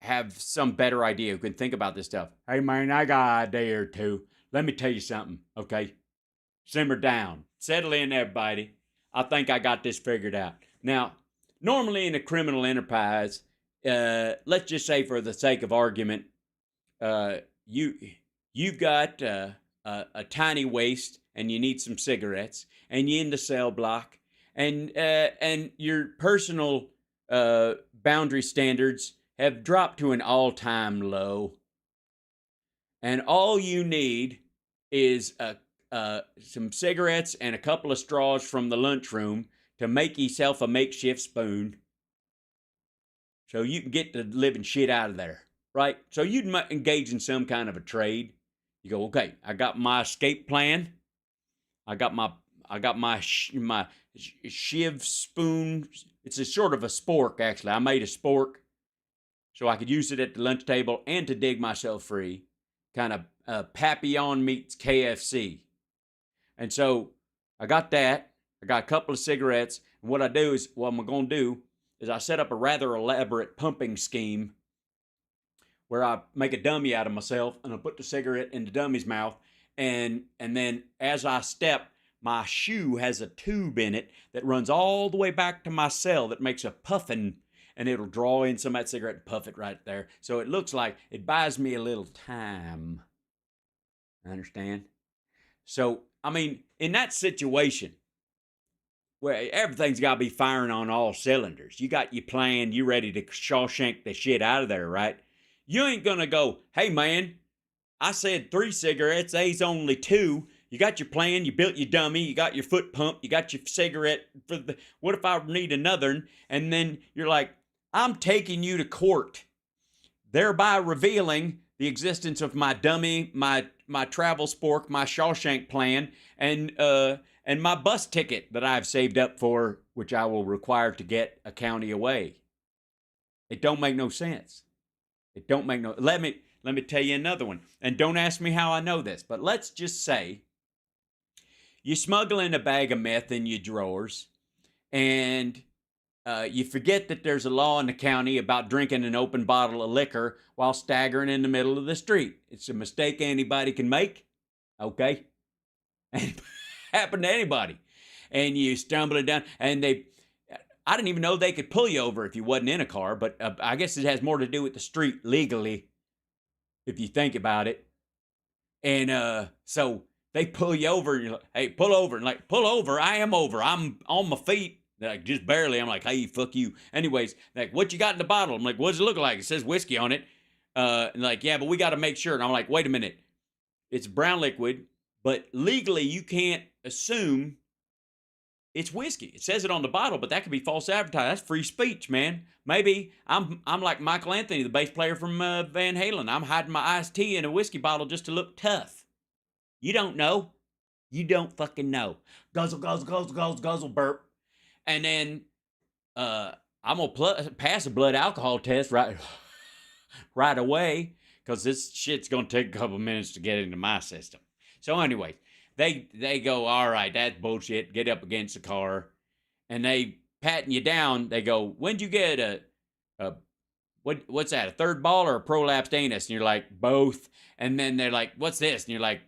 have some better idea, who can think about this stuff. Hey man, I got an idea or two. Let me tell you something, okay? Simmer down. Settle in, everybody. I think I got this figured out. Now, normally in a criminal enterprise, let's just say for the sake of argument, you've got a tiny waist and you need some cigarettes, and you're in the cell block, and your personal boundary standards have dropped to an all-time low, and all you need is some cigarettes and a couple of straws from the lunchroom to make yourself a makeshift spoon so you can get the living shit out of there, right? So you'd engage in some kind of a trade. You go, okay, I got my escape plan. I got my shiv spoon. It's a sort of a spork, actually. I made a spork so I could use it at the lunch table and to dig myself free. Kind of Papillon meets KFC. And so I got that. I got a couple of cigarettes. And what I'm going to do is I set up a rather elaborate pumping scheme where I make a dummy out of myself, and I put the cigarette in the dummy's mouth, and then as I step, my shoe has a tube in it that runs all the way back to my cell that makes a puffin, and it'll draw in some of that cigarette and puff it right there. So it looks like it buys me a little time. Understand? So, I mean, in that situation, where everything's got to be firing on all cylinders, you got your plan, you ready to Shawshank the shit out of there, right? You ain't gonna go, hey man, I said 3 cigarettes, they's only 2. You got your plan, you built your dummy, you got your foot pump, you got your cigarette for the, what if I need another? And then you're like, I'm taking you to court, thereby revealing the existence of my dummy, my travel spork, my Shawshank plan, and my bus ticket that I've saved up for, which I will require to get a county away. It don't make no sense. It don't make no. Let me tell you another one. And don't ask me how I know this, but let's just say you smuggle in a bag of meth in your drawers, and you forget that there's a law in the county about drinking an open bottle of liquor while staggering in the middle of the street. It's a mistake anybody can make, okay? And happen to anybody. And you stumble it down, and I didn't even know they could pull you over if you wasn't in a car, but I guess it has more to do with the street legally, if you think about it. And so they pull you over, and you're like, hey, pull over. And like, pull over, I am over. I'm on my feet. They're like, just barely. I'm like, hey, fuck you. Anyways, like, what you got in the bottle? I'm like, what does it look like? It says whiskey on it. And like, yeah, but we got to make sure. And I'm like, wait a minute. It's brown liquid, but legally you can't assume it's whiskey. It says it on the bottle, but that could be false advertising. That's free speech, man. Maybe I'm like Michael Anthony, the bass player from Van Halen. I'm hiding my iced tea in a whiskey bottle just to look tough. You don't know. You don't fucking know. Guzzle, guzzle, guzzle, guzzle, guzzle, burp. And then I'm going to pass a blood alcohol test right away, because this shit's going to take a couple minutes to get into my system. So anyway, they go, all right, that's bullshit. Get up against the car. And they patting you down. They go, when'd you get what's that, a third ball or a prolapsed anus? And you're like, both. And then they're like, what's this? And you're like,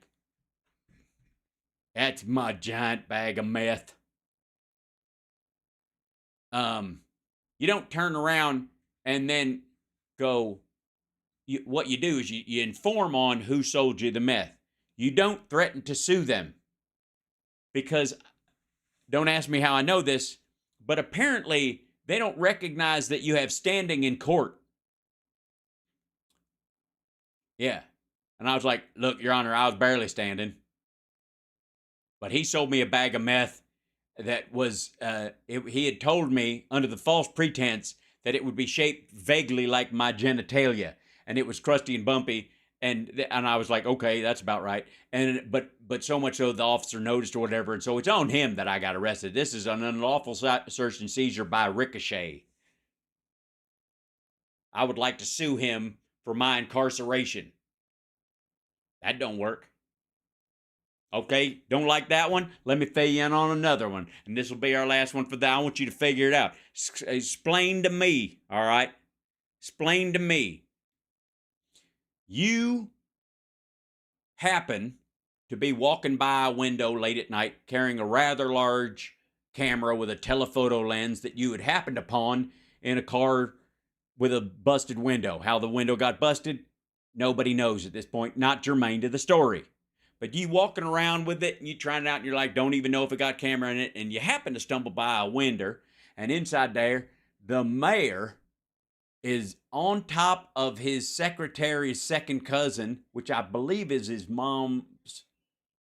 that's my giant bag of meth. You don't turn around and then go, what you do is you inform on who sold you the meth. You don't threaten to sue them, because, don't ask me how I know this, but apparently they don't recognize that you have standing in court. Yeah. And I was like, look, Your Honor, I was barely standing. But he sold me a bag of meth that was, he had told me under the false pretense that it would be shaped vaguely like my genitalia. And it was crusty and bumpy. And I was like, okay, that's about right. And but so much so the officer noticed or whatever, and so it's on him that I got arrested. This is an unlawful search and seizure by ricochet. I would like to sue him for my incarceration. That don't work. Okay, don't like that one? Let me fill you in on another one. And this will be our last one for that. I want you to figure it out. Explain to me, all right? Explain to me. You happen to be walking by a window late at night carrying a rather large camera with a telephoto lens that you had happened upon in a car with a busted window. How the window got busted, nobody knows at this point. Not germane to the story. But you walking around with it and you trying it out and you're like, don't even know if it got camera in it. And you happen to stumble by a window, and inside there, the mayor is on top of his secretary's second cousin, which I believe is his mom's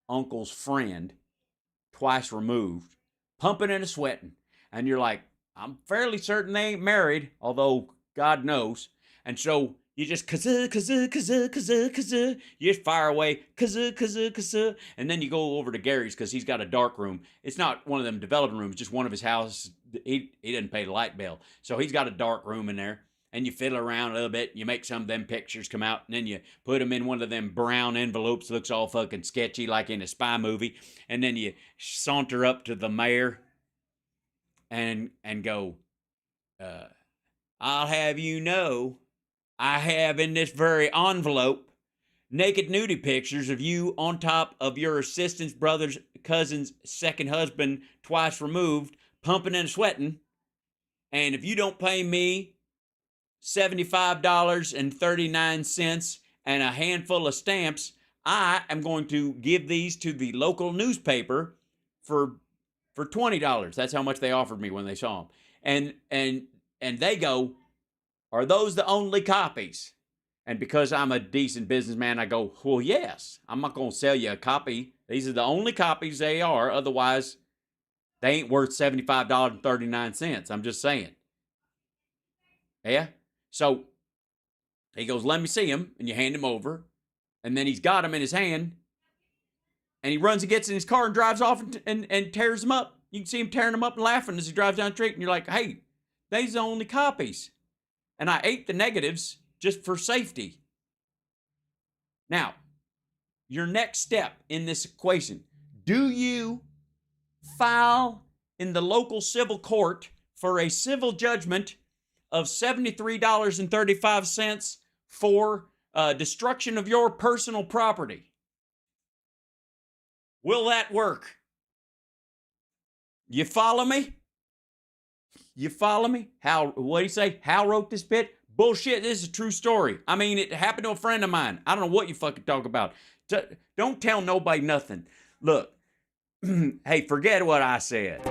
uncle's friend, twice removed, pumping and sweating. And you're like, I'm fairly certain they ain't married, although God knows. And so you just kazoo, kazoo, kazoo, kazoo, kazoo. You just fire away, kazoo, kazoo, kazoo. And then you go over to Gary's because he's got a dark room. It's not one of them development rooms, just one of his houses. He doesn't pay the light bill. So he's got a dark room in there. And you fiddle around a little bit. You make some of them pictures come out. And then you put them in one of them brown envelopes. Looks all fucking sketchy like in a spy movie. And then you saunter up to the mayor and go, I'll have you know, I have in this very envelope naked nudie pictures of you on top of your assistant's brother's cousin's second husband, twice removed, pumping and sweating. And if you don't pay me $75.39 and a handful of stamps, I am going to give these to the local newspaper for $20. That's how much they offered me when they saw them. And they go, are those the only copies? And because I'm a decent businessman, I go, well, yes. I'm not going to sell you a copy. These are the only copies they are. Otherwise, they ain't worth $75.39. I'm just saying. Yeah? So he goes, let me see him. And you hand him over. And then he's got him in his hand. And he runs and gets in his car and drives off and tears them up. You can see him tearing them up and laughing as he drives down the street. And you're like, hey, these are the only copies. And I ate the negatives just for safety. Now, your next step in this equation. Do you file in the local civil court for a civil judgment of $73.35 for destruction of your personal property? Will that work? You follow me? You follow me? What do you say? Hal wrote this bit? Bullshit, this is a true story. I mean, it happened to a friend of mine. I don't know what you fucking talk about. Don't tell nobody nothing. Look, hey, forget what I said.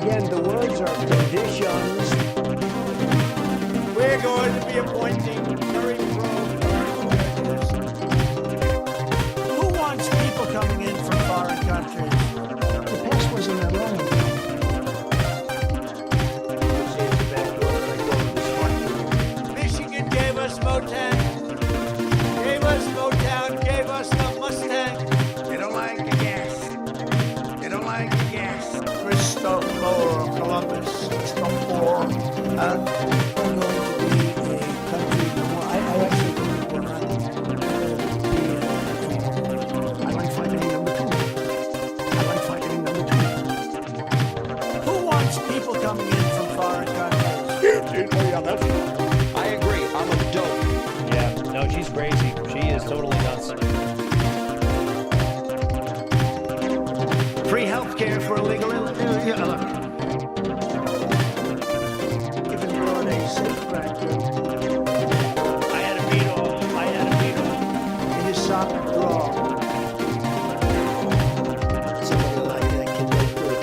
again, the words are conditions. We're going to be appointing very pro-foreigners. Who wants people coming in from foreign countries? The past wasn't that long ago. Michigan gave us Motown, gave us Motown, gave us the Mustang. You don't like the gas. You don't like the gas. Christopher Columbus, Christopher. We're going to be a country. I actually think we're not going to be I like fighting number two. I like fighting number two. Who wants people coming in from foreign countries? I agree. I'm a dope. Yeah, no, she's crazy. She is totally nuts. Free health care for illegal Even brought a safe cracker I had a beat off. in his sock drawer. Somebody like that can look good.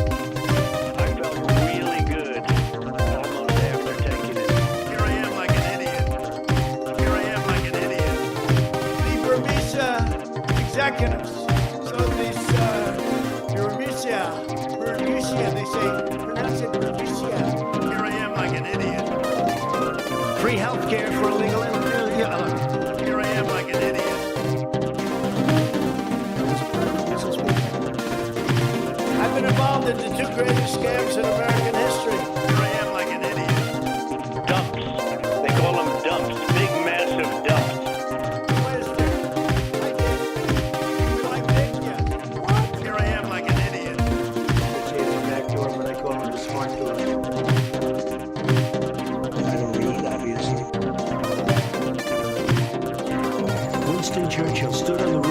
I felt really good almost after taking it. Here I am like an idiot. The Burmese executives. So this Burmese, they say, pronounce it Burmese. Here I am like an idiot. Free health care for illegal Here I am like an idiot. I've been involved in the two greatest scams in American history. Here I am like an idiot. Dumps. They call them dumps. Big, massive dumps. Where's there? Like big, yeah. What? Here I am like an idiot. It's the back door, but I call it the smart door. I don't read, obviously. Winston Churchill stood on the